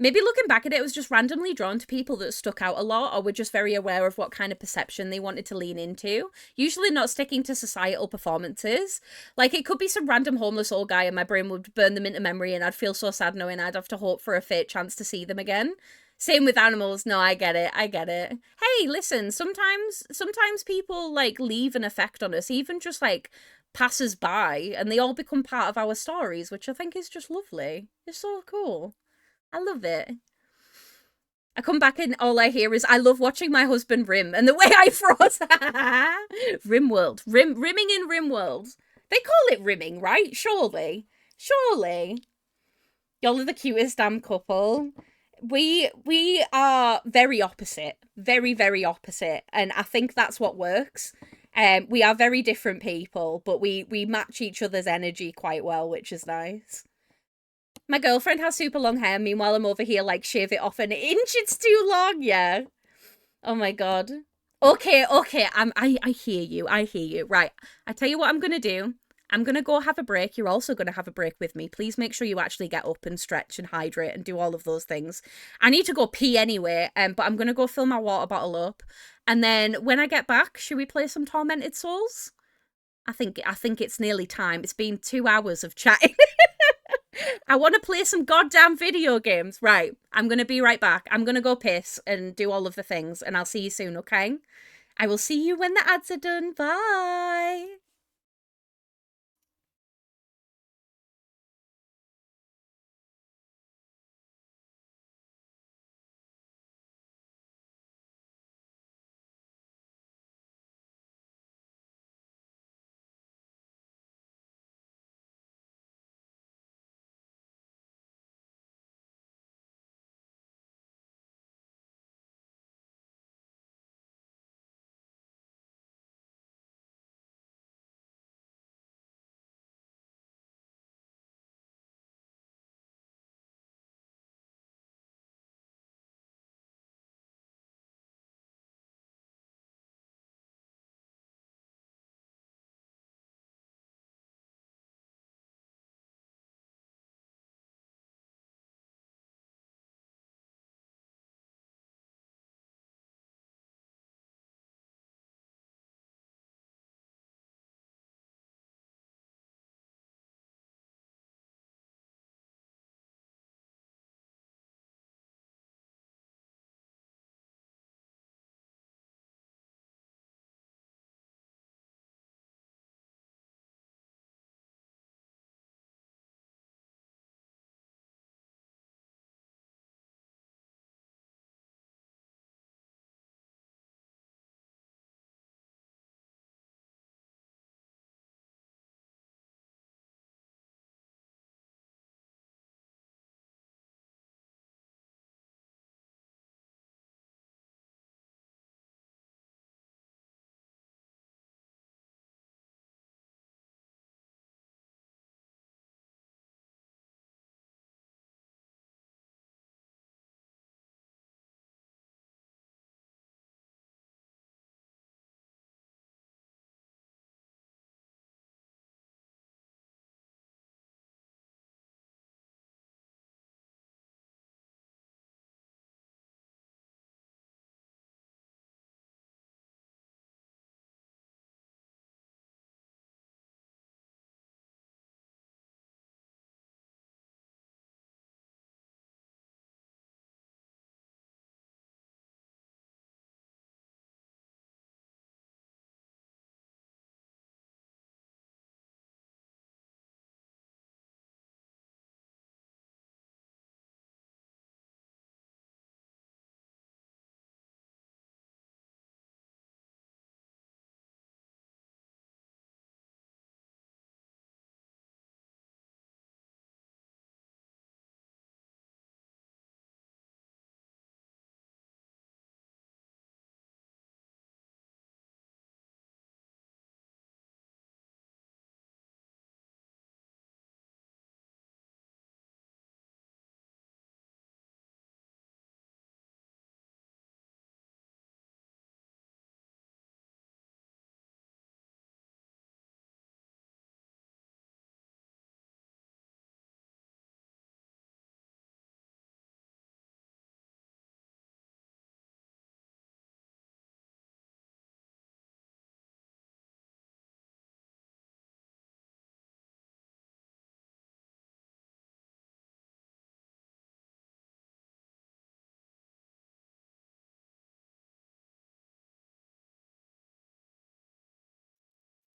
Maybe looking back at it, it was just randomly drawn to people that stuck out a lot or were just very aware of what kind of perception they wanted to lean into. Usually not sticking to societal performances. Like, it could be some random homeless old guy and my brain would burn them into memory and I'd feel so sad knowing I'd have to hope for a fate chance to see them again. Same with animals. No, I get it. I get it. Hey, listen, sometimes people, like, leave an effect on us, even just, like, passers by, and they all become part of our stories, which I think is just lovely. It's so cool. I love it. I come back and all I hear is I love watching my husband rim and the way I froze. Rimworld. Rimming in Rimworld. They call it rimming, right? Surely. Surely. Y'all are the cutest damn couple. We are very opposite. Very, very opposite. And I think that's what works. We are very different people, but we match each other's energy quite well, which is nice. My girlfriend has super long hair. Meanwhile, I'm over here like shave it off an inch. It's too long. Yeah. Oh my god. Okay, okay. I hear you. I hear you. Right. I tell you what I'm gonna do. I'm gonna go have a break. You're also gonna have a break with me. Please make sure you actually get up and stretch and hydrate and do all of those things. I need to go pee anyway. But I'm gonna go fill my water bottle up, and then when I get back, should we play some Tormented Souls? I think it's nearly time. It's been 2 hours of chatting. I want to play some goddamn video games. Right. I'm going to be right back. I'm going to go piss and do all of the things, and I'll see you soon, okay? I will see you when the ads are done. Bye.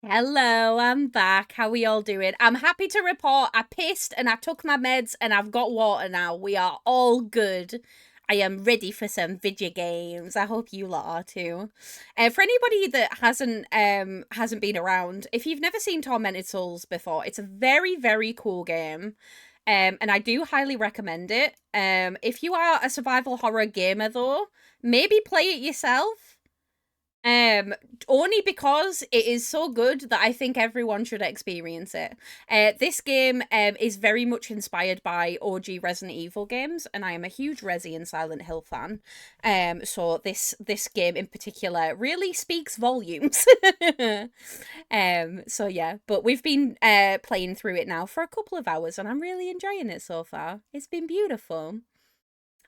Hello, I'm back. How are we all doing? I'm happy to report I pissed and I took my meds and I've got water now. We are all good. I am ready for some video games. I hope you lot are too. For anybody that hasn't been around, if you've never seen Tormented Souls before, it's a very, very cool game. And I do highly recommend it. If you are a survival horror gamer though, maybe play it yourself. Um, Only because it is so good that I think everyone should experience it. This game is very much inspired by OG Resident Evil games, and I am a huge Resi and Silent Hill fan. So this game in particular really speaks volumes. So yeah, but we've been playing through it now for a couple of hours, and I'm really enjoying it so far. It's been beautiful.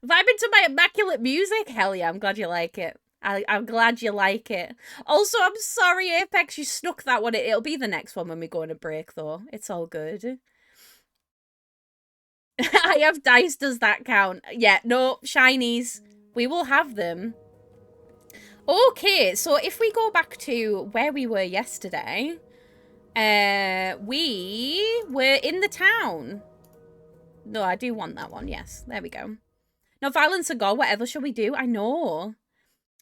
Vibing to my immaculate music? Hell yeah, I'm glad you like it. I'm glad you like it. Also, I'm sorry, Apex, you snuck that one. It'll be the next one when we go on a break, though. It's all good. I have dice, does that count? Yeah, no, shinies. We will have them. Okay, so if we go back to where we were yesterday, we were in the town. No, I do want that one, yes. There we go. No violence or God, whatever shall we do? I know.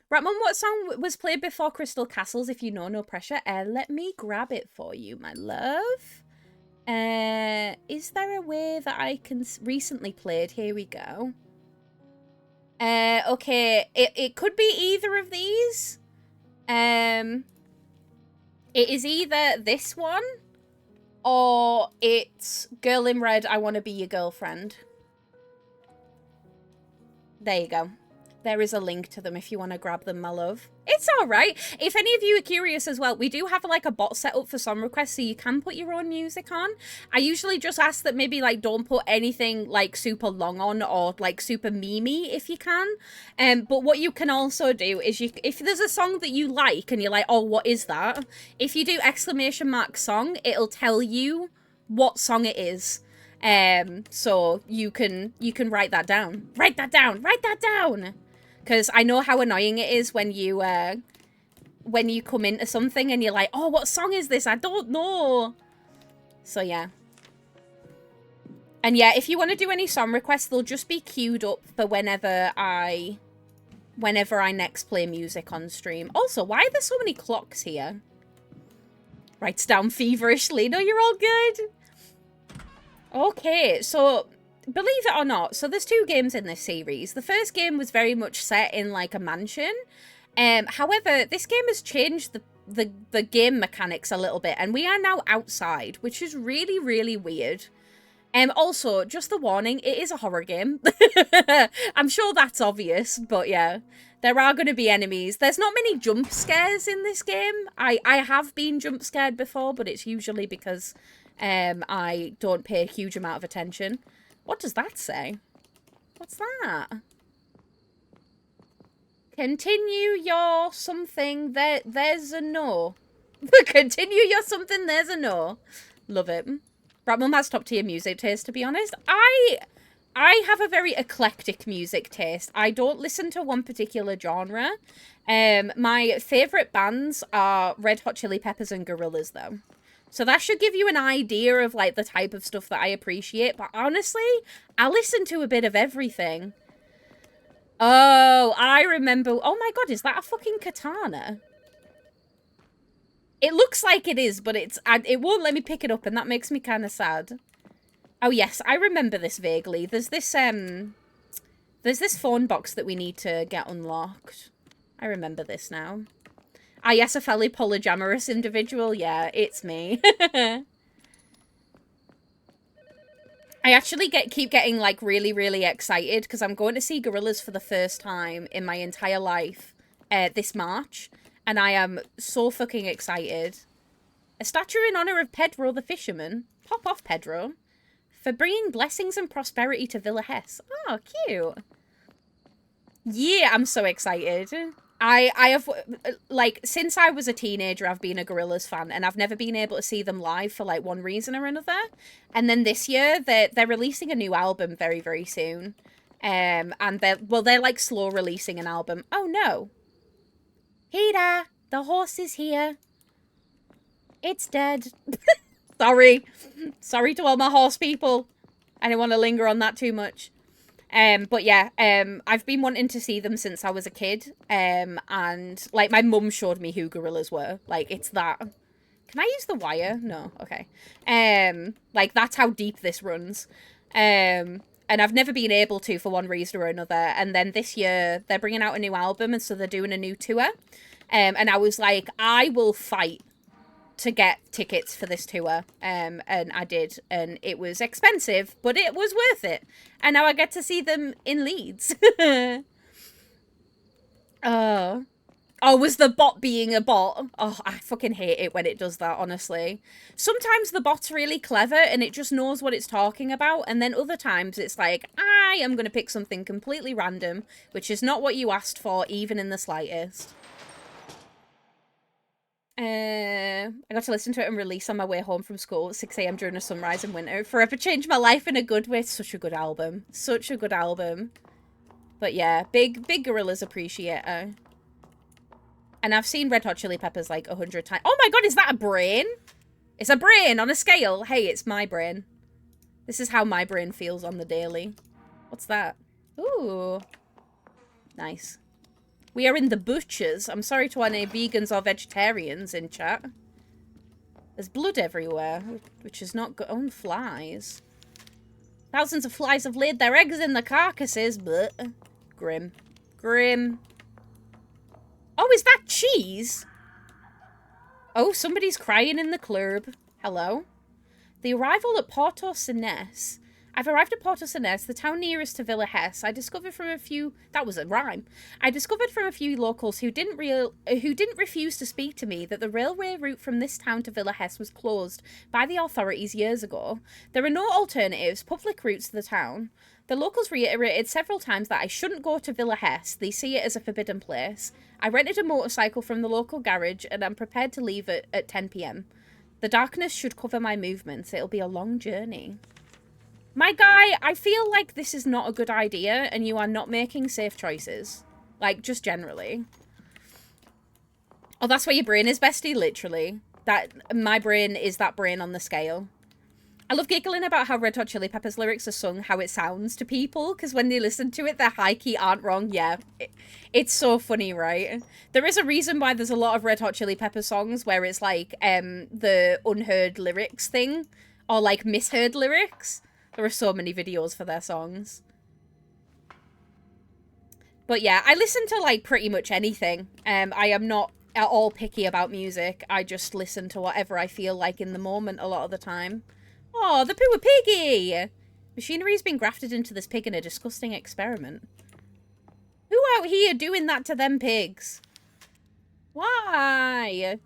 Right, Mum, what song was played before Crystal Castles? If you know, no pressure. Let me grab it for you, my love. Is there a way that I can... Recently played. Here we go. Okay. It could be either of these. It is either this one or it's Girl in Red, I Want to Be Your Girlfriend. There you go. There is a link to them if you want to grab them, my love. It's all right. If any of you are curious as well, we do have like a bot set up for song requests, so you can put your own music on. I usually just ask that maybe like don't put anything like super long on or like super memey if you can. But what you can also do is if there's a song that you like and you're like, oh, what is that? If you do ! Song, it'll tell you what song it is. So you can write that down. Write that down. Write that down. Because I know how annoying it is when you come into something and you're like, oh, what song is this? I don't know. So, yeah. And, yeah, if you want to do any song requests, they'll just be queued up for whenever I next play music on stream. Also, why are there so many clocks here? Writes down feverishly. No, you're all good. Okay, so... Believe it or not, so there's two games in this series. The first game was very much set in like a mansion. However, this game has changed the game mechanics a little bit, and we are now outside, which is really, really weird. Also, just the warning, it is a horror game. I'm sure that's obvious, but yeah. There are going to be enemies. There's not many jump scares in this game. I have been jump scared before, but it's usually because I don't pay a huge amount of attention. What does that say? What's that? Continue your something. There's a no. Continue your something. There's a no. Love it. Right, Mum has top tier music taste, to be honest. I have a very eclectic music taste. I don't listen to one particular genre. My favourite bands are Red Hot Chili Peppers and Gorillaz, though. So that should give you an idea of, like, the type of stuff that I appreciate. But honestly, I listen to a bit of everything. Oh, I remember. Oh my god, is that a fucking katana? It looks like it is, but it won't let me pick it up, and that makes me kind of sad. Oh yes, I remember this vaguely. There's this phone box that we need to get unlocked. I remember this now. Ah, yes, a fairly polyamorous individual. Yeah, it's me. I actually keep getting, like, really, really excited because I'm going to see Gorillaz for the first time in my entire life this March. And I am so fucking excited. A statue in honor of Pedro the Fisherman. Pop off, Pedro. For bringing blessings and prosperity to Villa Hess. Oh, cute. Yeah, I'm so excited. I have, like, since I was a teenager, I've been a Gorillaz fan, and I've never been able to see them live for, like, one reason or another. And then this year, they're releasing a new album very, very soon. And they're, like, slow releasing an album. Oh, no. Hey there, the horse is here. It's dead. Sorry. Sorry to all my horse people. I didn't want to linger on that too much. But yeah, I've been wanting to see them since I was a kid. And like my mum showed me who gorillas were. Like it's that. Can I use the wire? No. Okay. Like that's how deep this runs. And I've never been able to for one reason or another. And then this year they're bringing out a new album, and so they're doing a new tour. And I was like, I will fight to get tickets for this tour. And I did, and it was expensive, but it was worth it. And now I get to see them in Leeds. Oh. Oh, was the bot being a bot? Oh, I fucking hate it when it does that, honestly. Sometimes the bot's really clever and it just knows what it's talking about, and then other times it's like, I am going to pick something completely random, which is not what you asked for, even in the slightest. I got to listen to it and release on my way home from school at 6 a.m. during a sunrise in winter. Forever changed my life in a good way. Such a good album. Such a good album. But yeah, big Gorillaz appreciator. And I've seen Red Hot Chili Peppers like 100 times. Oh my god, is that a brain? It's a brain on a scale. Hey, it's my brain. This is how my brain feels on the daily. What's that? Ooh. Nice. We are in the butchers. I'm sorry to any vegans or vegetarians in chat. There's blood everywhere, which is not good. Oh, flies. Thousands of flies have laid their eggs in the carcasses, but grim. Grim. Oh, is that cheese? Oh, somebody's crying in the club. Hello? The arrival at Porto Senes. I've arrived at Porto Senes, the town nearest to Villa Hesse. I discovered from a few... That was a rhyme. I discovered from a few locals who didn't refuse to speak to me that the railway route from this town to Villa Hesse was closed by the authorities years ago. There are no alternatives, public routes to the town. The locals reiterated several times that I shouldn't go to Villa Hesse. They see it as a forbidden place. I rented a motorcycle from the local garage and I'm prepared to leave at 10 p.m. The darkness should cover my movements. It'll be a long journey. My guy, I feel like this is not a good idea and you are not making safe choices. Like, just generally. Oh, that's where your brain is, bestie? Literally. My brain is that brain on the scale. I love giggling about how Red Hot Chili Peppers lyrics are sung how it sounds to people, because when they listen to it, their high key aren't wrong. Yeah, it's so funny, right? There is a reason why there's a lot of Red Hot Chili Peppers songs where it's like the unheard lyrics thing, or like misheard lyrics. There are so many videos for their songs. But yeah, I listen to like pretty much anything. I am not at all picky about music. I just listen to whatever I feel like in the moment a lot of the time. Oh, the poor piggy! Machinery's been grafted into this pig in a disgusting experiment. Who out here doing that to them pigs? Why?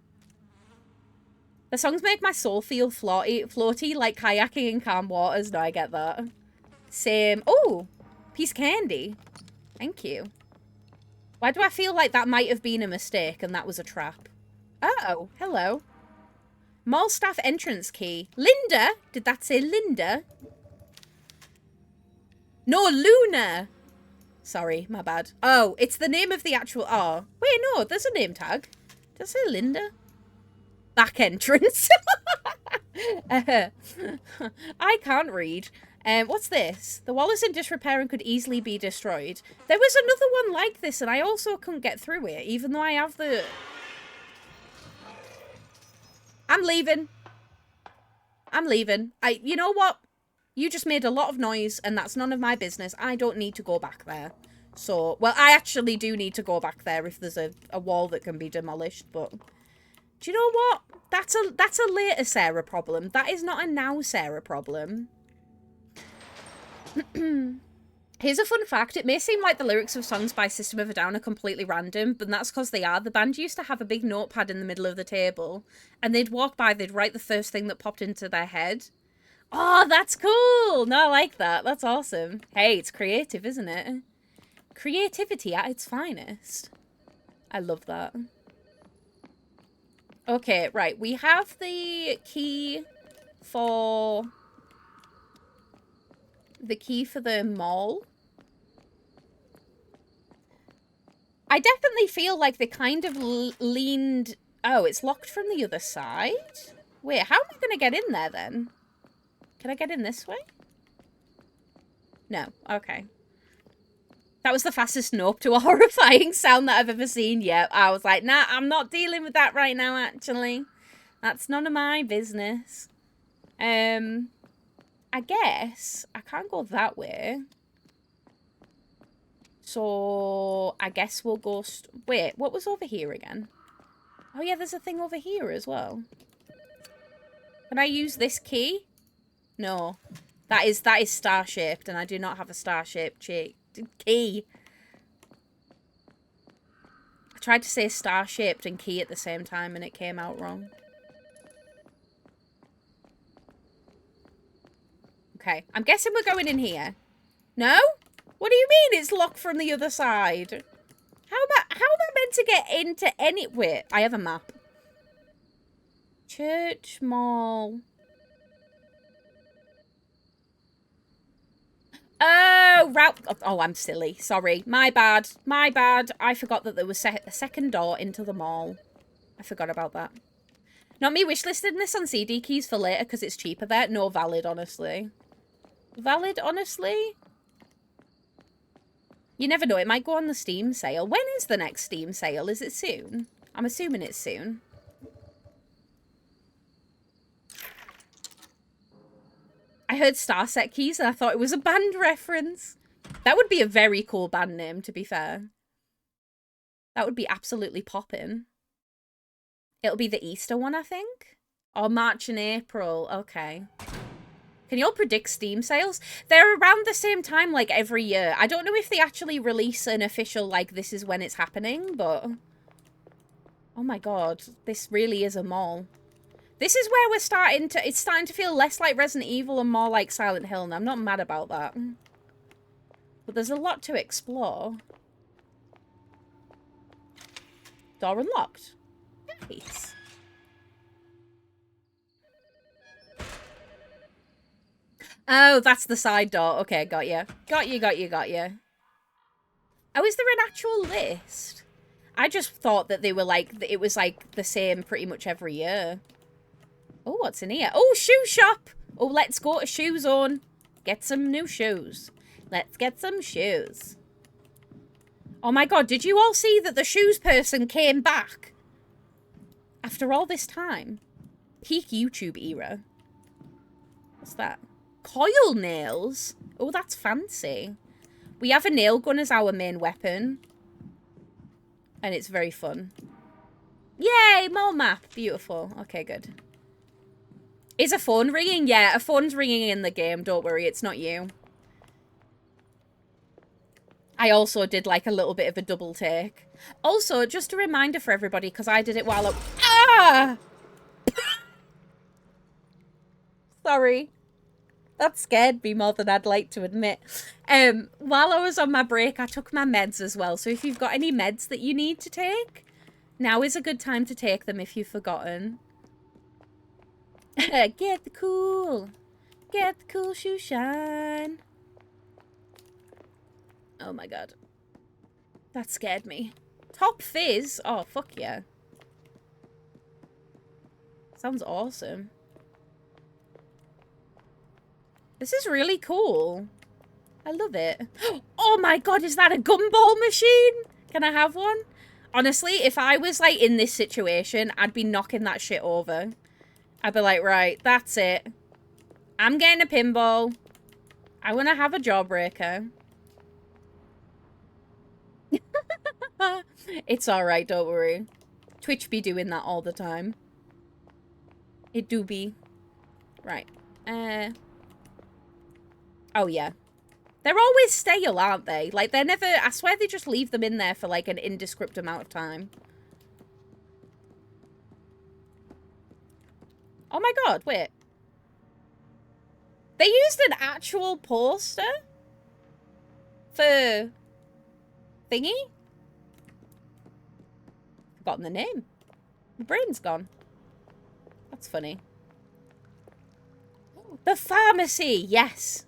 The songs make my soul feel floaty like kayaking in calm waters. No, I get that. Same. Oh, piece of candy. Thank you. Why do I feel like that might have been a mistake and that was a trap? Uh-oh, hello. Mall staff entrance key. Linda? Did that say Linda? No, Luna. Sorry, my bad. Oh, it's the name of the actual... Oh, wait, no, there's a name tag. Does it say Linda? Back entrance. I can't read. What's this? The wall is in disrepair and could easily be destroyed. There was another one like this and I also couldn't get through it, even though I have the... I'm leaving. I'm leaving. You know what? You just made a lot of noise and that's none of my business. I don't need to go back there. So, well, I actually do need to go back there if there's a wall that can be demolished, but... Do you know what? That's a later Sarah problem. That is not a now Sarah problem. Here's a fun fact. It may seem like the lyrics of songs by System of a Down are completely random, but that's because they are. The band used to have a big notepad in the middle of the table, and they'd walk by, they'd write the first thing that popped into their head. Oh, that's cool! No, I like that. That's awesome. Hey, it's creative, isn't it? Creativity at its finest. I love that. Okay, right. We have the key for... the key for the mall. I definitely feel like they kind of leaned Oh, it's locked from the other side? Wait, how am I going to get in there then? Can I get in this way? No. Okay. That was the fastest nope to a horrifying sound that I've ever seen yet. I was like, nah, I'm not dealing with that right now, actually. That's none of my business. I guess I can't go that way. So I guess we'll go... Wait, what was over here again? Oh, yeah, there's a thing over here as well. Can I use this key? No. That is star-shaped, and I do not have a star-shaped key. I tried to say star-shaped and key at the same time, and it came out wrong. Okay, I'm guessing we're going in here. No? What do you mean it's locked from the other side? How am I meant to get into any... Wait, I have a map. Church Mall. Oh, route... Oh, I'm silly. Sorry. My bad. My bad. I forgot that there was a second door into the mall. I forgot about that. Not me wishlisting this on CD keys for later because it's cheaper there. No, valid, honestly. Valid, honestly? You never know. It might go on the Steam sale. When is the next Steam sale? Is it soon? I'm assuming it's soon. I heard Starset Keys and I thought it was a band reference. That would be a very cool band name, to be fair. That would be absolutely poppin'. It'll be the Easter one, I think. Or March and April. Okay. Can you all predict Steam sales? They're around the same time, like, every year. I don't know if they actually release an official, like, this is when it's happening, but... Oh my god. This really is a mall. This is where we're starting to... It's starting to feel less like Resident Evil and more like Silent Hill, and I'm not mad about that. But there's a lot to explore. Door unlocked. Nice. Oh, that's the side door. Okay, got you. Got you. Oh, is there an actual list? I just thought that they were like... It was like the same pretty much every year. Oh, what's in here? Oh, shoe shop. Oh, let's go to Shoe Zone. Get some new shoes. Let's get some shoes. Oh my god, did you all see that the shoes person came back? After all this time? Peak YouTube era. What's that? Coil nails? Oh, that's fancy. We have a nail gun as our main weapon. And it's very fun. Yay, more map. Beautiful. Okay, good. Is a phone ringing? Yeah, a phone's ringing in the game. Don't worry, it's not you. I also did like a little bit of a double take. Also, just a reminder for everybody, because I did it while Ah! Sorry. That scared me more than I'd like to admit. While I was on my break, I took my meds as well. So if you've got any meds that you need to take, now is a good time to take them if you've forgotten. Get the cool shoe shine. Oh my god. That scared me. Top fizz? Oh, fuck yeah. Sounds awesome. This is really cool. I love it. Oh my god, is that a gumball machine? Can I have one? Honestly, if I was like in this situation, I'd be knocking that shit over. I'd be like, right, that's it. I'm getting a pinball. I want to have a jawbreaker. It's alright, don't worry. Twitch be doing that all the time. It do be. Right. Oh, yeah. They're always stale, aren't they? Like, they're never... I swear they just leave them in there for, like, an indescript amount of time. Oh my god, wait. They used an actual poster? For... thingy? Forgotten the name. My brain's gone. That's funny. The pharmacy, yes.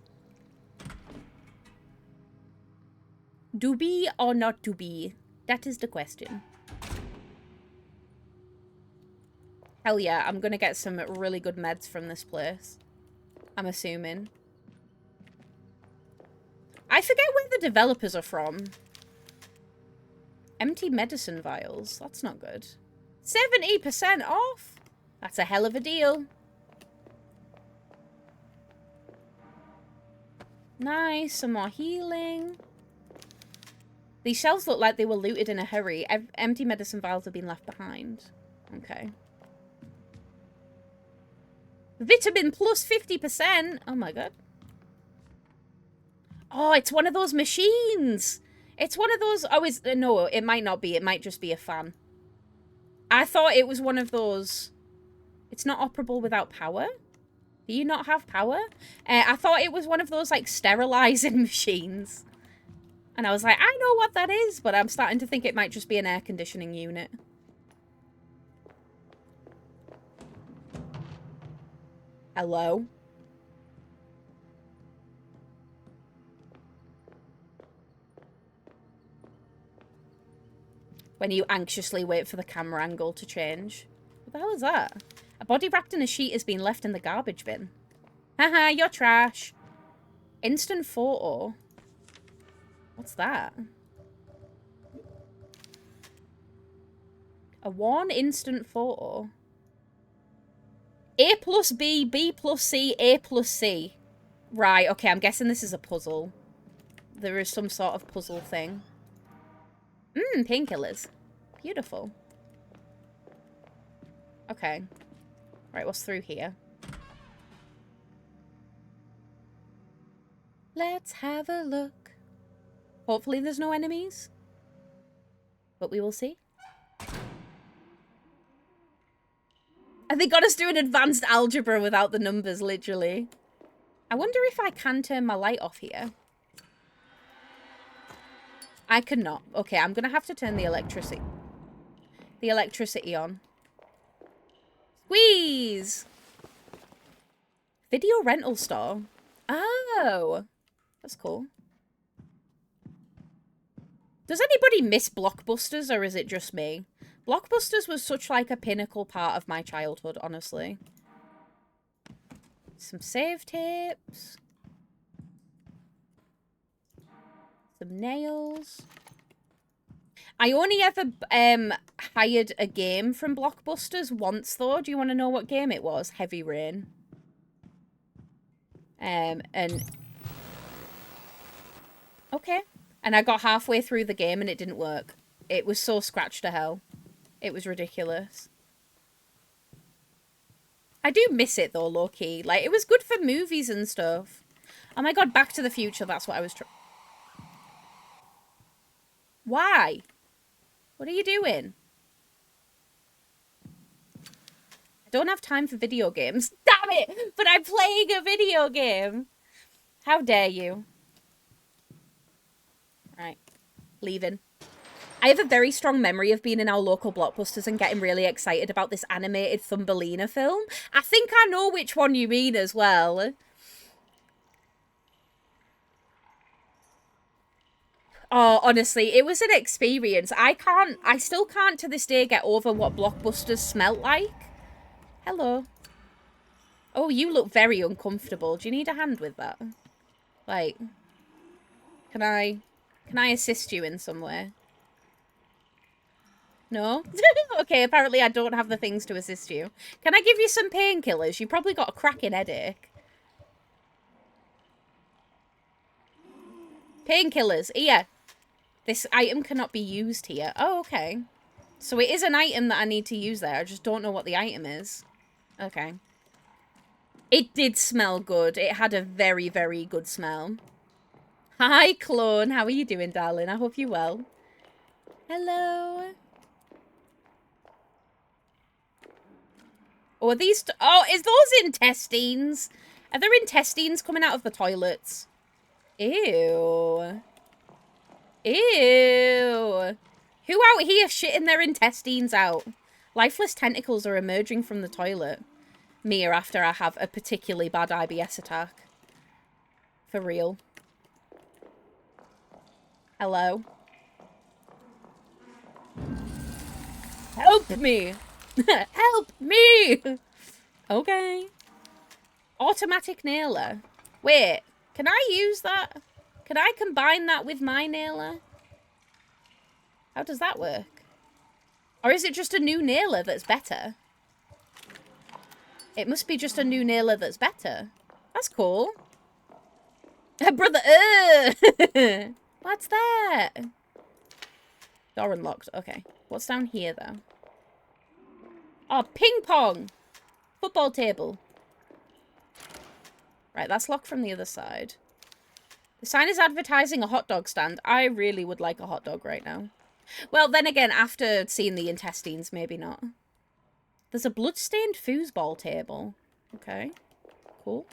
To be or not to be? That is the question. Hell yeah, I'm gonna get some really good meds from this place. I'm assuming. I forget where the developers are from. Empty medicine vials. That's not good. 70% off? That's a hell of a deal. Nice. Some more healing. These shelves look like they were looted in a hurry. Empty medicine vials have been left behind. Okay. Vitamin plus 50%. Oh my god. Oh, it's one of those machines. It's one of those... Oh, no, it might not be. It might just be a fan. I thought it was one of those... It's not operable without power? Do you not have power? I thought it was one of those, like, sterilizing machines. And I was like, I know what that is, but I'm starting to think it might just be an air conditioning unit. Hello? When you anxiously wait for the camera angle to change. What the hell is that? A body wrapped in a sheet has been left in the garbage bin. Haha, you're trash. Instant photo. What's that? A one instant photo. A plus B, B plus C, A plus C. Right, okay, I'm guessing this is a puzzle. There is some sort of puzzle thing. Painkillers. Beautiful. Okay. Right, what's through here? Let's have a look. Hopefully there's no enemies. But we will see. And they got us doing advanced algebra without the numbers, literally. I wonder if I can turn my light off here. I cannot. Okay, I'm going to have to turn the electricity on. Squeeze! Video rental store. Oh. That's cool. Does anybody miss Blockbusters, or is it just me? Blockbusters was such, like, a pinnacle part of my childhood, honestly. Some save tapes. Some nails. I only ever hired a game from Blockbusters once, though. Do you want to know what game it was? Heavy Rain. And... Okay. And I got halfway through the game and it didn't work. It was so scratched to hell. It was ridiculous. I do miss it, though, low-key. Like, it was good for movies and stuff. Oh my god, Back to the Future, that's what I was trying... Why? What are you doing? I don't have time for video games. Damn it! But I'm playing a video game! How dare you? Right. Leaving. I have a very strong memory of being in our local Blockbusters and getting really excited about this animated Thumbelina film. I think I know which one you mean as well. Oh, honestly, it was an experience. I still can't to this day get over what Blockbusters smelt like. Hello. Oh, you look very uncomfortable. Do you need a hand with that? Like, can I assist you in some way? No? Okay, apparently I don't have the things to assist you. Can I give you some painkillers? You probably got a cracking headache. Painkillers. Yeah. This item cannot be used here. Oh, okay. So it is an item that I need to use there. I just don't know what the item is. Okay. It did smell good. It had a very, very good smell. Hi, Clone. How are you doing, darling? I hope you're well. Hello. Oh, are these... Oh, is those intestines? Are there intestines coming out of the toilets? Ew. Ew. Who out here shitting their intestines out? Lifeless tentacles are emerging from the toilet. Mia, after I have a particularly bad IBS attack. For real. Hello? Help me! Help me! Okay. Automatic nailer. Wait, can I use that? Can I combine that with my nailer? How does that work? Or is it just a new nailer that's better? It must be just a new nailer that's better. That's cool. Brother, what's that? Door unlocked. Okay. What's down here, though? Oh, ping pong. Football table. Right, that's locked from the other side. The sign is advertising a hot dog stand. I really would like a hot dog right now. Well, then again, after seeing the intestines, maybe not. There's a blood-stained foosball table. Okay. Cool.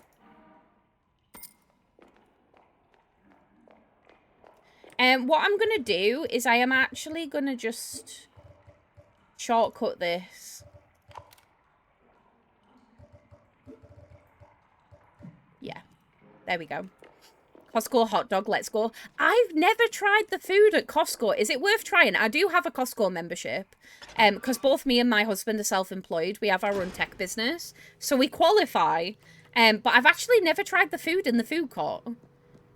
What I'm going to do is I am actually going to just shortcut this. Yeah. There we go. Costco hot dog, let's go. I've never tried the food at Costco. Is it worth trying? I do have a Costco membership. Because both me and my husband are self-employed. We have our own tech business. So we qualify. But I've actually never tried the food in the food court.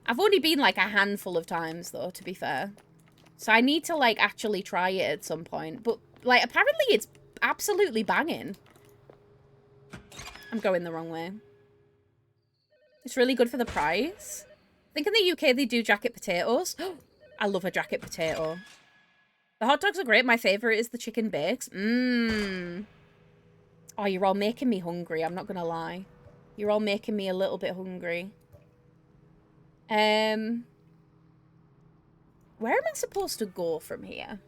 I've only been like a handful of times though, to be fair. So I need to like actually try it at some point. But like apparently it's absolutely banging. I'm going the wrong way. It's really good for the price. I think in the UK they do jacket potatoes. I love a jacket potato. The hot dogs are great. My favourite is the chicken bakes. Mmm. Oh, you're all making me hungry. I'm not going to lie. You're all making me a little bit hungry. Where am I supposed to go from here?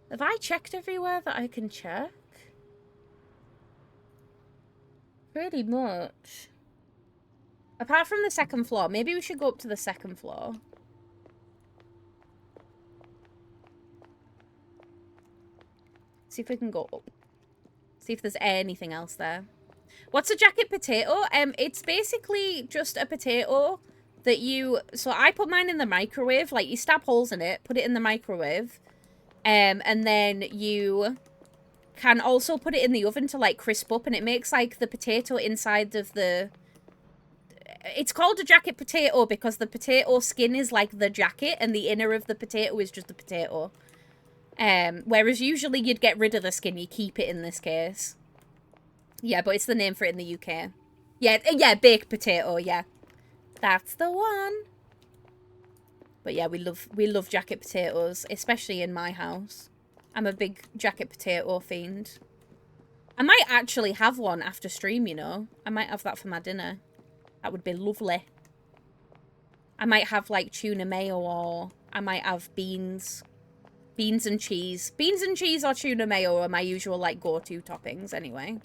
Have I checked everywhere that I can check? Pretty much. Apart from the second floor. Maybe we should go up to the second floor. See if we can go up. See if there's anything else there. What's a jacket potato? It's basically just a potato that you... So I put mine in the microwave. Like, you stab holes in it, put it in the microwave. And then you can also put it in the oven to, like, crisp up. And it makes, like, the potato inside of the... It's called a jacket potato because the potato skin is like the jacket and the inner of the potato is just the potato. Whereas usually you'd get rid of the skin, you keep it in this case. Yeah, but it's the name for it in the UK. Yeah, baked potato, yeah. That's the one. But yeah, we love jacket potatoes, especially in my house. I'm a big jacket potato fiend. I might actually have one after stream, you know. I might have that for my dinner. That would be lovely. I might have, like, tuna mayo or I might have beans. Beans and cheese. Beans and cheese or tuna mayo are my usual, like, go-to toppings anyway.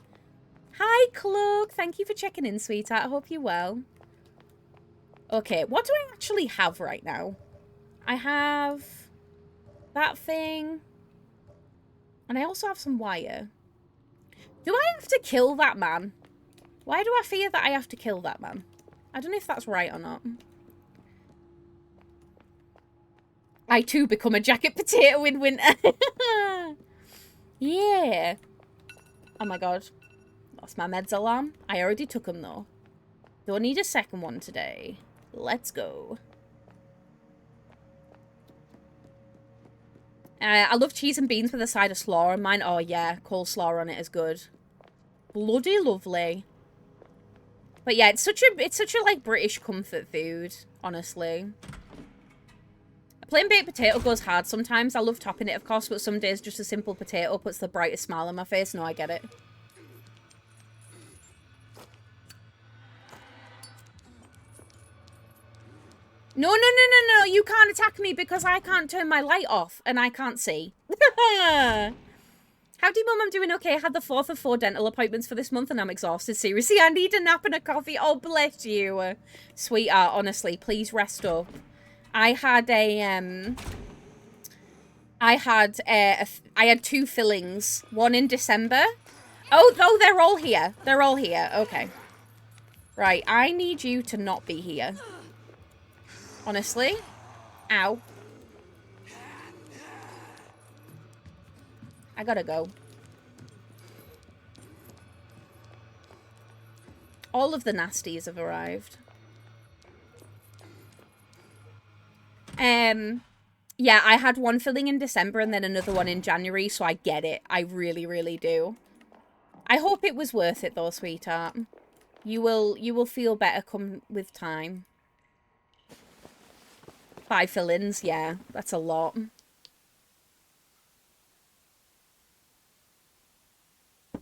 Hi, Cloak. Thank you for checking in, sweetheart. I hope you're well. Okay, what do I actually have right now? I have that thing. And I also have some wire. Do I have to kill that man? Why do I fear that I have to kill that man? I don't know if that's right or not. I too become a jacket potato in winter. Yeah. Oh my god. Lost my meds alarm. I already took them though. Don't need a second one today. Let's go. I love cheese and beans with a side of slaw on mine. Oh yeah, coleslaw on it is good. Bloody lovely. But yeah, it's such a like British comfort food, honestly. A plain baked potato goes hard sometimes. I love topping it, of course, but some days just a simple potato puts the brightest smile on my face. No, I get it. No, you can't attack me because I can't turn my light off and I can't see. Howdy, Mum, I'm doing okay. I had the 4th of 4 dental appointments for this month and I'm exhausted. Seriously, I need a nap and a coffee. Oh, bless you. Sweetheart, honestly, please rest up. I had I had 2 fillings. One in December. Oh, they're all here. They're all here. Okay. Right, I need you to not be here. Honestly. Ow. I gotta go. All of the nasties have arrived. Yeah, I had one filling in December and then another one in January, so I get it. I really, really do. I hope it was worth it though, sweetheart. You will feel better come with time. 5 fill-ins, yeah, that's a lot.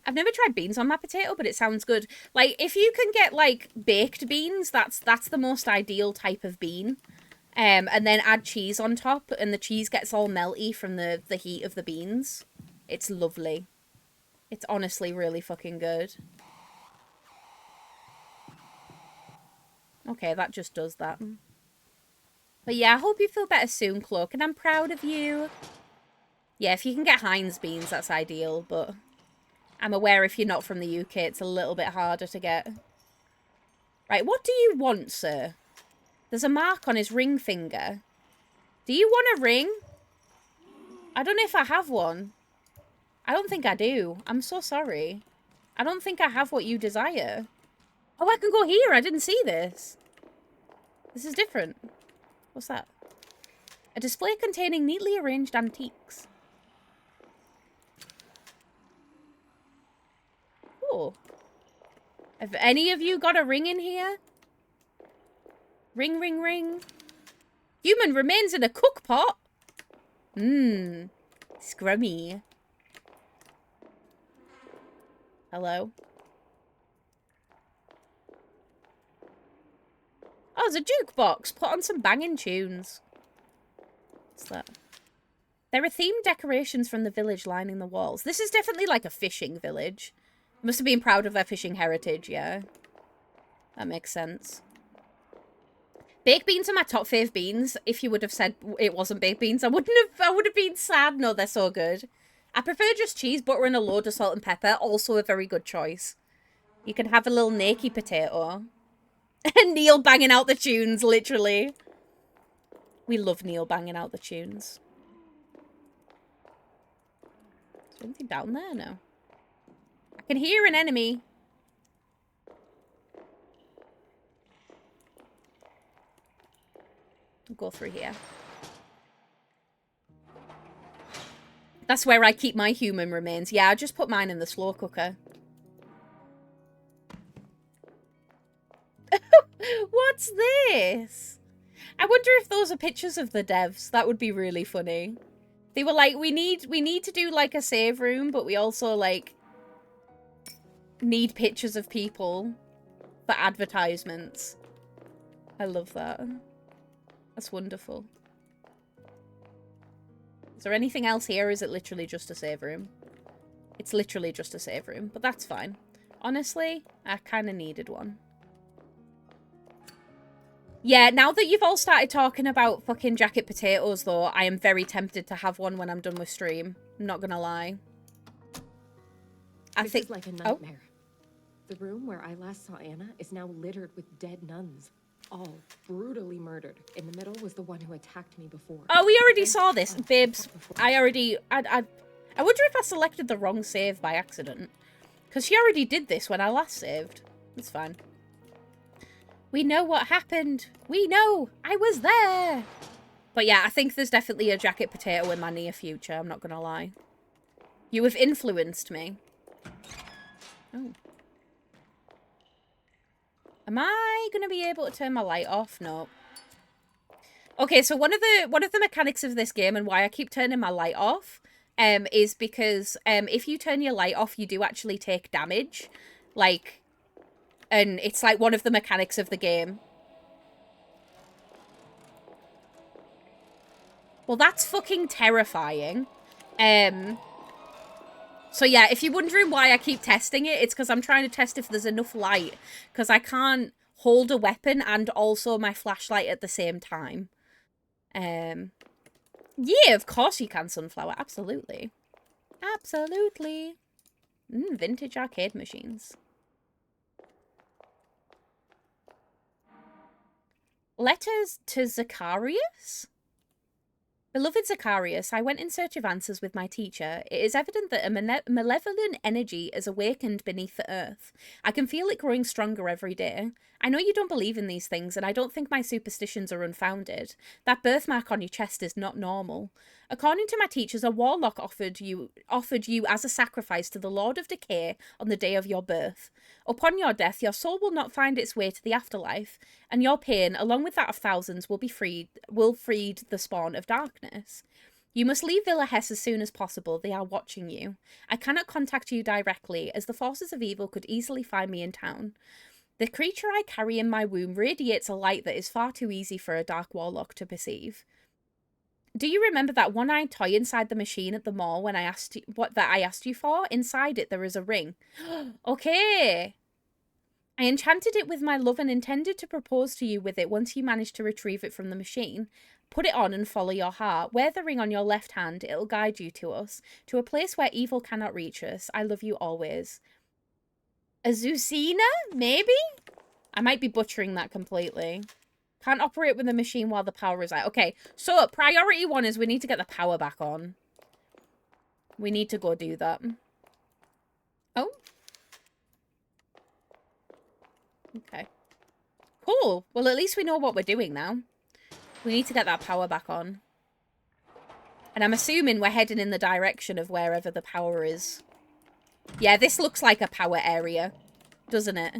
I've never tried beans on my potato, but it sounds good. Like, if you can get, like, baked beans, that's the most ideal type of bean. And then add cheese on top, and the cheese gets all melty from the heat of the beans. It's lovely. It's honestly really fucking good. Okay, that just does that. But yeah, I hope you feel better soon, Cloak, and I'm proud of you. Yeah, if you can get Heinz beans, that's ideal, but I'm aware if you're not from the UK, it's a little bit harder to get. Right, what do you want, sir? There's a mark on his ring finger. Do you want a ring? I don't know if I have one. I don't think I do. I'm so sorry. I don't think I have what you desire. Oh, I can go here. I didn't see this. This is different. What's that? A display containing neatly arranged antiques. Oh. Have any of you got a ring in here? Ring, ring, ring. Human remains in a cook pot. Mmm. Scrummy. Hello? Oh, it's a jukebox. Put on some banging tunes. What's that? There are themed decorations from the village lining the walls. This is definitely like a fishing village. Must have been proud of their fishing heritage, yeah. That makes sense. Baked beans are my top fave beans. If you would have said it wasn't baked beans, I would have been sad. No, they're so good. I prefer just cheese, butter, and a load of salt and pepper. Also a very good choice. You can have a little nakey potato. And Neil banging out the tunes, literally. We love Neil banging out the tunes. Is there anything down there? No. I can hear an enemy. I'll go through here. That's where I keep my human remains. Yeah, I just put mine in the slow cooker. What's this? I wonder if those are pictures of the devs. That would be really funny. They were like, we need to do like a save room, but we also like need pictures of people for advertisements. I love that. That's wonderful. Is there anything else here, or is it literally just a save room? It's literally just a save room, but that's fine. Honestly, I kind of needed one. Yeah, now that you've all started talking about fucking jacket potatoes, though, I am very tempted to have one when I'm done with stream. I'm not gonna lie. This is like a nightmare. Oh. The room where I last saw Anna is now littered with dead nuns. All brutally murdered. In the middle was the one who attacked me before. Oh, we already saw this, babes. I wonder if I selected the wrong save by accident. Because she already did this when I last saved. It's fine. We know what happened. We know. I was there. But yeah, I think there's definitely a jacket potato in my near future. I'm not going to lie. You have influenced me. Oh. Am I going to be able to turn my light off? No. Okay, so one of the mechanics of this game and why I keep turning my light off is because if you turn your light off, you do actually take damage. Like, and it's like one of the mechanics of the game. Well, that's fucking terrifying. So yeah, if you're wondering why I keep testing it, it's because I'm trying to test if there's enough light. Because I can't hold a weapon and also my flashlight at the same time. Yeah, of course you can, Sunflower. Absolutely. Absolutely. Vintage arcade machines. Letters to Zacharias? Beloved Zacharias, I went in search of answers with my teacher. It is evident that a malevolent energy is awakened beneath the earth. I can feel it growing stronger every day. I know you don't believe in these things, and I don't think my superstitions are unfounded. That birthmark on your chest is not normal. According to my teachers, a warlock offered you as a sacrifice to the Lord of Decay on the day of your birth. Upon your death, your soul will not find its way to the afterlife, and your pain, along with that of thousands, will freed the spawn of darkness. You must leave Villa Hess as soon as possible. They are watching you. I cannot contact you directly, as the forces of evil could easily find me in town. The creature I carry in my womb radiates a light that is far too easy for a dark warlock to perceive. Do you remember that one-eyed toy inside the machine at the mall when I asked you that I asked you for? Inside it there is a ring. Okay. I enchanted it with my love and intended to propose to you with it once you managed to retrieve it from the machine. Put it on and follow your heart. Wear the ring on your left hand. It'll guide you to us, to a place where evil cannot reach us. I love you always. Azucena? Maybe? I might be butchering that completely. Can't operate with the machine while the power is out. Okay, so priority 1 is we need to get the power back on. We need to go do that. Oh. Okay. Cool. Well, at least we know what we're doing now. We need to get that power back on. And I'm assuming we're heading in the direction of wherever the power is. Yeah, this looks like a power area, doesn't it?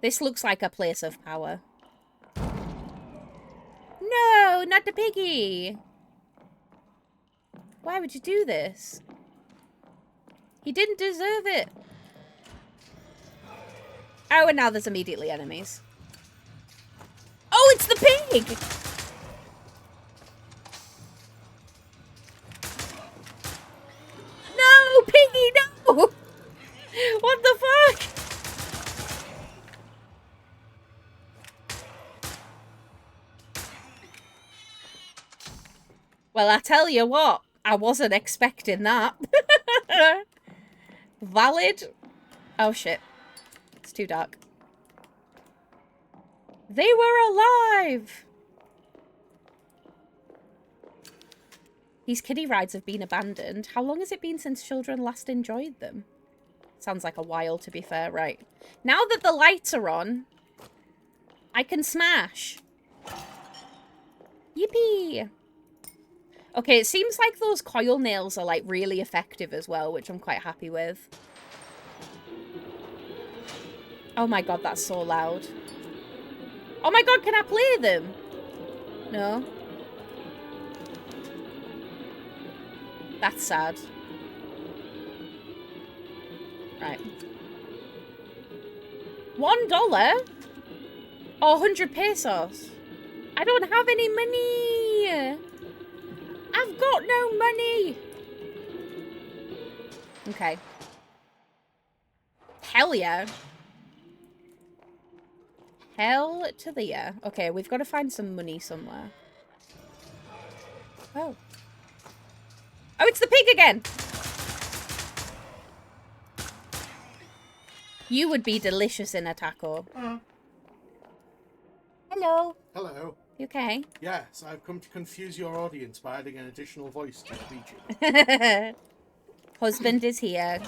This looks like a place of power. No, not the piggy. Why would you do this? He didn't deserve it. Oh, and now there's immediately enemies. Oh, it's the pig! No, piggy, no! What the fuck? Well, I tell you what, I wasn't expecting that. Valid. Oh, shit. It's too dark. They were alive! These kiddie rides have been abandoned. How long has it been since children last enjoyed them? Sounds like a while, to be fair. Right. Now that the lights are on, I can smash. Yippee! Okay, it seems like those coil nails are, like, really effective as well, which I'm quite happy with. Oh my god, that's so loud. Oh my god, can I play them? No. That's sad. Right. $1? Or 100 pesos? I don't have any money! I've got no money! Okay. Hell yeah. Hell to the yeah. Okay, we've got to find some money somewhere. Oh. Oh, it's the pig again! You would be delicious in a taco. Hello. Hello. You okay? Yes, I've come to confuse your audience by adding an additional voice to the feature. Husband is here.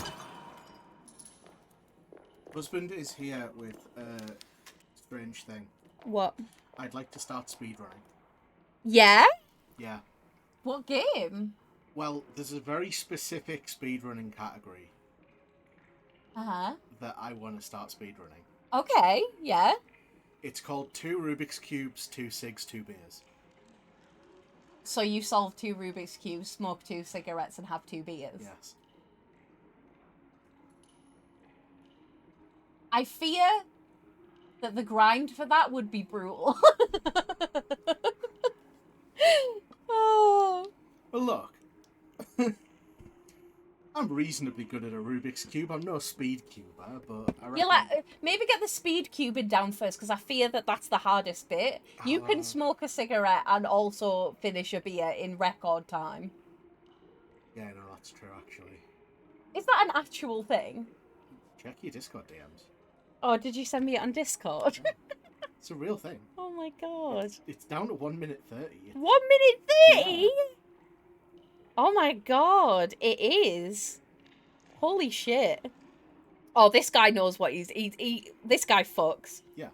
Husband is here with a strange thing. What? I'd like to start speedrunning. Yeah? Yeah. What game? Well, there's a very specific speedrunning category Uh-huh. that I want to start speedrunning. Okay, yeah. It's called 2 Rubik's Cubes, 2 cigs, 2 beers. So you solve 2 Rubik's Cubes, smoke 2 cigarettes, and have 2 beers? Yes. I fear that the grind for that would be brutal. Oh. Well, look. I'm reasonably good at a Rubik's Cube. I'm no speed cuber, but I reckon... Yeah, like, maybe get the speed cubing down first, because I fear that that's the hardest bit. You can smoke a cigarette and also finish a beer in record time. Yeah, no, that's true, actually. Is that an actual thing? Check your Discord DMs. Oh, did you send me it on Discord? It's a real thing. Oh my god. It's down to 1 minute 30. 1 minute 30? Yeah. Oh my god, it is. Holy shit. Oh, this guy knows what this guy fucks. Yeah.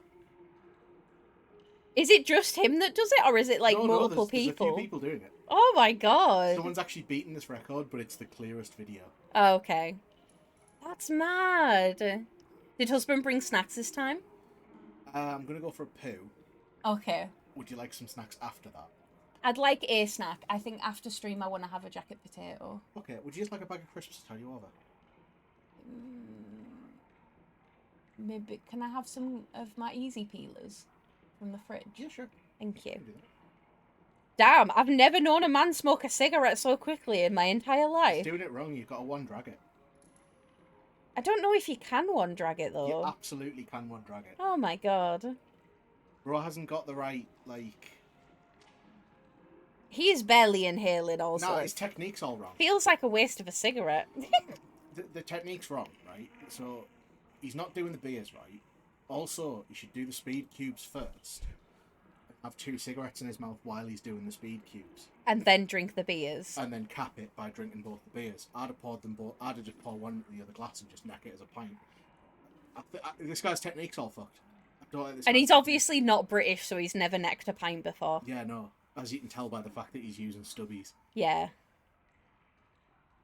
Is it just him that does it, or is it like multiple there's people? a few people doing it. Oh my god. Someone's actually beaten this record, but it's the clearest video. Oh, okay. That's mad. Did husband bring snacks this time? I'm gonna go for a poo. Okay. Would you like some snacks after that? I'd like a snack. I think after stream I want to have a jacket potato. Okay, would you just like a bag of crisps to tell you over? Maybe, can I have some of my easy peelers from the fridge? Yeah, sure. Thank you. Can do that. Damn, I've never known a man smoke a cigarette so quickly in my entire life. Doing it wrong, you've got to one drag it. I don't know if you can one drag it though. You absolutely can one drag it. Oh my god. Bro hasn't got the right, like... He is barely inhaling also. No, his technique's all wrong. Feels like a waste of a cigarette. The technique's wrong, right? So, he's not doing the beers right. Also, he should do the speed cubes first. Have 2 cigarettes in his mouth while he's doing the speed cubes. And then drink the beers. And then cap it by drinking both the beers. I'd have poured them both. I'd have just poured one into the other glass and just neck it as a pint. This guy's technique's all fucked. I don't like this And guy's he's technique. obviously not British, so he's never necked a pint before. Yeah, no. As you can tell by the fact that he's using stubbies. Yeah.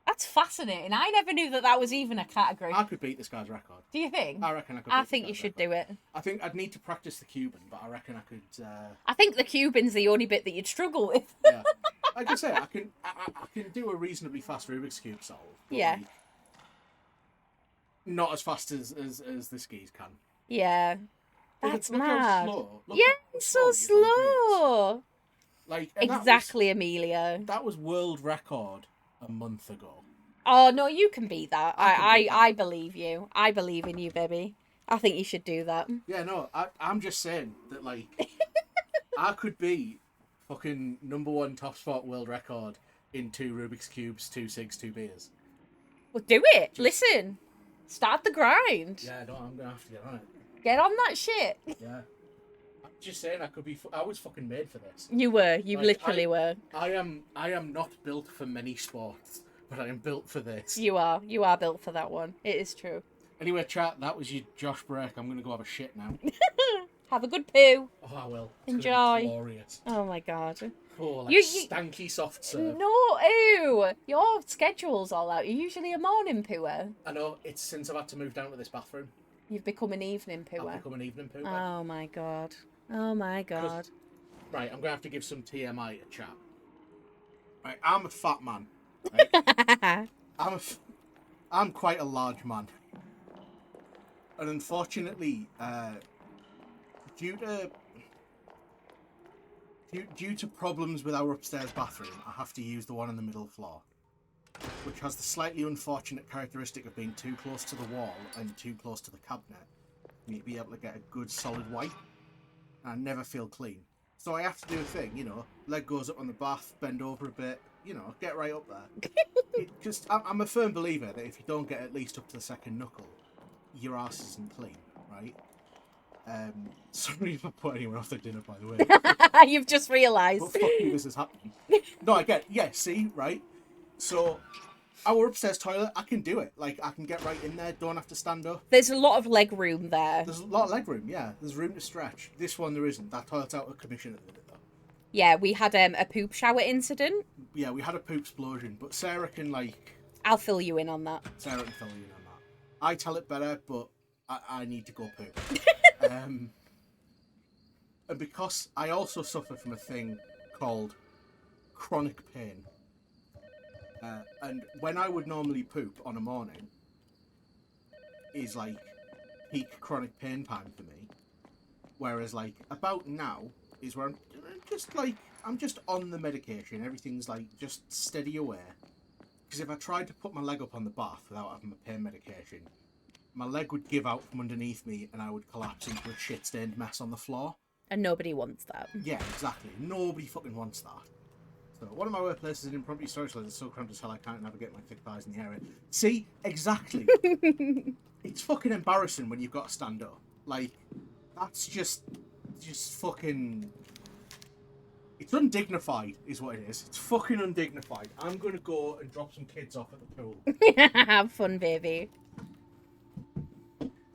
That's fascinating. I never knew that that was even a category. I could beat this guy's record. Do you think? I reckon I could. I think you should do it. I think I'd need to practice the Cuban, but I reckon I could. I think the Cuban's the only bit that you'd struggle with. Yeah, like I say, I can do a reasonably fast Rubik's cube solve. But Yeah. like, not as fast as the skis can. Yeah. Look That's how mad. slow. Look Yeah, how it's so he is on the beers. slow. Like and Exactly, Amelia. That was world record a month ago. Oh no, you can beat that. I can beat that. I believe you. I believe in you, baby. I think you should do that. Yeah, no, I'm just saying that like I could be fucking #1 top spot world record in 2 Rubik's cubes, 2 cigs, 2 beers. Well, do it. Listen, start the grind. Yeah, no, I'm gonna have to get on it. Get on that shit. Yeah. I'm just saying I could be. I was fucking made for this. You were. You Like, literally were. I am not built for many sports, but I am built for this. You are. You are built for that one. It is true. Anyway, chat, that was your Josh break. I'm gonna go have a shit now. Have a good poo. Oh, I will. It's Enjoy. gonna be glorious. Oh my god. Oh, like You- stanky soft serve. No, ew. Your schedule's all out. You're usually a morning pooer. I know, it's since I've had to move down to this bathroom. You've become an evening I've pooer. become an evening poo. Oh my god. Oh my god. Right, I'm gonna have to give some TMI to chat. Right, I'm a fat man. Right? I'm quite a large man. And unfortunately, due to problems with our upstairs bathroom, I have to use the one on the middle floor, which has the slightly unfortunate characteristic of being too close to the wall and too close to the cabinet. You need to be able to get a good solid wipe, and I never feel clean. So I have to do a thing, you know, leg goes up on the bath, bend over a bit, you know, get right up there. I'm a firm believer that if you don't get at least up to the second knuckle, your ass isn't clean, right? Sorry if I put anyone off their dinner, by the way. You've just realised. But fuck you, this is happening. No, I get, yeah, see, right? So, our upstairs toilet, I can do it. Like, I can get right in there, don't have to stand up. There's a lot of leg room there. There's a lot of leg room, yeah. There's room to stretch. This one, there isn't. That toilet's out of commission at the minute, though. Yeah, we had a poop shower incident. Yeah, we had a poop explosion, but Sarah can, like... I'll fill you in on that. Sarah can fill you in on that. I tell it better, but I need to go poop. And because I also suffer from a thing called chronic pain. And when I would normally poop on a morning is like peak chronic pain time for me. Whereas like about now is where I'm just on the medication. Everything's like just steady away. Because if I tried to put my leg up on the bath without having my pain medication, my leg would give out from underneath me and I would collapse into a shit-stained mess on the floor. And nobody wants that. Yeah, exactly. Nobody fucking wants that. So, one of my workplaces in impromptu storage is so cramped as hell I can't navigate my thick thighs in the area. See? Exactly. It's fucking embarrassing when you've got to stand up. Like, that's just just fucking... It's undignified, is what it is. It's fucking undignified. I'm going to go and drop some kids off at the pool. Have fun, baby.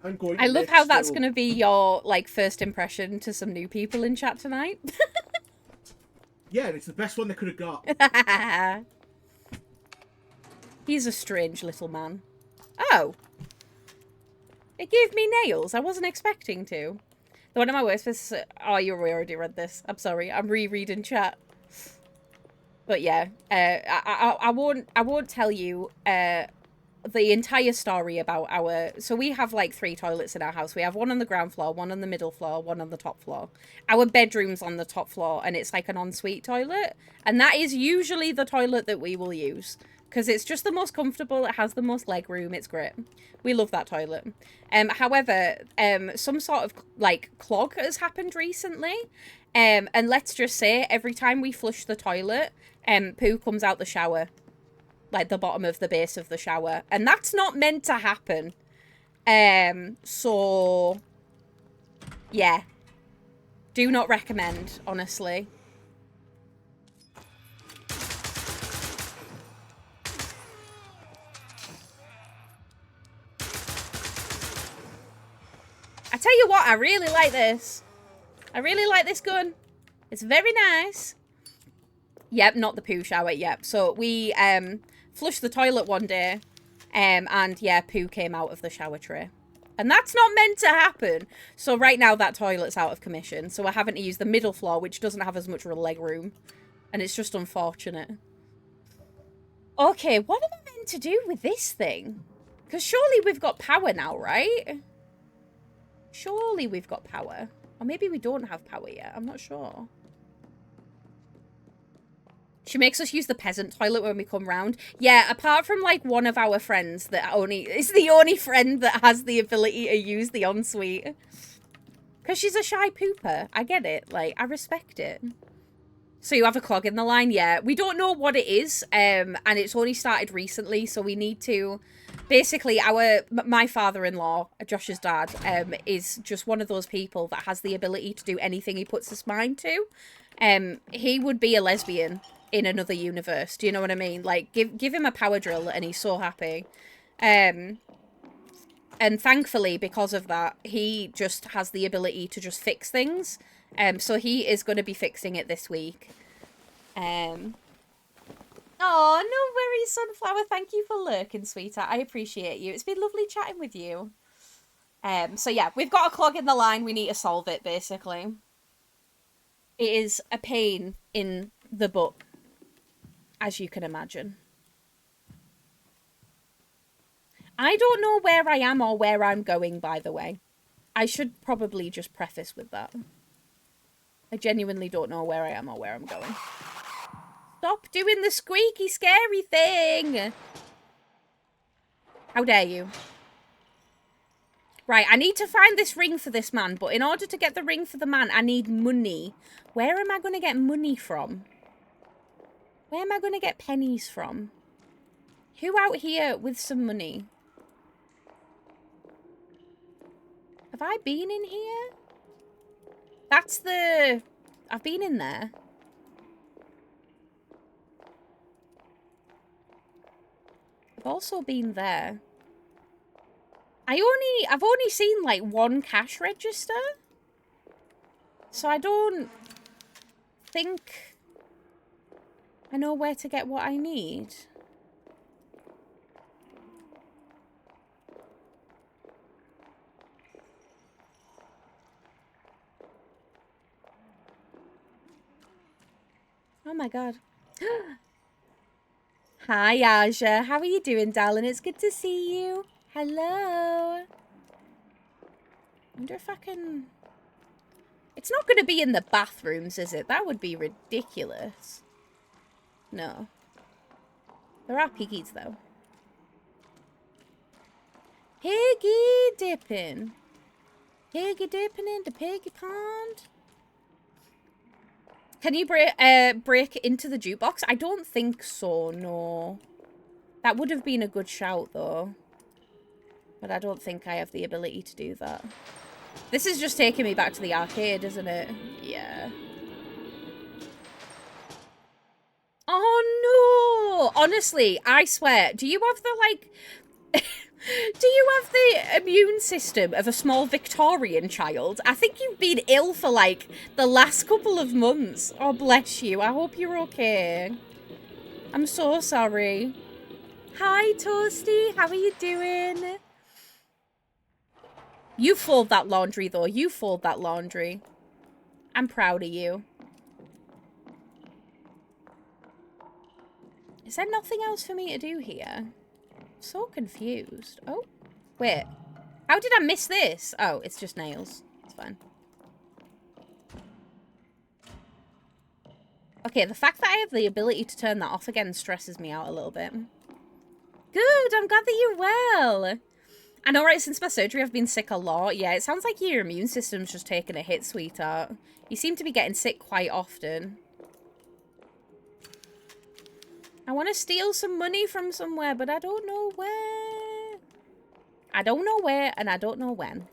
I'm going I love how that's going to be your, like, first impression to some new people in chat tonight. Yeah, and it's the best one they could have got. He's a strange little man. Oh. It gave me nails. I wasn't expecting to. One of my worst bits... Oh, you already read this. I'm sorry. I'm rereading chat. But yeah, I won't tell you the entire story about our... So we have like 3 toilets in our house. We have one on the ground floor, one on the middle floor, one on the top floor. Our bedroom's on the top floor, and it's like an ensuite toilet. And that is usually the toilet that we will use. Because it's just the most comfortable. It has the most leg room. It's great. We love that toilet. However, some sort of like clog has happened recently. And let's just say every time we flush the toilet, poo comes out the shower. Like the bottom of the base of the shower. And that's not meant to happen. So yeah. Do not recommend, honestly. I tell you what, I really like this. I really like this gun. It's very nice. Yep, not the poo shower, yep. So we flushed the toilet one day, and yeah, poo came out of the shower tray. And that's not meant to happen. So right now that toilet's out of commission. So we're having to use the middle floor, which doesn't have as much leg room. And it's just unfortunate. Okay, what am I meant to do with this thing? Because surely we've got power now, right? Surely we've got power. Or maybe we don't have power yet. I'm not sure. She makes us use the peasant toilet when we come round. Yeah, apart from like one of our friends that is the only friend that has the ability to use the ensuite. Because she's a shy pooper. I get it. Like, I respect it. So you have a clog in the line? Yeah. We don't know what it is. And it's only started recently. So we need to... Basically, my father-in-law, Josh's dad, is just one of those people that has the ability to do anything he puts his mind to. He would be a lesbian in another universe. Do you know what I mean? Like, give him a power drill and he's so happy. And thankfully, because of that, he just has the ability to just fix things. So he is going to be fixing it this week. Oh, no worries, Sunflower. Thank you for lurking, sweetheart. I appreciate you. It's been lovely chatting with you. So yeah, we've got a clog in the line. We need to solve it, basically. It is a pain in the butt, as you can imagine. I don't know where I am or where I'm going, by the way. I should probably just preface with that. I genuinely don't know where I am or where I'm going. Stop doing the squeaky, scary thing! How dare you? Right, I need to find this ring for this man, but in order to get the ring for the man, I need money. Where am I going to get money from? Where am I going to get pennies from? Who out here with some money? Have I been in here? That's the... I've been in there. I've also been there. I've only seen like one cash register. So I don't think I know where to get what I need. Oh my god. Hi, Aja. How are you doing, darling? It's good to see you. Hello. Wonder if I can... It's not going to be in the bathrooms, is it? That would be ridiculous. No. There are piggies, though. Piggy dipping. Piggy dipping into piggy pond. Can you break into the jukebox? I don't think so, no. That would have been a good shout, though. But I don't think I have the ability to do that. This is just taking me back to the arcade, isn't it? Yeah. Oh, no! Honestly, I swear, do you have the, like... do you have the immune system of a small Victorian child? I think you've been ill for, like, the last couple of months. Oh, bless you. I hope you're okay. I'm so sorry. Hi, Toasty. How are you doing? You fold that laundry, though. You fold that laundry. I'm proud of you. Is there nothing else for me to do here? I'm so confused. Oh, wait. How did I miss this? Oh, it's just nails. It's fine. Okay, the fact that I have the ability to turn that off again stresses me out a little bit. Good, I'm glad that you're well. I know, right, since my surgery I've been sick a lot. Yeah, it sounds like your immune system's just taking a hit, sweetheart. You seem to be getting sick quite often. I want to steal some money from somewhere, but I don't know where. I don't know where, and I don't know when.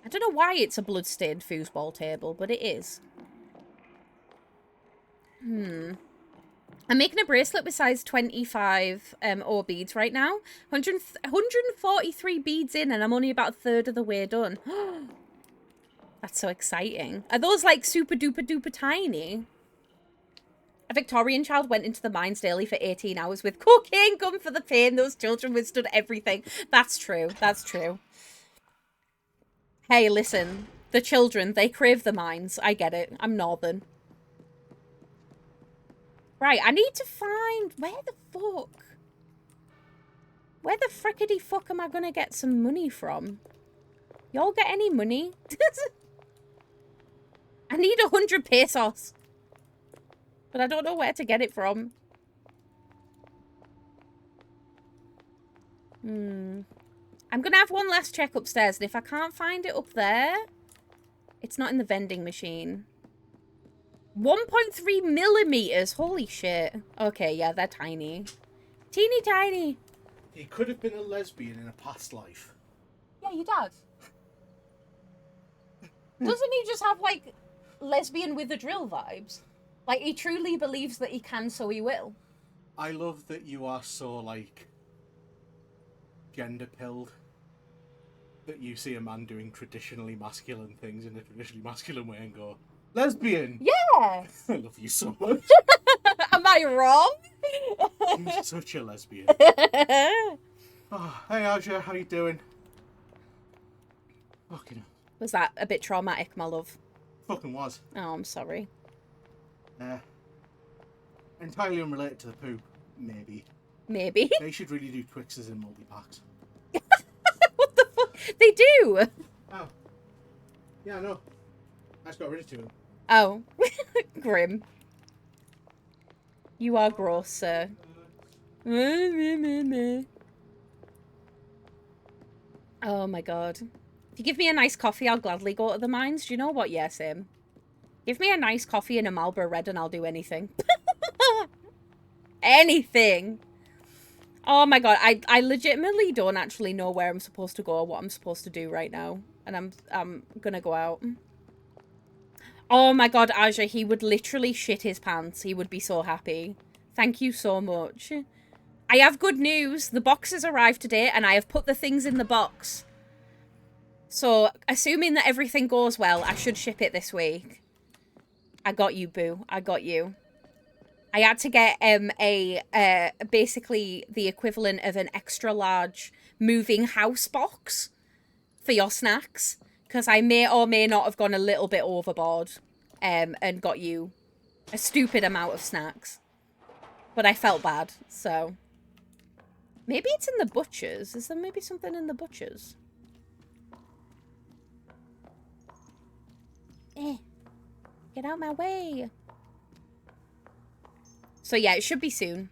I don't know why it's a blood-stained foosball table, but it is. I'm making a bracelet with size 25 ore beads right now. 143 beads in, and I'm only about a third of the way done. That's so exciting. Are those, like, super duper duper tiny? A Victorian child went into the mines daily for 18 hours with cocaine gum for the pain. Those children withstood everything. That's true. That's true. Hey, listen. The children, they crave the mines. I get it. I'm northern. Right, I need to find... Where the fuck? Where the frickety fuck am I gonna get some money from? Y'all get any money? I need 100 pesos. But I don't know where to get it from. I'm gonna have one last check upstairs, and if I can't find it up there... It's not in the vending machine. 1.3 millimeters. Holy shit. Okay, yeah, they're tiny. Teeny tiny. He could have been a lesbian in a past life. Yeah, your dad. Doesn't he just have, like, lesbian with a drill vibes? Like, he truly believes that he can, so he will. I love that you are so, like, gender-pilled. That you see a man doing traditionally masculine things in a traditionally masculine way and go, lesbian! Yeah! I love you so much. Am I wrong? You're such a lesbian. Oh, hey, Aja, how you doing? Fucking... Was that a bit traumatic, my love? Fucking was. Oh, I'm sorry. Entirely unrelated to the poop, maybe. Maybe. They should really do Twixes in multi-packs. What the fuck? They do! Oh. Yeah, I know. I just got rid of 2 of them. Oh. Grim. You are gross, sir. Oh my god. If you give me a nice coffee, I'll gladly go to the mines. Do you know what? Yeah, same. Give me a nice coffee and a Marlboro Red and I'll do anything. Anything! Oh my god, I legitimately don't actually know where I'm supposed to go or what I'm supposed to do right now. And I'm gonna go out. Oh my god, Aja, he would literally shit his pants. He would be so happy. Thank you so much. I have good news. The box has arrived today and I have put the things in the box. So, assuming that everything goes well, I should ship it this week. I got you, boo. I got you. I had to get basically the equivalent of an extra large moving house box for your snacks. Because I may or may not have gone a little bit overboard and got you a stupid amount of snacks. But I felt bad, so... Maybe it's in the butcher's. Is there maybe something in the butcher's? Get out my way. So yeah, it should be soon.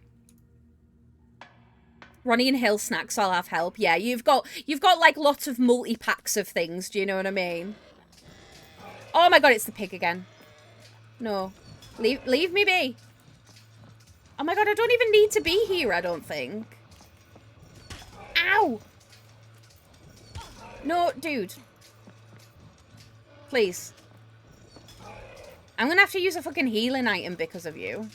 Ronnie and Hill snacks, I'll have help. Yeah, you've got like lots of multi-packs of things, do you know what I mean? Oh Oh my god, it's the pig again. No. Leave me be. Oh my god, I don't even need to be here, I don't think. Ow! No, dude. Please. I'm gonna have to use a fucking healing item because of you.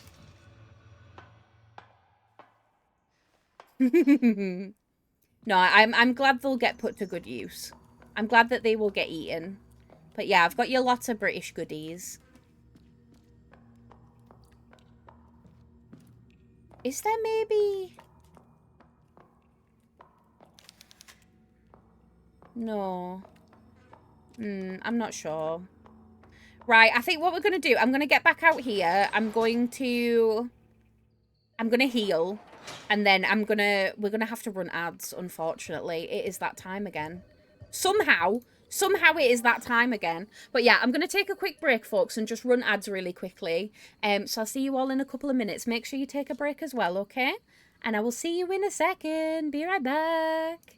No, I'm glad they'll get put to good use. I'm glad that they will get eaten. But yeah, I've got you lots of British goodies. Is there maybe... No. I'm not sure. Right, I think what we're going to do, I'm going to get back out here. I'm going to heal. And then we're going to have to run ads, unfortunately. It is that time again. Somehow it is that time again. But yeah, I'm going to take a quick break, folks, and just run ads really quickly. So I'll see you all in a couple of minutes. Make sure you take a break as well, okay? And I will see you in a second. Be right back.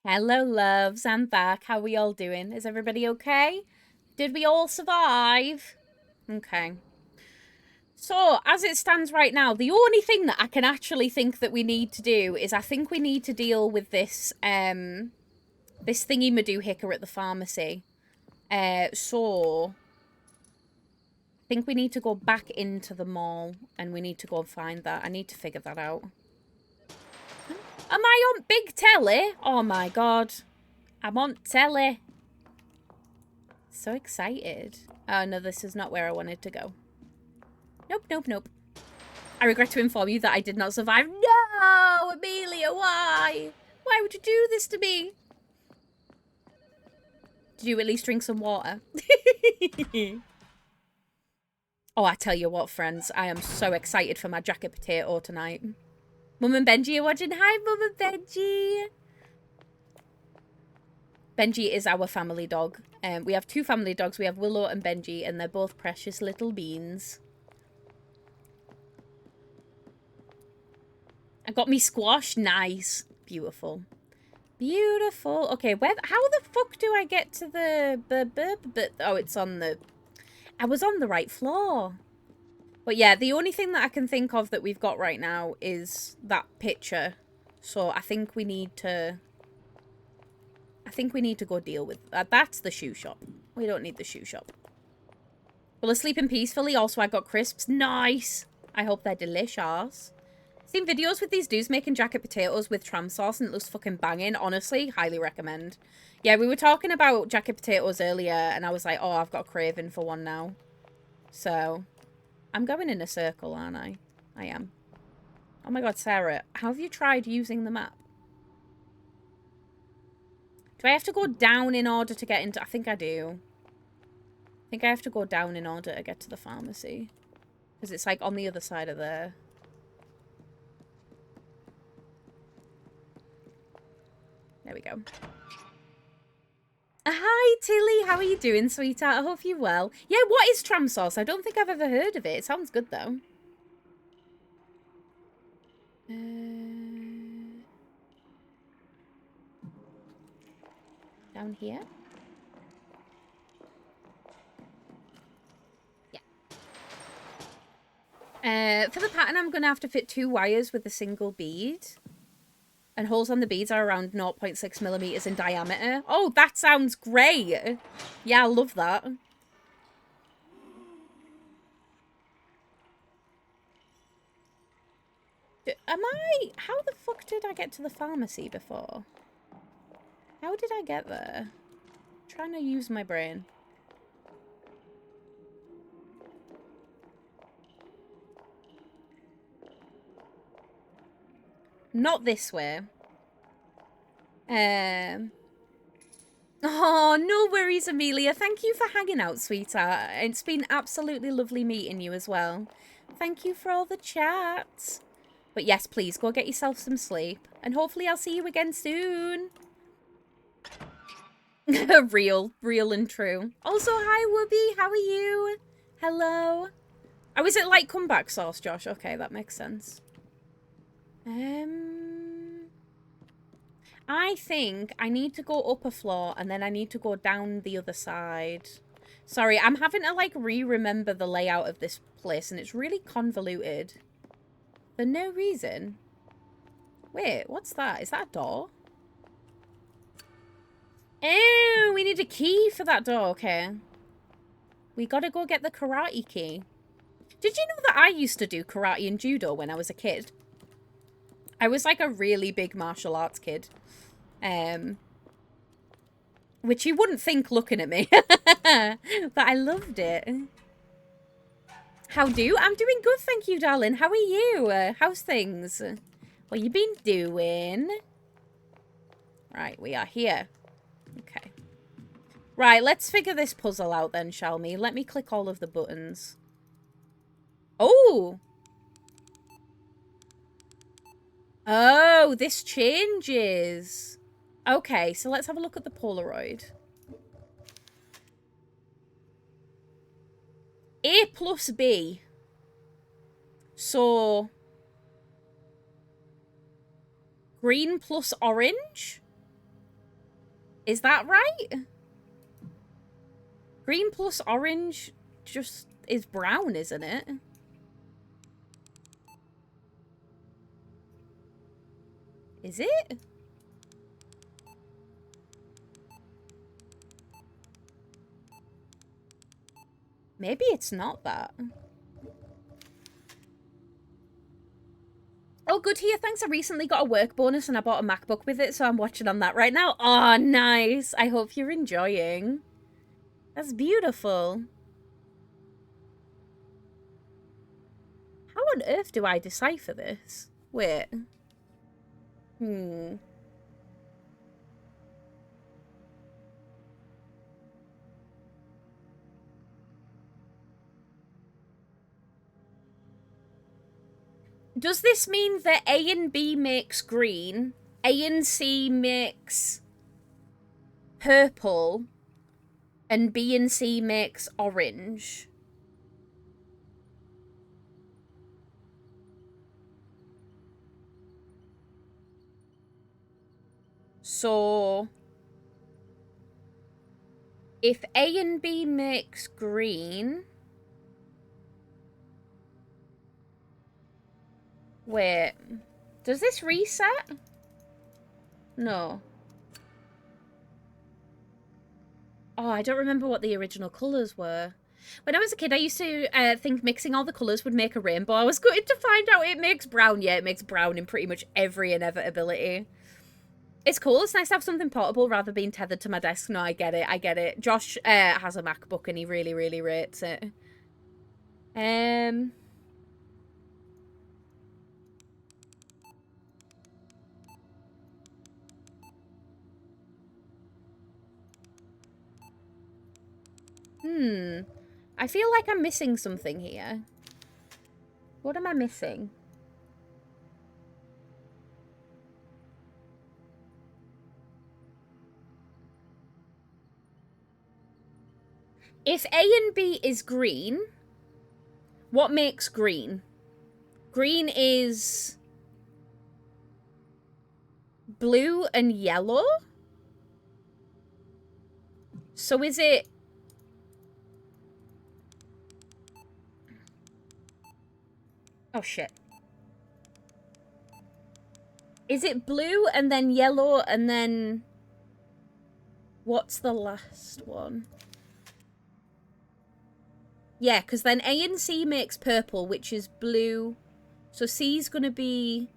Hello, loves. I'm back. How are we all doing? Is everybody okay? Did we all survive? Okay. So, as it stands right now, the only thing that I can actually think that we need to do is I think we need to deal with this, this thingy Madoohicker at the pharmacy. So, I think we need to go back into the mall and we need to go and find that. I need to figure that out. Am I on big telly? Oh my god. I'm on telly. So excited. Oh no, this is not where I wanted to go. Nope, nope, nope. I regret to inform you that I did not survive. No, Amelia, why? Why would you do this to me? Did you at least drink some water? Oh, I tell you what, friends. I am so excited for my jacket potato tonight. Mum and Benji are watching. Hi, Mum and Benji. Benji is our family dog. We have two family dogs. We have Willow and Benji, and they're both precious little beans. I got me squash. Nice. Beautiful. Beautiful. Okay, how the fuck do I get to the... Oh, it's on the... I was on the right floor. But yeah, the only thing that I can think of that we've got right now is that picture. So I think we need to... go deal with... that's the shoe shop. We don't need the shoe shop. Well, sleeping peacefully. Also, I got crisps. Nice. I hope they're delicious. Seen videos with these dudes making jacket potatoes with tram sauce and it looks fucking banging. Honestly, highly recommend. Yeah, we were talking about jacket potatoes earlier and I was like, oh, I've got a craving for one now. So, I'm going in a circle, aren't I? I am. Oh my god, Sarah, have you tried using the map? Do I have to go down in order to get into... I think I do. I think I have to go down in order to get to the pharmacy. Because it's like on the other side of there. There we go. Hi, Tilly. How are you doing, sweetheart? I hope you're well. Yeah, what is tram sauce? I don't think I've ever heard of it. It sounds good, though. Down here? Yeah. For the pattern, I'm going to have to fit 2 wires with a single bead. And holes on the beads are around 0.6 millimeters in diameter. Oh, that sounds great. Yeah, I love that. How the fuck did I get to the pharmacy before? How did I get there? I'm trying to use my brain. Not this way. Oh, no worries, Amelia. Thank you for hanging out, sweetheart. It's been absolutely lovely meeting you as well. Thank you for all the chats. But yes, please, go get yourself some sleep. And hopefully I'll see you again soon. Real and true. Also, hi, Whoopi. How are you? Hello. Oh, is it like comeback sauce, Josh? Okay, that makes sense. I think I need to go up a floor and then I need to go down the other side. Sorry, I'm having to like re-remember the layout of this place and it's really convoluted. For no reason. Wait, what's that? Is that a door? Oh, we need a key for that door. Okay. We gotta go get the karate key. Did you know that I used to do karate and judo when I was a kid? I was like a really big martial arts kid. Which you wouldn't think looking at me. But I loved it. How do? I'm doing good, thank you, darling. How are you? How's things? What you been doing? Right, we are here. Okay. Right, let's figure this puzzle out then, shall we? Let me click all of the buttons. Oh! Oh, this changes. Okay, so let's have a look at the Polaroid. A plus B. So... green plus orange? Is that right? Green plus orange just is brown, isn't it? Is it? Maybe it's not that. Oh, good here. Thanks. I recently got a work bonus and I bought a MacBook with it, so I'm watching on that right now. Oh, nice. I hope you're enjoying. That's beautiful. How on earth do I decipher this? Wait. Does this mean that A and B makes green, A and C makes purple, and B and C makes orange? So, if A and B makes green... Wait, does this reset? No. Oh, I don't remember what the original colours were. When I was a kid, I used to think mixing all the colours would make a rainbow. I was going to find out it makes brown. Yeah, it makes brown in pretty much every inevitability. It's cool. It's nice to have something portable rather than being tethered to my desk. No, I get it. I get it. Josh has a MacBook and he really, really rates it. I feel like I'm missing something here. What am I missing? If A and B is green, what makes green? Green is blue and yellow? So is it... Oh, shit. Is it blue and then yellow and then... What's the last one? Yeah, because then A and C makes purple, which is blue. So C's going to be...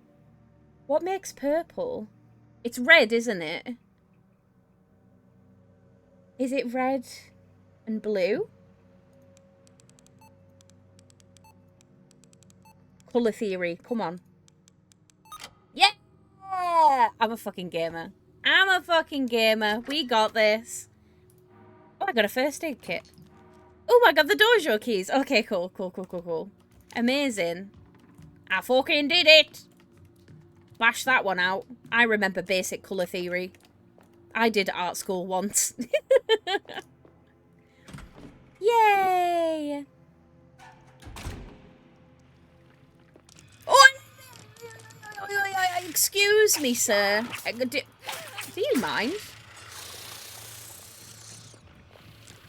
What makes purple? It's red, isn't it? Is it red and blue? Colour theory, come on. Yeah! I'm a fucking gamer. I'm a fucking gamer. We got this. Oh, I got a first aid kit. Oh, I got the dojo keys. Okay, cool, cool, cool, cool, cool. Amazing. I fucking did it. Bash that one out. I remember basic colour theory. I did art school once. Yay! Oh! Excuse me, sir. Do you mind?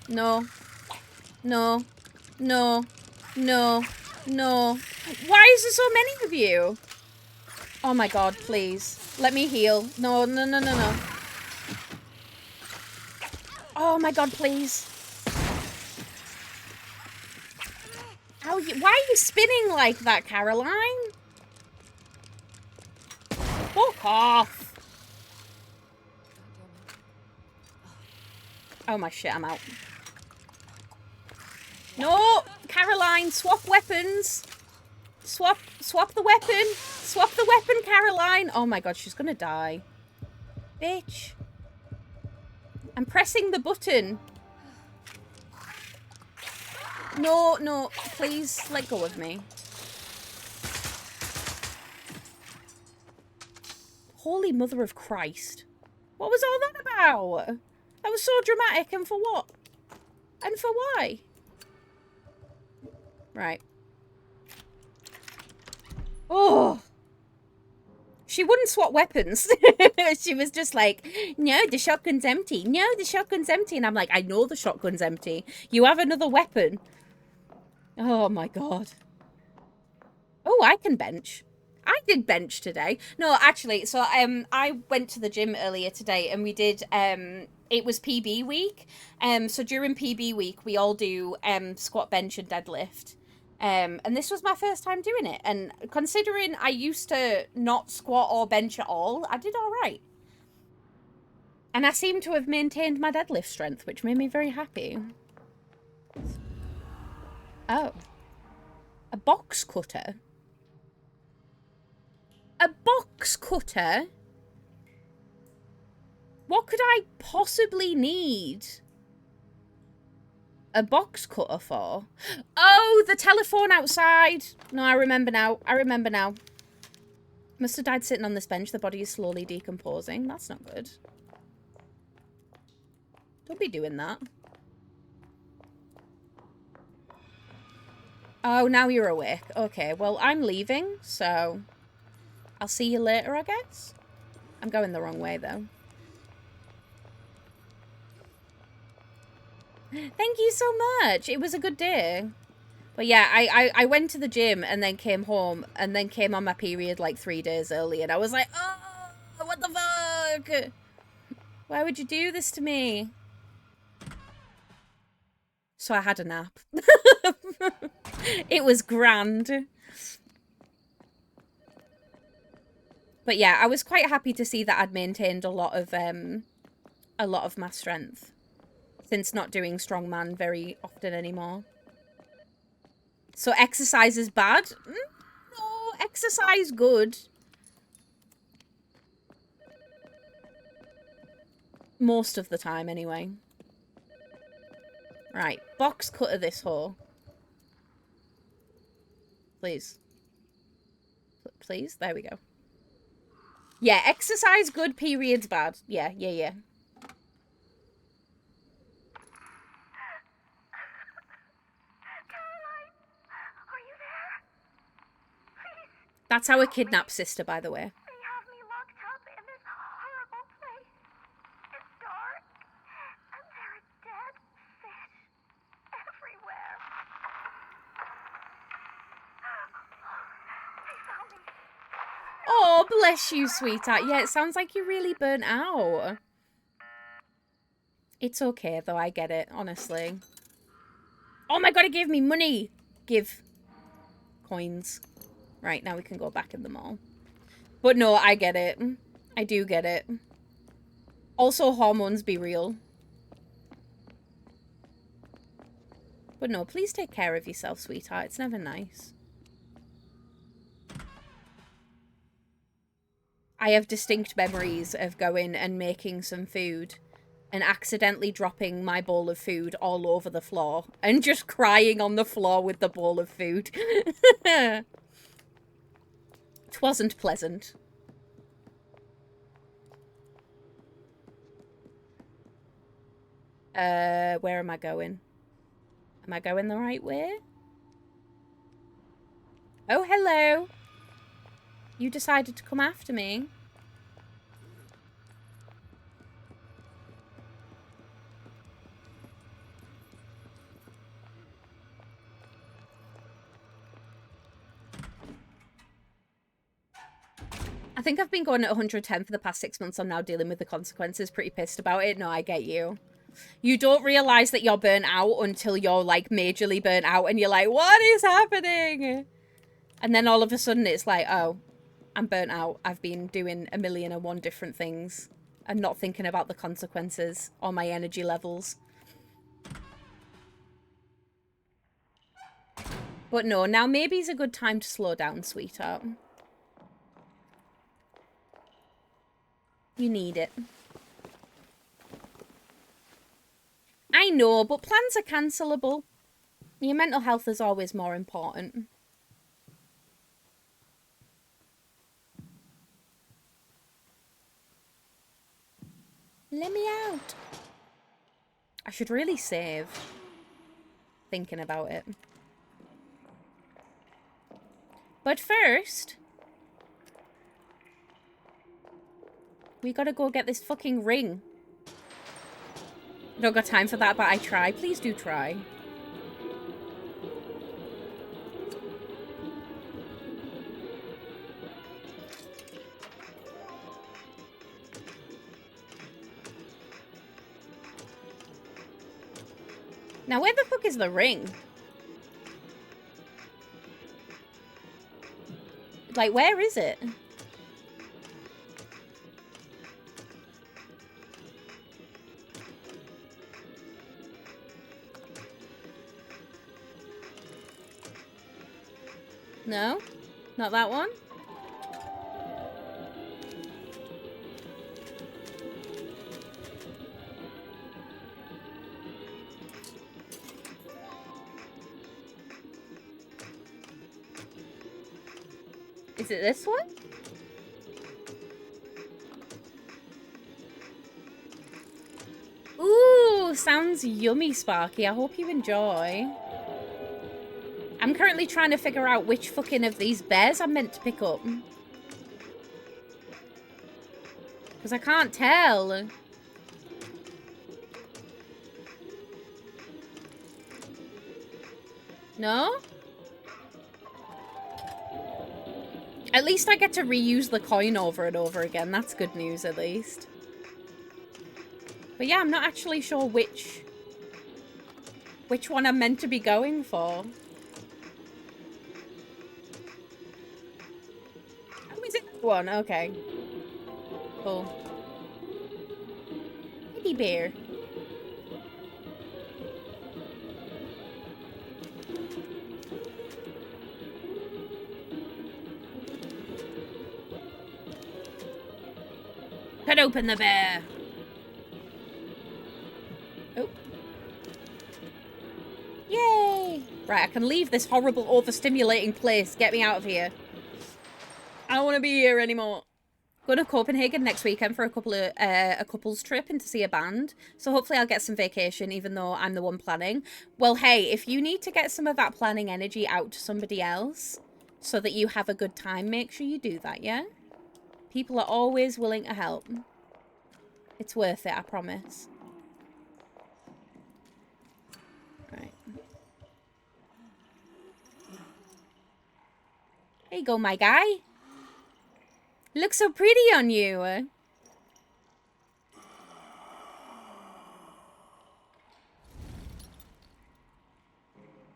No. No. No. No. No. Why is there so many of you? Oh my god, please. Let me heal. No, no, no, no, no. Oh my god, please. Why are you spinning like that, Caroline? Fuck off. Oh my shit, I'm out. No! Caroline, swap weapons. Swap the weapon. Swap the weapon, Caroline. Oh my god, she's gonna die. Bitch. I'm pressing the button. No, no, please let go of me. Holy Mother of Christ. What was all that about? That was so dramatic, and for what? And for why? Right. Oh! She wouldn't swap weapons. She was just like, no, the shotgun's empty. No, the shotgun's empty. And I'm like, I know the shotgun's empty. You have another weapon. Oh, my God. Oh, I can bench. I did bench today. No, actually, so I went to the gym earlier today and we did it was PB week. So during PB week we all do squat, bench and deadlift. And this was my first time doing it, and considering I used to not squat or bench at all, I did all right. And I seem to have maintained my deadlift strength, which made me very happy. Oh. A box cutter? A box cutter? What could I possibly need a box cutter for? Oh, the telephone outside. No, I remember now. I remember now. Must have died sitting on this bench. The body is slowly decomposing. That's not good. Don't be doing that. Oh, now you're awake. Okay, well, I'm leaving, so I'll see you later, I guess. I'm going the wrong way, though. Thank you so much. It was a good day. But yeah, I went to the gym and then came home and then came on my period like 3 days early. And I was like, oh, what the fuck? Why would you do this to me? So I had a nap. It was grand. But yeah, I was quite happy to see that I'd maintained a lot of my strength since not doing strongman very often anymore. So exercise is bad? No, exercise good. Most of the time, anyway. Right, box cutter this whore. Please. Please? There we go. Yeah, exercise good, periods bad. Yeah. Caroline, are you there? Please. That's our kidnapped sister, by the way. They have me locked up in this horrible place. It's dark, and there are dead fish everywhere. They found me. Oh, bless you, sweetheart. Yeah, it sounds like you're really burnt out. It's okay, though. I get it, honestly. Oh my god, it gave me money. Give coins. Right, now we can go back in the mall. But no, I get it. I do get it. Also, hormones be real. But no, please take care of yourself, sweetheart. It's never nice. I have distinct memories of going and making some food and accidentally dropping my bowl of food all over the floor and just crying on the floor with the bowl of food. It wasn't pleasant. Where am I going? Am I going the right way? Oh, hello. You decided to come after me. I think I've been going at 110 for the past 6 months. I'm now dealing with the consequences. Pretty pissed about it. No, I get you. You don't realise that you're burnt out until you're, like, majorly burnt out and you're like, what is happening? And then all of a sudden it's like, oh, I'm burnt out. I've been doing 1,000,001 different things and not thinking about the consequences or my energy levels. But no, now maybe it's a good time to slow down, sweetheart. You need it. I know, but plans are cancelable. Your mental health is always more important. Let me out. I should really save. Thinking about it. But first, We gotta go get this fucking ring. I don't got time for that, but I try. Please do try. Now, where the fuck is the ring? Like, where is it? No? Not that one? Is it this one? Ooh, sounds yummy, Sparky. I hope you enjoy. I'm currently trying to figure out which fucking of these bears I'm meant to pick up. Because I can't tell. No? At least I get to reuse the coin over and over again. That's good news, at least. But yeah, I'm not actually sure which one I'm meant to be going for. Oh, is it that one? Okay. Cool. Teddy bear. Cut open the bear. Oh. Yay! Right, I can leave this horrible, overstimulating place. Get me out of here. I don't want to be here anymore. Going to Copenhagen next weekend for a couple's trip and to see a band. So hopefully I'll get some vacation, even though I'm the one planning. Well, hey, if you need to get some of that planning energy out to somebody else so that you have a good time, make sure you do that, yeah? People are always willing to help. It's worth it, I promise. Right. There you go, my guy. Looks so pretty on you.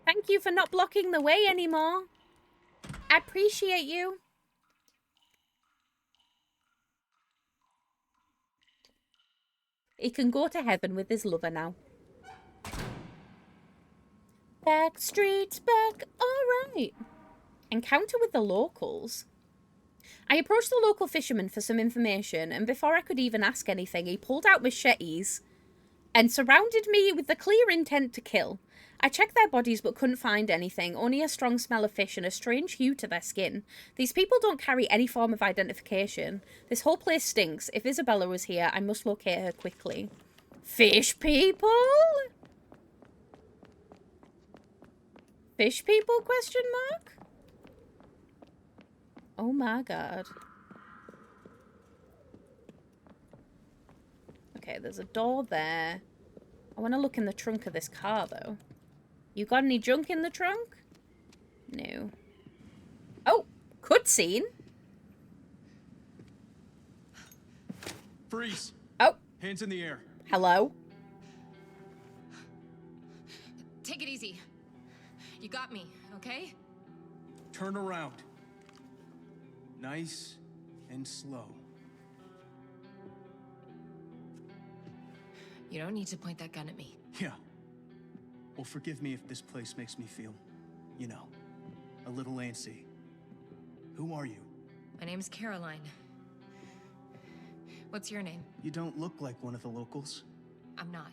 Thank you for not blocking the way anymore. I appreciate you. He can go to heaven with his lover now. Back streets back, alright. Encounter with the locals. I approached the local fisherman for some information, and before I could even ask anything, he pulled out machetes and surrounded me with the clear intent to kill. I checked their bodies but couldn't find anything, only a strong smell of fish and a strange hue to their skin. These people don't carry any form of identification. This whole place stinks. If Isabella was here, I must locate her quickly. Fish people? Fish people, question mark? Oh my god. Okay, there's a door there. I want to look in the trunk of this car, though. You got any junk in the trunk? No. Oh, cutscene. Freeze. Oh. Hands in the air. Hello. Take it easy. You got me, okay? Turn around. Nice and slow. You don't need to point that gun at me. Yeah. Well, forgive me if this place makes me feel, you know, a little antsy. Who are you? My name's Caroline. What's your name? You don't look like one of the locals. I'm not.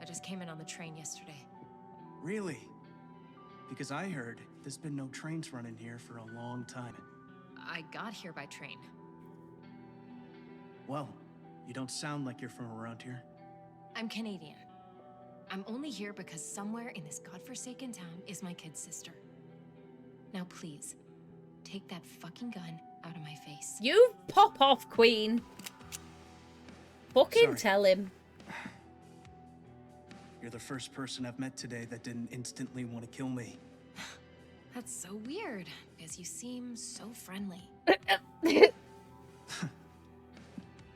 I just came in on the train yesterday. Really? Because I heard there's been no trains running here for a long time. I got here by train. Well, you don't sound like you're from around here. I'm Canadian. I'm only here because somewhere in this godforsaken town is my kid sister. Now please, take that fucking gun out of my face. You pop off, queen. Fucking Sorry. tell him. You're the first person I've met today that didn't instantly want to kill me. That's so weird, because you seem so friendly.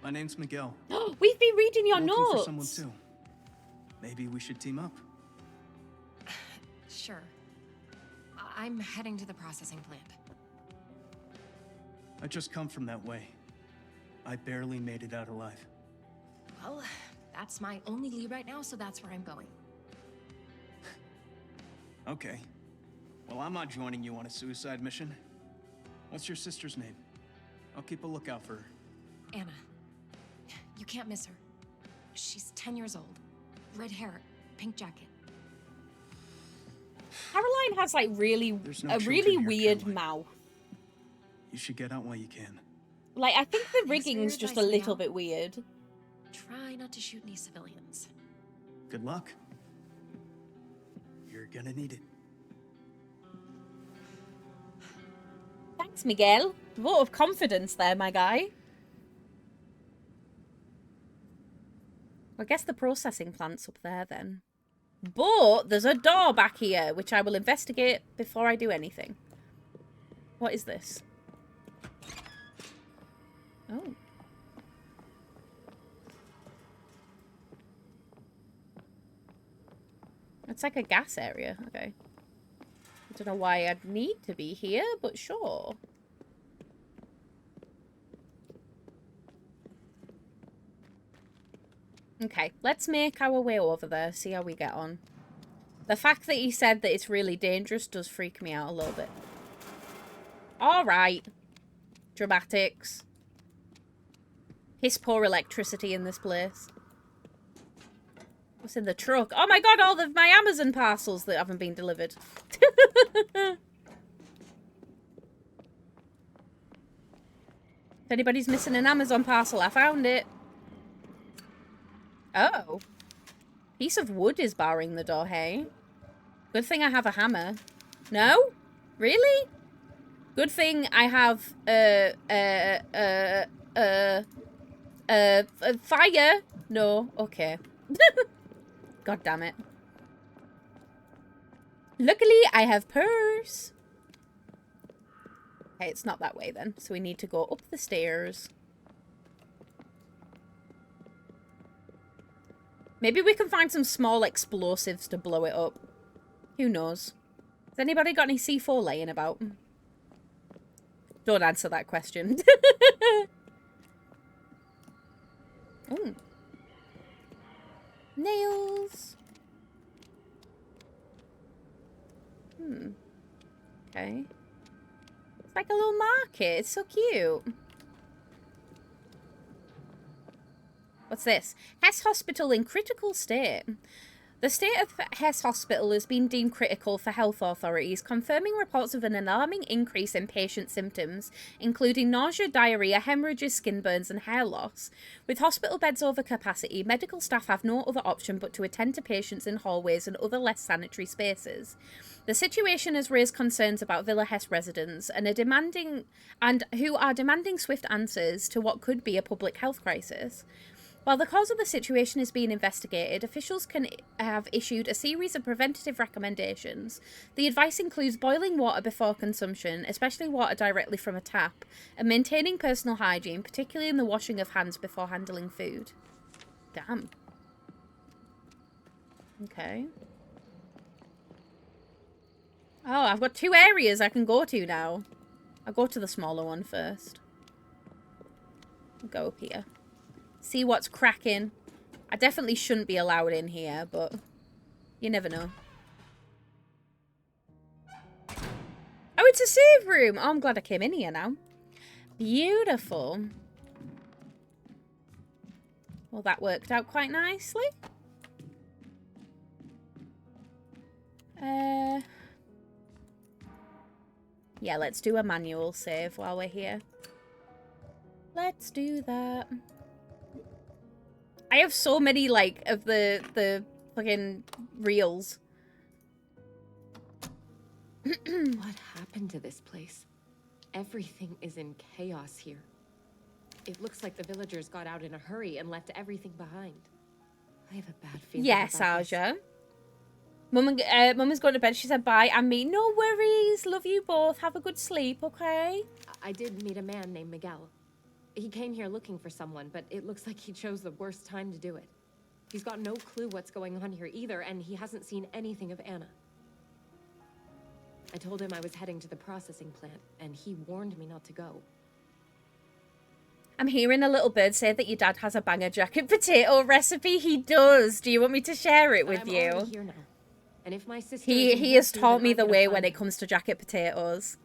My name's Miguel. We've been reading your Looking notes. for someone too. Maybe we should team up. Sure. I'm heading to the processing plant. I just come from that way. I barely made it out alive. Well, that's my only lead right now, so that's where I'm going. Okay. Well, I'm not joining you on a suicide mission. What's your sister's name? I'll keep a lookout for her. Anna. You can't miss her. She's 10 years old. Red hair, pink jacket. Caroline has like There's no a really children here, weird Caroline. mouth. You should get out while you can. Like, I think the Thanks for rigging's your just a advice, little Miguel. bit weird. Try not to shoot any civilians. Good luck. You're gonna need it. Thanks, Miguel. Vote of confidence there, my guy. I guess the processing plant's up there then. But there's a door back here, which I will investigate before I do anything. What is this? Oh. It's like a gas area. Okay. I don't know why I'd need to be here, but sure. Okay, let's make our way over there, see how we get on. The fact that he said that it's really dangerous does freak me out a little bit. Alright. Dramatics. Piss poor electricity in this place. What's in the truck? Oh my god, all of my Amazon parcels that haven't been delivered. If anybody's missing an Amazon parcel, I found it. Oh. Piece of wood is barring the door, hey? Good thing I have a hammer. No? Really? Good thing I have, fire? No? Okay. God damn it. Luckily, I have purse. Okay, it's not that way then. So we need to go up the stairs. Maybe we can find some small explosives to blow it up. Who knows? Has anybody got any C4 laying about? Don't answer that question. Ooh. Nails. Okay. It's like a little market. It's so cute. What's this? Hess Hospital in critical state. The state of Hess Hospital has been deemed critical for health authorities, confirming reports of an alarming increase in patient symptoms, including nausea, diarrhea, hemorrhages, skin burns, and hair loss. With hospital beds over capacity, medical staff have no other option but to attend to patients in hallways and other less sanitary spaces. The situation has raised concerns about Villa Hess residents who are demanding swift answers to what could be a public health crisis. While the cause of the situation is being investigated, officials have issued a series of preventative recommendations. The advice includes boiling water before consumption, especially water directly from a tap, and maintaining personal hygiene, particularly in the washing of hands before handling food. Damn. Okay. Oh, I've got 2 areas I can go to now. I'll go to the smaller one first. I'll go up here. See what's cracking. I definitely shouldn't be allowed in here, but you never know. Oh, it's a save room. Oh, I'm glad I came in here now. Beautiful. Well, that worked out quite nicely. Yeah, let's do a manual save while we're here. Let's do that. I have so many, like, of the fucking reels. What happened to this place? Everything is in chaos here. It looks like the villagers got out in a hurry and left everything behind. I have a bad feeling Yes, about this. Aja. Mum is going to bed. She said bye. And me, no worries. Love you both. Have a good sleep, okay? I did meet a man named Miguel. He came here looking for someone, but it looks like he chose the worst time to do it. He's got no clue what's going on here either, and he hasn't seen anything of Anna. I told him I was heading to the processing plant, and he warned me not to go. I'm hearing a little bird say that your dad has a banger jacket potato recipe. He does. Do you want me to share it with I'm you? already here now. And if my sister He isn't has here, taught then me I'm the gonna way find when it him. comes to jacket potatoes.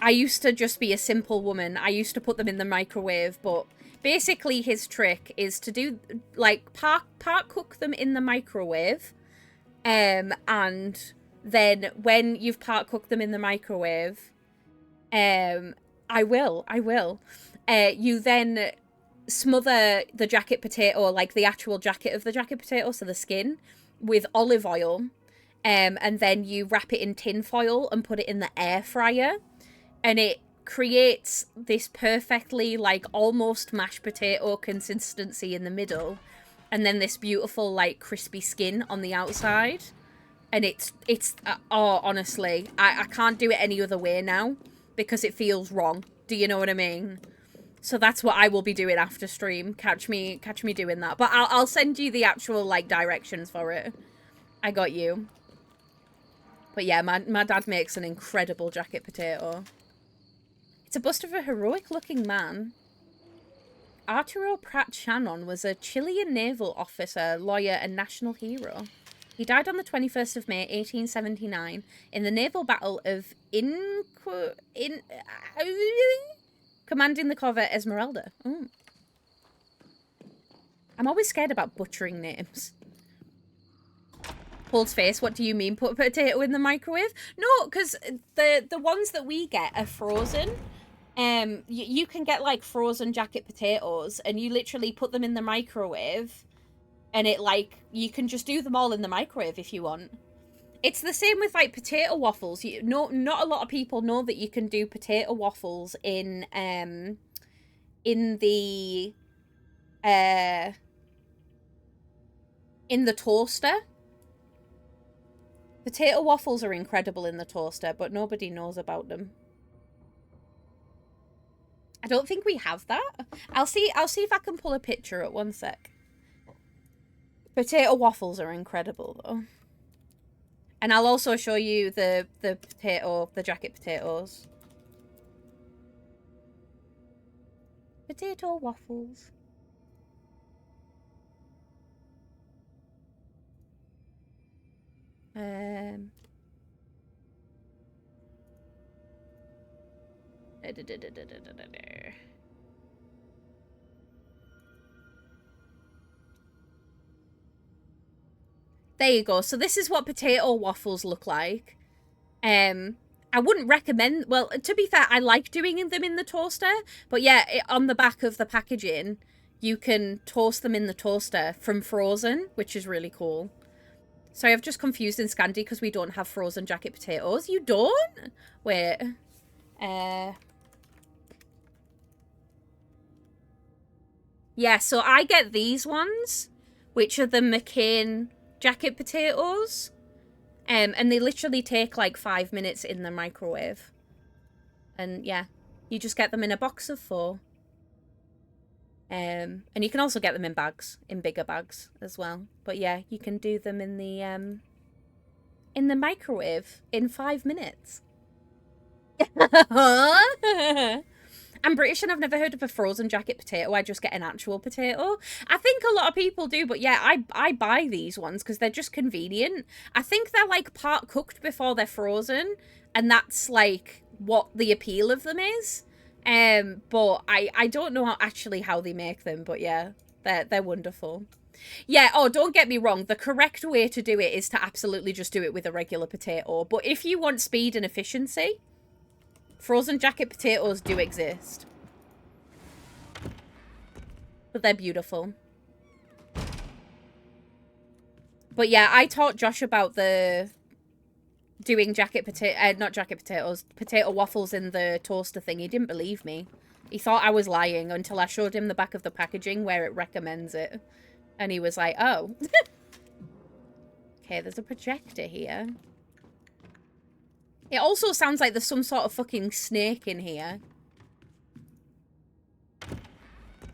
I used to just be a simple woman. I used to put them in the microwave, but basically his trick is to do, like, part cook them in the microwave, and then when you've part cooked them in the microwave, I will. You then smother the jacket potato, like the actual jacket of the jacket potato, so the skin, with olive oil, and then you wrap it in tin foil and put it in the air fryer, and it creates this perfectly, like, almost mashed potato consistency in the middle, and then this beautiful, like, crispy skin on the outside. And it's oh, honestly, I can't do it any other way now because it feels wrong. Do you know what I mean? So that's what I will be doing after stream. Catch me doing that. But I'll send you the actual, like, directions for it. I got you. But yeah, my dad makes an incredible jacket potato. It's a bust of a heroic-looking man. Arturo Prat Shannon was a Chilean naval officer, lawyer, and national hero. He died on the 21st of May, 1879, in the naval battle of commanding the corvette Esmeralda. Ooh. I'm always scared about butchering names. Paul's face, what do you mean, put a potato in the microwave? No, because the ones that we get are frozen. You can get, like, frozen jacket potatoes, and you literally put them in the microwave, and it, like, you can just do them all in the microwave if you want. It's the same with, like, potato waffles. Not a lot of people know that you can do potato waffles in the toaster. Potato waffles are incredible in the toaster, but nobody knows about them. I don't think we have that. I'll see if I can pull a picture at one sec. Potato waffles are incredible though. And I'll also show you the jacket potatoes. Potato waffles. There you go. So this is what potato waffles look like. I wouldn't recommend... Well, to be fair, I like doing them in the toaster. But yeah, on the back of the packaging, you can toast them in the toaster from frozen, which is really cool. Sorry, I've just confused in Scandi because we don't have frozen jacket potatoes. You don't? Wait. Yeah, so I get these ones, which are the McCain jacket potatoes. And they literally take like 5 minutes in the microwave. And yeah, you just get them in a box of 4. And you can also get them in bags, in bigger bags as well. But yeah, you can do them in the microwave in 5 minutes. I'm British and I've never heard of a frozen jacket potato. I just get an actual potato. I think a lot of people do, but yeah, I buy these ones because they're just convenient. I think they're like part cooked before they're frozen, and that's like what the appeal of them is. But I don't know actually how they make them, but yeah, they're wonderful. Yeah, oh, don't get me wrong. The correct way to do it is to absolutely just do it with a regular potato. But if you want speed and efficiency, frozen jacket potatoes do exist. But they're beautiful. But yeah, I taught Josh about doing potato waffles in the toaster thing. He didn't believe me. He thought I was lying until I showed him the back of the packaging where it recommends it. And he was like, oh. Okay, there's a projector here. It also sounds like there's some sort of fucking snake in here.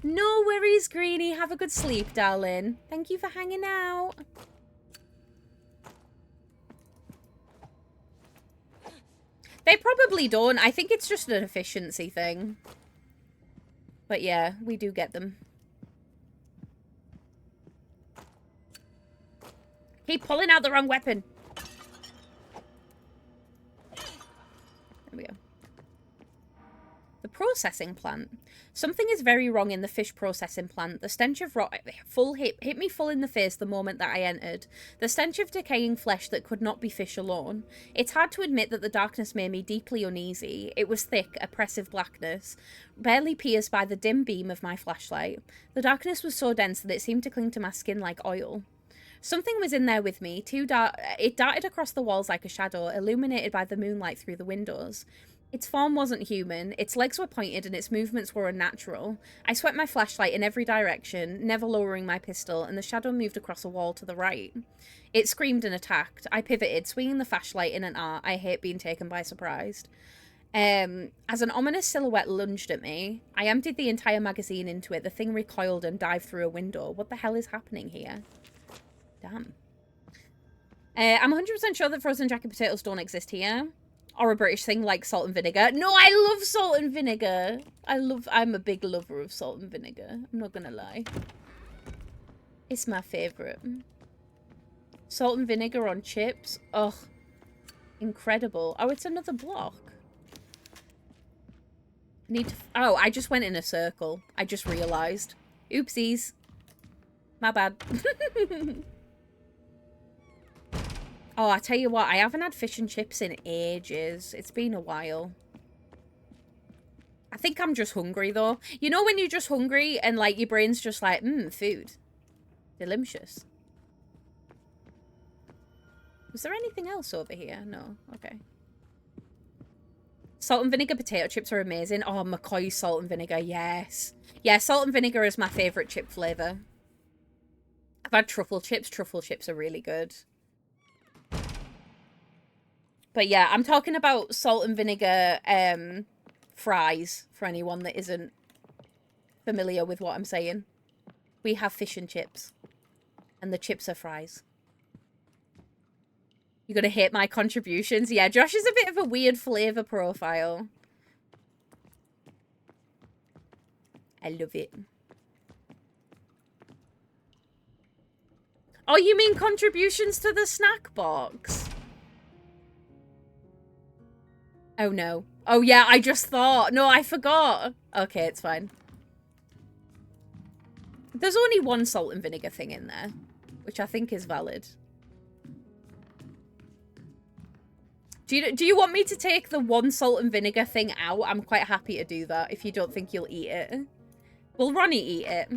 No worries, Greenie. Have a good sleep, darling. Thank you for hanging out. They probably don't. I think it's just an efficiency thing. But yeah, we do get them. Keep pulling out the wrong weapon. There we go. The processing plant. Something is very wrong in the fish processing plant. The stench of rot hit me full in the face the moment that I entered. The stench of decaying flesh that could not be fish alone. It's hard to admit that the darkness made me deeply uneasy. It was thick, oppressive blackness, barely pierced by the dim beam of my flashlight. The darkness was so dense that it seemed to cling to my skin like oil. Something was in there with me. It darted across the walls like a shadow, illuminated by the moonlight through the windows. Its form wasn't human, its legs were pointed and its movements were unnatural. I swept my flashlight in every direction, never lowering my pistol, and the shadow moved across a wall to the right. It screamed and attacked. I pivoted, swinging the flashlight in and out. I hate being taken by surprise. As an ominous silhouette lunged at me, I emptied the entire magazine into it. The thing recoiled and dived through a window. What the hell is happening here? Damn. I'm 100% sure that frozen jacket potatoes don't exist here. Or a British thing like salt and vinegar. No, I love salt and vinegar. I'm a big lover of salt and vinegar. I'm not gonna lie. It's my favourite. Salt and vinegar on chips. Ugh. Incredible. Oh, it's another block. Oh, I just went in a circle. I just realised. Oopsies. My bad. Oh, I tell you what, I haven't had fish and chips in ages. It's been a while. I think I'm just hungry, though. You know when you're just hungry and, like, your brain's just like, food. Delicious. Was there anything else over here? No. Okay. Salt and vinegar potato chips are amazing. Oh, McCoy's salt and vinegar, yes. Yeah, salt and vinegar is my favourite chip flavour. I've had truffle chips. Truffle chips are really good. But yeah, I'm talking about salt and vinegar fries for anyone that isn't familiar with what I'm saying. We have fish and chips. And the chips are fries. You're gonna hate my contributions? Yeah, Josh is a bit of a weird flavour profile. I love it. Oh, you mean contributions to the snack box? Oh, no. Oh, yeah, I just thought. No, I forgot. Okay, it's fine. There's only one salt and vinegar thing in there, which I think is valid. Do you want me to take the one salt and vinegar thing out? I'm quite happy to do that if you don't think you'll eat it. Will Ronnie eat it?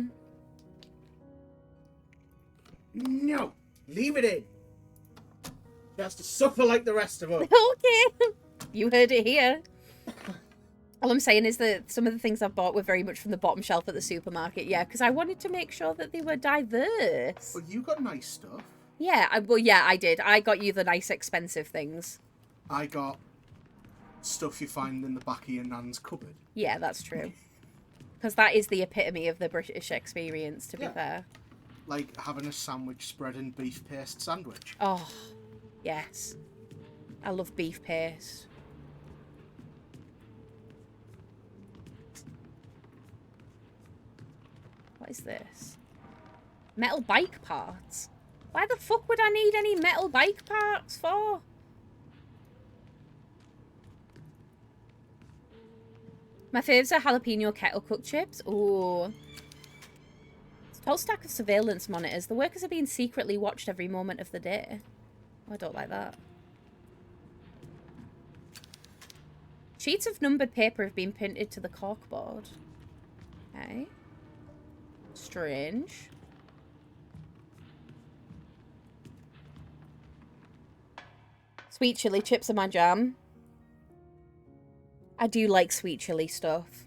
No, leave it in. She has to suffer like the rest of us. Okay. You heard it here. All I'm saying is that some of the things I've bought were very much from the bottom shelf at the supermarket. Yeah, because I wanted to make sure that they were diverse. Well, you got nice stuff. Yeah, well, yeah, I did. I got you the nice, expensive things. I got stuff you find in the back of your nan's cupboard. Yeah, that's true. Because that is the epitome of the British experience, to be fair. Like having a sandwich spread in beef paste sandwich. Oh, yes. I love beef paste. What is this? Metal bike parts? Why the fuck would I need any metal bike parts for? My faves are jalapeno kettle cooked chips. Ooh. It's a whole stack of surveillance monitors. The workers are being secretly watched every moment of the day. Oh, I don't like that. Sheets of numbered paper have been printed to the corkboard. Okay. Strange. Sweet chili chips are my jam. I do like sweet chili stuff.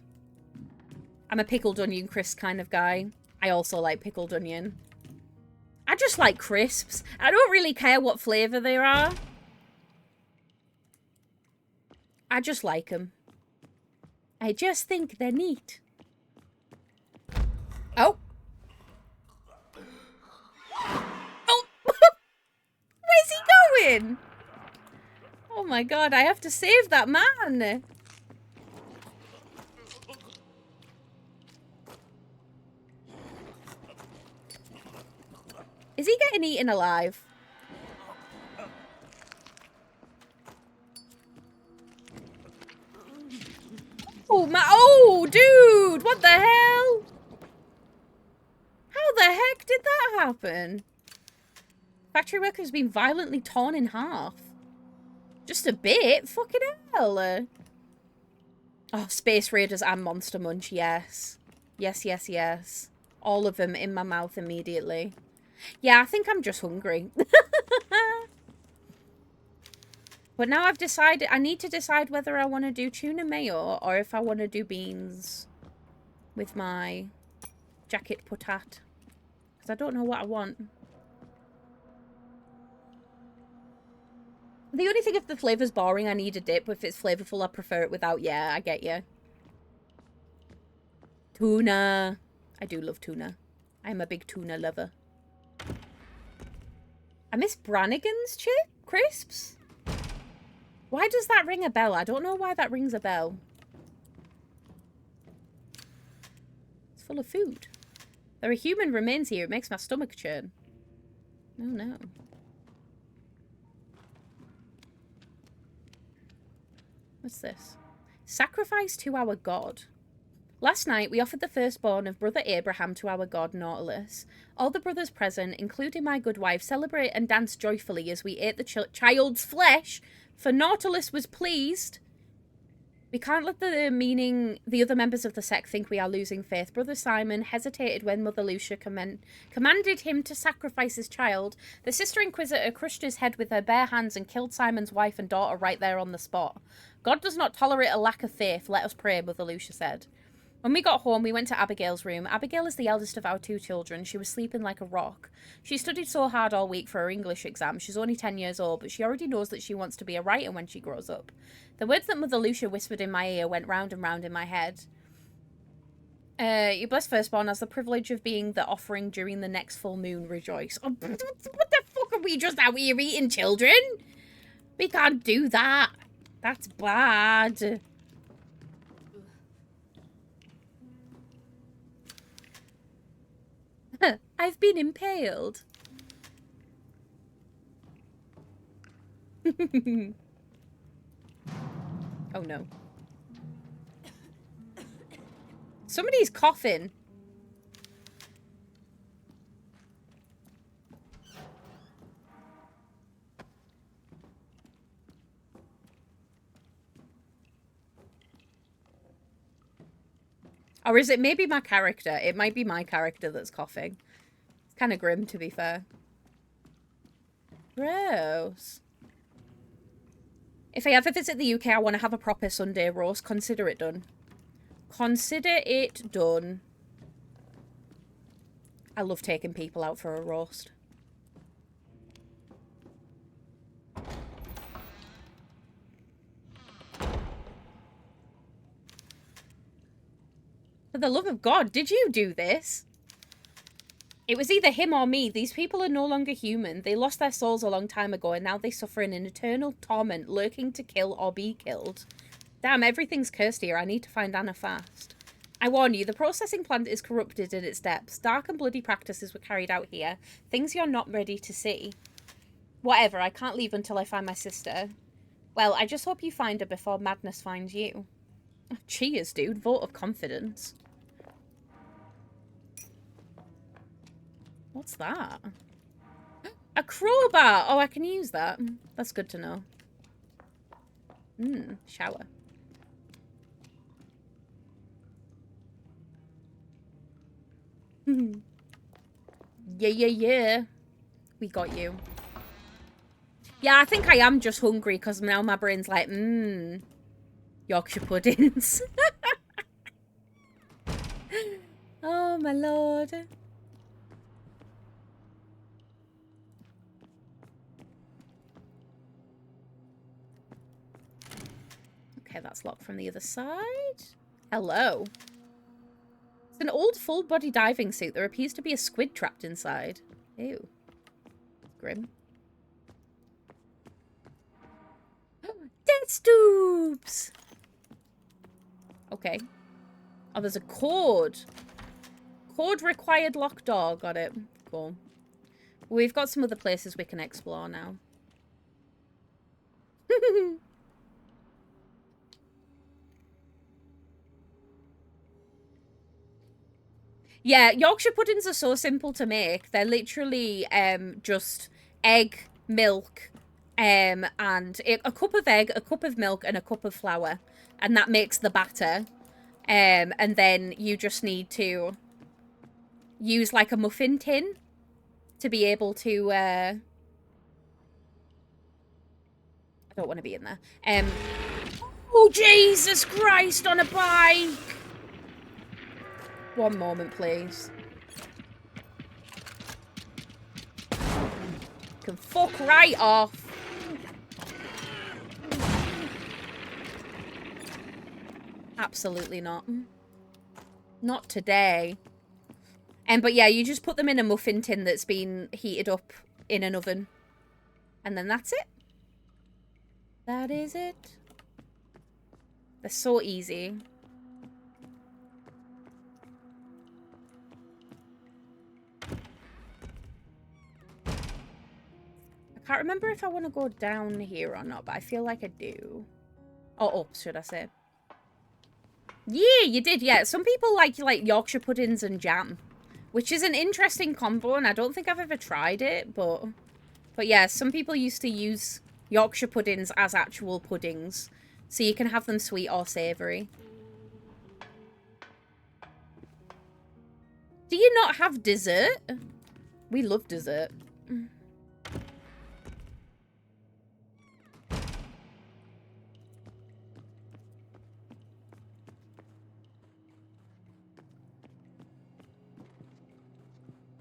I'm a pickled onion crisp kind of guy. I also like pickled onion. I just like crisps. I don't really care what flavour they are. I just like them. I just think they're neat. Oh. Oh. Where's he going? Oh my god, I have to save that man. Is he getting eaten alive? Oh my, oh dude, what the hell? How the heck did that happen? Factory worker's been violently torn in half. Just a bit? Fucking hell. Oh, Space Raiders and Monster Munch, yes. Yes, yes, yes. All of them in my mouth immediately. Yeah, I think I'm just hungry. But now I've decided, I need to decide whether I want to do tuna mayo or if I want to do beans with my jacket potat. Because I don't know what I want. The only thing, if the flavour's boring, I need a dip. If it's flavourful, I prefer it without. Yeah, I get you. Tuna. I do love tuna. I'm a big tuna lover. I miss Brannigan's crisps. Why does that ring a bell? I don't know why that rings a bell. It's full of food. There are human remains here. It makes my stomach churn. Oh no. What's this? Sacrifice to our god. Last night, we offered the firstborn of Brother Abraham to our god, Nautilus. All the brothers present, including my good wife, celebrate and dance joyfully as we ate the child's flesh, for Nautilus was pleased. We can't let the other members of the sect think we are losing faith. Brother Simon hesitated when Mother Lucia commanded him to sacrifice his child. The Sister Inquisitor crushed his head with her bare hands and killed Simon's wife and daughter right there on the spot. God does not tolerate a lack of faith. Let us pray, Mother Lucia said. When we got home, we went to Abigail's room. Abigail is the eldest of our 2 children. She was sleeping like a rock. She studied so hard all week for her English exam. She's only 10 years old, but she already knows that she wants to be a writer when she grows up. The words that Mother Lucia whispered in my ear went round and round in my head. Your blessed firstborn has the privilege of being the offering during the next full moon. Rejoice. Oh, what the fuck are we just out here eating children? We can't do that. That's bad. I've been impaled. Oh no. Somebody's coughing. Or is it maybe my character? It might be my character that's coughing. It's kind of grim, to be fair. Gross. If I ever visit the UK, I want to have a proper Sunday roast. Consider it done. Consider it done. I love taking people out for a roast. For the love of God, did you do this? It was either him or me. These people are no longer human. They lost their souls a long time ago, and now they suffer in an eternal torment, lurking to kill or be killed. Damn, everything's cursed here. I need to find Anna fast. I warn you, the processing plant is corrupted in its depths. Dark and bloody practices were carried out here. Things you're not ready to see. Whatever, I can't leave until I find my sister. Well, I just hope you find her before madness finds you. Cheers, dude. Vote of confidence. What's that? A crowbar! Oh, I can use that. That's good to know. Shower. Yeah. We got you. Yeah, I think I am just hungry because now my brain's like, Yorkshire puddings. Oh, my lord. Okay, that's locked from the other side. Hello. It's an old full-body diving suit. There appears to be a squid trapped inside. Ew. Grim. Test tubes! Okay. Oh, there's a cord. Cord required lock door. Got it. Cool. We've got some other places we can explore now. Yeah, Yorkshire puddings are so simple to make. They're literally just egg, milk, and a cup of egg, a cup of milk, and a cup of flour. And that makes the batter. And then you just need to use like a muffin tin to be able to... I don't want to be in there. Oh, Jesus Christ, on a bike! One moment, please. Can fuck right off. Absolutely not. Not today. But yeah, you just put them in a muffin tin that's been heated up in an oven. And then that's it. That is it. They're so easy. I can't remember if I want to go down here or not, but I feel like I do. Or up, should I say. Yeah, you did, yeah. Some people like Yorkshire puddings and jam, which is an interesting combo, and I don't think I've ever tried it, but yeah, some people used to use Yorkshire puddings as actual puddings, so you can have them sweet or savoury. Do you not have dessert? We love dessert.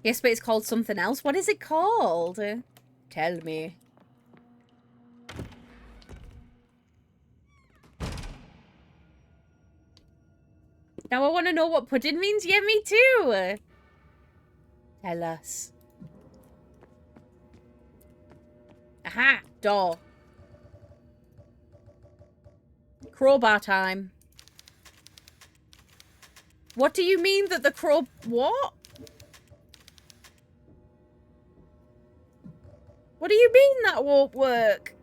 Yes, but it's called something else. What is it called? Tell me. Now I want to know what pudding means. Yeah, me too. Tell us. Aha! Door. Crowbar time. What do you mean that the crow... What? What do you mean that won't work?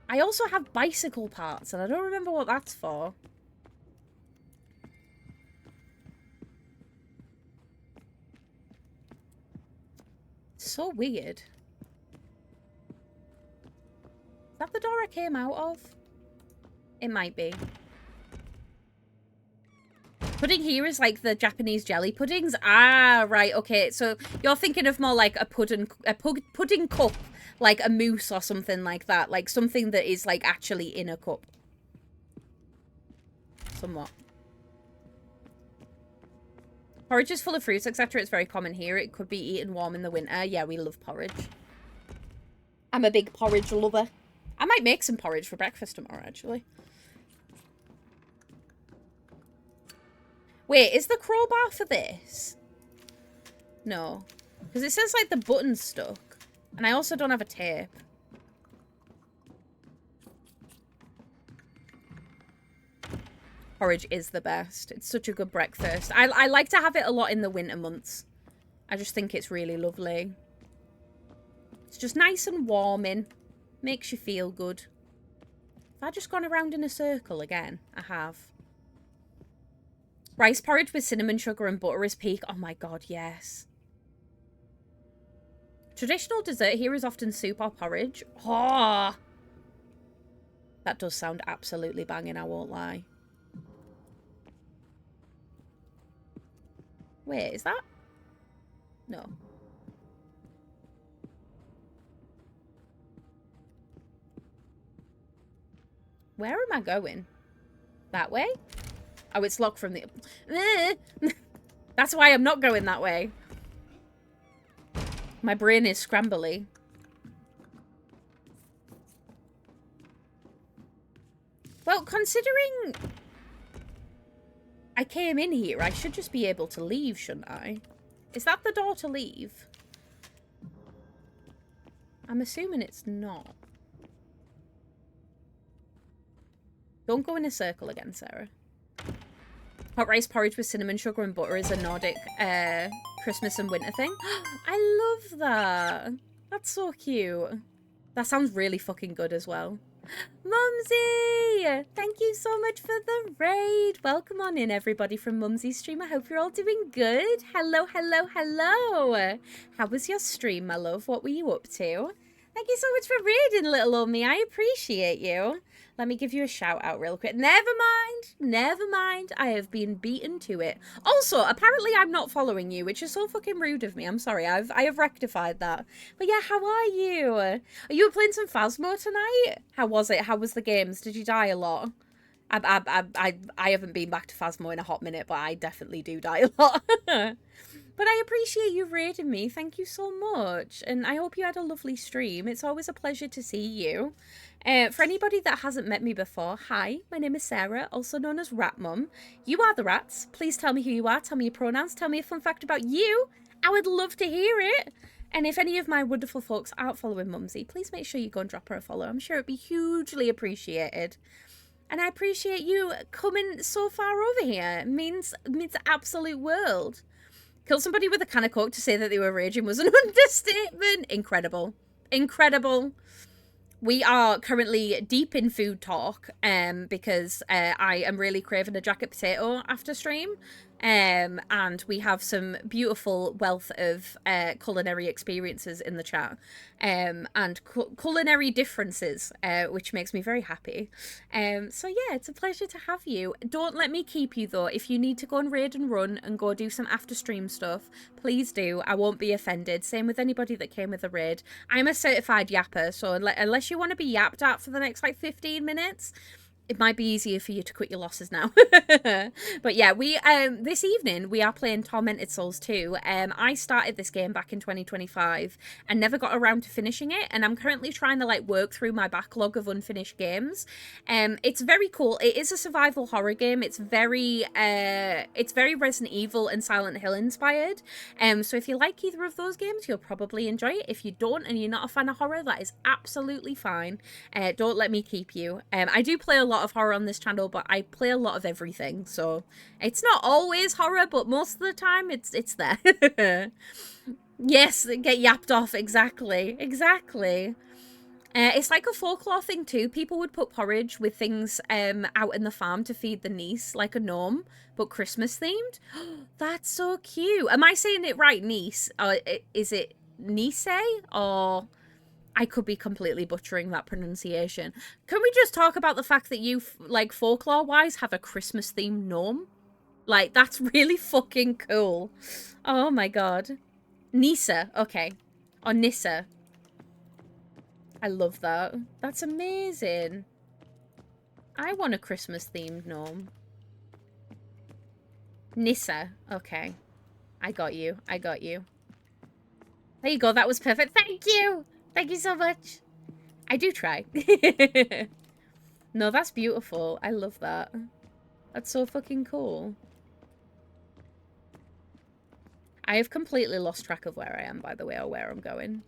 I also have bicycle parts, and I don't remember what that's for. So weird. Is that the door I came out of? It might be. Pudding here is like the Japanese jelly puddings. Ah, right, okay. So you're thinking of more like a pudding cup, like a mousse or something like that. Like something that is like actually in a cup. Somewhat. Porridge is full of fruits, etc. It's very common here. It could be eaten warm in the winter. Yeah, we love porridge. I'm a big porridge lover. I might make some porridge for breakfast tomorrow, actually. Wait, is the crowbar for this? No. Because it says, like, the button's stuck. And I also don't have a tape. Porridge is the best. It's such a good breakfast. I like to have it a lot in the winter months. I just think it's really lovely. It's just nice and warming. Makes you feel good. Have I just gone around in a circle again? I have. Rice porridge with cinnamon sugar and butter is peak. Oh my god, yes. Traditional dessert here is often soup or porridge. Oh! That does sound absolutely banging, I won't lie. Wait, is that? No. Where am I going? That way? Oh, it's locked from the... That's why I'm not going that way. My brain is scrambly. Well, considering I came in here, I should just be able to leave, shouldn't I? Is that the door to leave? I'm assuming it's not. Don't go in a circle again, Sarah. Hot rice porridge with cinnamon, sugar and butter is a Nordic Christmas and winter thing. I love that. That's so cute. That sounds really fucking good as well. Mumsy! Thank you so much for the raid. Welcome on in, everybody, from Mumsy's stream. I hope you're all doing good. Hello, hello, hello. How was your stream, my love? What were you up to? Thank you so much for raiding, little old me. I appreciate you. Let me give you a shout out real quick. Never mind. Never mind. I have been beaten to it. Also, apparently I'm not following you, which is so fucking rude of me. I'm sorry. I have rectified that. But yeah, how are you? Are you playing some Phasmo tonight? How was it? How was the games? Did you die a lot? I haven't been back to Phasmo in a hot minute, but I definitely do die a lot. But I appreciate you raiding me. Thank you so much. And I hope you had a lovely stream. It's always a pleasure to see you. For anybody that hasn't met me before, hi, my name is Sarah, also known as Rat Mum. You are the rats. Please tell me who you are. Tell me your pronouns. Tell me a fun fact about you. I would love to hear it. And if any of my wonderful folks aren't following Mumsy, please make sure you go and drop her a follow. I'm sure it'd be hugely appreciated. And I appreciate you coming so far over here. It means the absolute world. Kill somebody with a can of Coke to say that they were raging was an understatement. Incredible. Incredible. We are currently deep in food talk because I am really craving a jacket potato after stream. And we have some beautiful wealth of culinary experiences in the chat and culinary differences, which makes me very happy. So yeah, it's a pleasure to have you. Don't let me keep you though. If you need to go and raid and run and go do some after stream stuff, please do. I won't be offended. Same with anybody that came with a raid. I'm a certified yapper, so unless you want to be yapped at for the next like 15 minutes, it might be easier for you to quit your losses now. But yeah, we this evening we are playing Tormented Souls 2. I started this game back in 2025 and never got around to finishing it, and I'm currently trying to like work through my backlog of unfinished games. It's very cool. It is a survival horror game. It's very Resident Evil and Silent Hill inspired. So if you like either of those games, you'll probably enjoy it. If you don't and you're not a fan of horror, that is absolutely fine. Don't let me keep you. I do play a lot of horror on this channel, but I play a lot of everything, so it's not always horror, but most of the time it's there. Yes, get yapped off. Exactly. It's like a folklore thing too. People would put porridge with things out in the farm to feed the niece, like a gnome, but Christmas themed. That's so cute. Am I saying it right, niece? Is it niece or I could be completely butchering that pronunciation. Can we just talk about the fact that you, like, folklore-wise, have a Christmas-themed gnome? Like, that's really fucking cool. Oh, my God. Nisa. Okay. Or Nissa. I love that. That's amazing. I want a Christmas-themed gnome. Nissa. Okay. I got you. There you go. That was perfect. Thank you! Thank you so much. I do try. No, that's beautiful. I love that. That's so fucking cool. I have completely lost track of where I am, by the way, or where I'm going.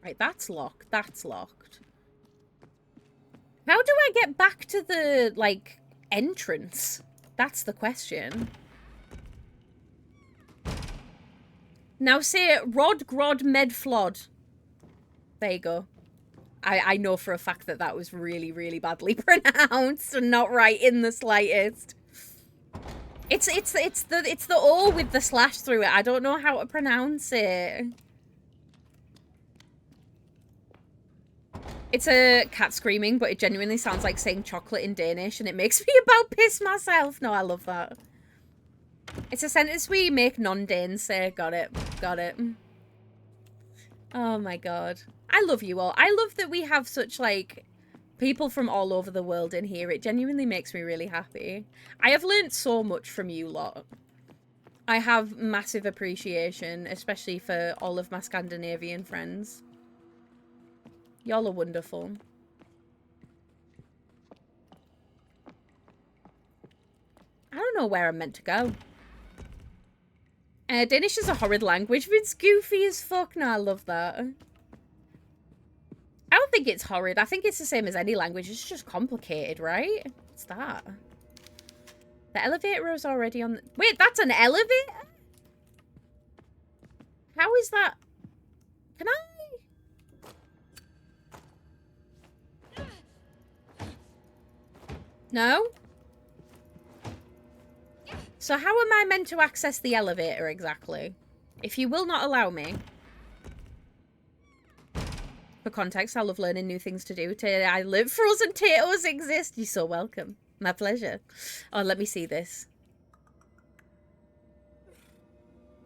Right, that's locked. That's locked. How do I get back to the, like, entrance? That's the question. Now say Rod Grod Med Flod. There you go. I know for a fact that that was really, really badly pronounced and not right in the slightest. It's the O with the slash through it. I don't know how to pronounce it. It's a cat screaming, but it genuinely sounds like saying chocolate in Danish, and it makes me about piss myself. No, I love that. It's a sentence we make non-Danes say. Got it. Oh my God. I love you all. I love that we have such, like, People from all over the world in here. It genuinely makes me really happy. I have learnt so much from you lot. I have massive appreciation, especially for all of my Scandinavian friends. Y'all are wonderful. I don't know where I'm meant to go. Danish is a horrid language, but it's goofy as fuck. No, I love that. I don't think it's horrid. I think it's the same as any language. It's just complicated, right? What's that? The elevator is already on the... Wait, that's an elevator? How is that? Can I? No? So how am I meant to access the elevator exactly? If you will not allow me. For context, I love learning new things to do. I live frozen potatoes exist. You're so welcome. My pleasure. Oh, let me see this.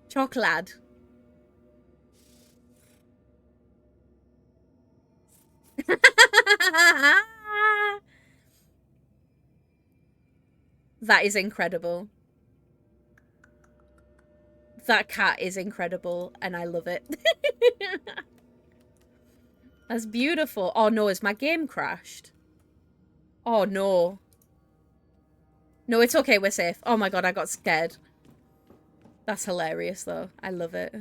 Chocolate. That is incredible. That cat is incredible, and I love it. That's beautiful. Oh no, has my game crashed? Oh no. No, it's okay, we're safe. Oh my god, I got scared. That's hilarious though. I love it.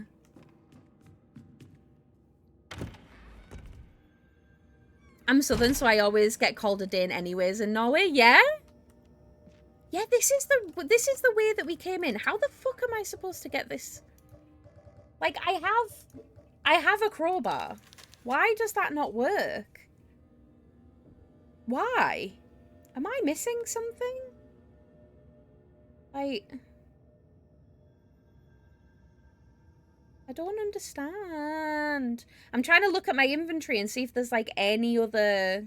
I'm Southern, so I always get called a Dane anyways in Norway. Yeah? Yeah, this is the way that we came in. How the fuck am I supposed to get this? Like, I have a crowbar. Why does that not work? Why? Am I missing something? Like, I don't understand. I'm trying to look at my inventory and see if there's like any other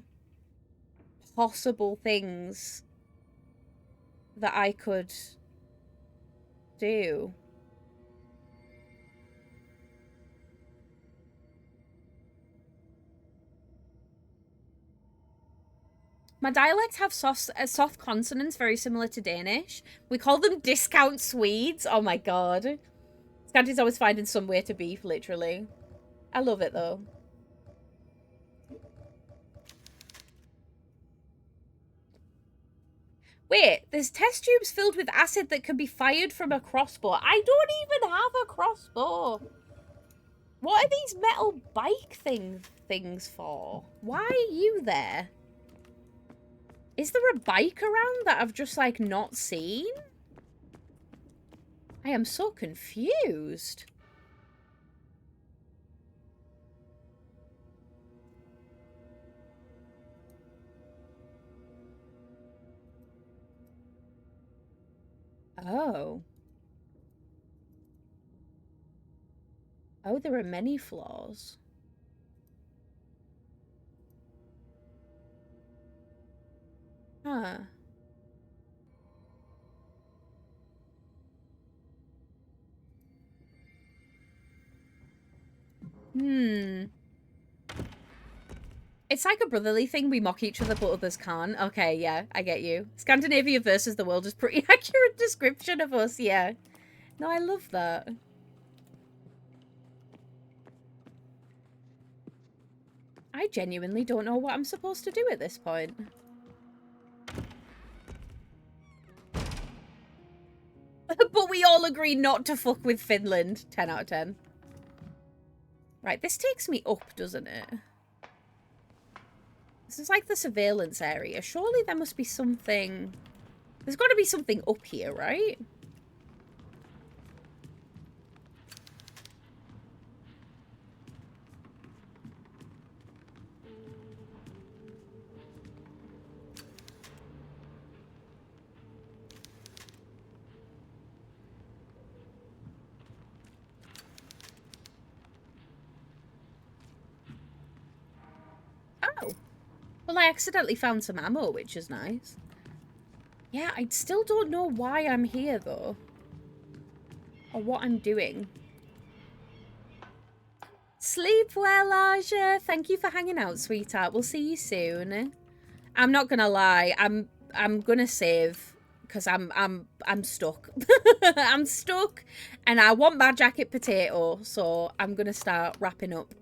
possible things that I could do. My dialects have soft consonants very similar to Danish. We call them discount Swedes. Oh my god. Scanty's always finding some way to beef, literally. I love it though. Wait, there's test tubes filled with acid that can be fired from a crossbow. I don't even have a crossbow. What are these metal bike things for? Why are you there? Is there a bike around that I've just, like, not seen? I am so confused. Oh. Oh, there are many flaws. Huh. It's like a brotherly thing. We mock each other, but others can't. Okay, yeah, I get you. Scandinavia versus the world is pretty accurate description of us, yeah. No, I love that. I genuinely don't know what I'm supposed to do at this point. But we all agree not to fuck with Finland. 10 out of 10. Right, this takes me up, doesn't it? This is like the surveillance area. Surely there must be something... There's got to be something up here, right? Oh. Well, I accidentally found some ammo, which is nice. Yeah, I still don't know why I'm here, though. Or what I'm doing. Sleep well, Aja. Thank you for hanging out, sweetheart. We'll see you soon. I'm not gonna lie. I'm gonna save because I'm stuck. I'm stuck, and I want my jacket potato. So I'm gonna start wrapping up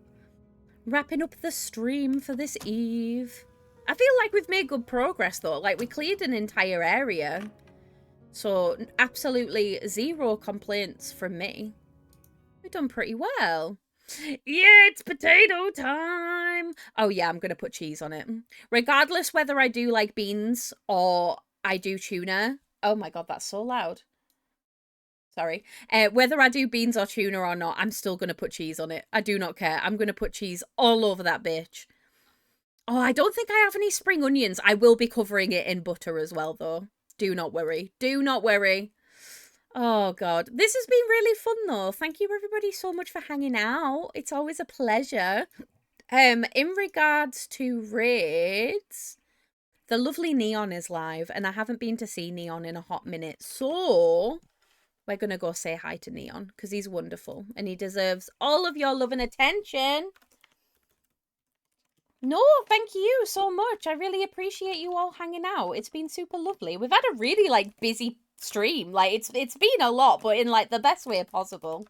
the stream for this eve. I feel like we've made good progress though. Like we cleared an entire area, so absolutely zero complaints from me. We've done pretty well. Yeah, it's potato time. Oh yeah, I'm gonna put cheese on it. Regardless whether I do like beans or I do tuna. Oh my god, that's so loud. Sorry. Whether I do beans or tuna or not, I'm still gonna put cheese on it. I do not care. I'm gonna put cheese all over that bitch. Oh, I don't think I have any spring onions. I will be covering it in butter as well, though. Do not worry. Do not worry. Oh, God. This has been really fun, though. Thank you, everybody, so much for hanging out. It's always a pleasure. In regards to raids, the lovely Neon is live, and I haven't been to see Neon in a hot minute. So we're going to go say hi to Neon, because he's wonderful, and he deserves all of your love and attention. No, thank you so much. I really appreciate you all hanging out. It's been super lovely. We've had a really busy stream. Like it's been a lot, but in like the best way possible.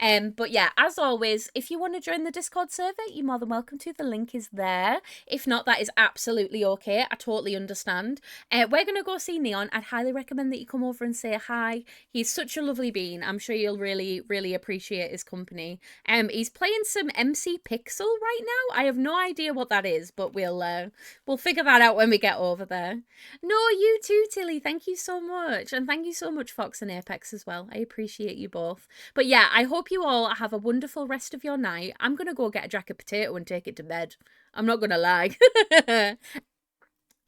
But yeah, as always, if you want to join the Discord server, you're more than welcome to. The link is there. If not, that is absolutely okay. I totally understand. We're gonna go see Neon. I'd highly recommend that you come over and say hi. He's such a lovely bean. I'm sure you'll really, really appreciate his company. He's playing some MC Pixel right now. I have no idea what that is, but we'll figure that out when we get over there. No, you too, Tilly. Thank you so much. And thank you so much, Fox and Apex as well. I appreciate you both. But yeah, I hope you all have a wonderful rest of your night. I'm going to go get a jacket potato and take it to bed. I'm not going to lie.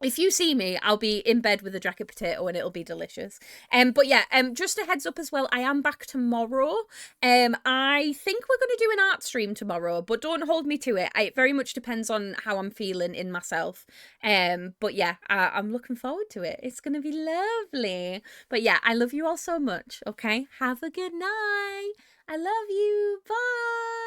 If you see me, I'll be in bed with a jacket potato and it'll be delicious. But yeah, just a heads up as well, I am back tomorrow. I think we're going to do an art stream tomorrow, but don't hold me to it. It very much depends on how I'm feeling in myself. But yeah, I'm looking forward to it. It's going to be lovely. But yeah, I love you all so much, okay? Have a good night. I love you. Bye.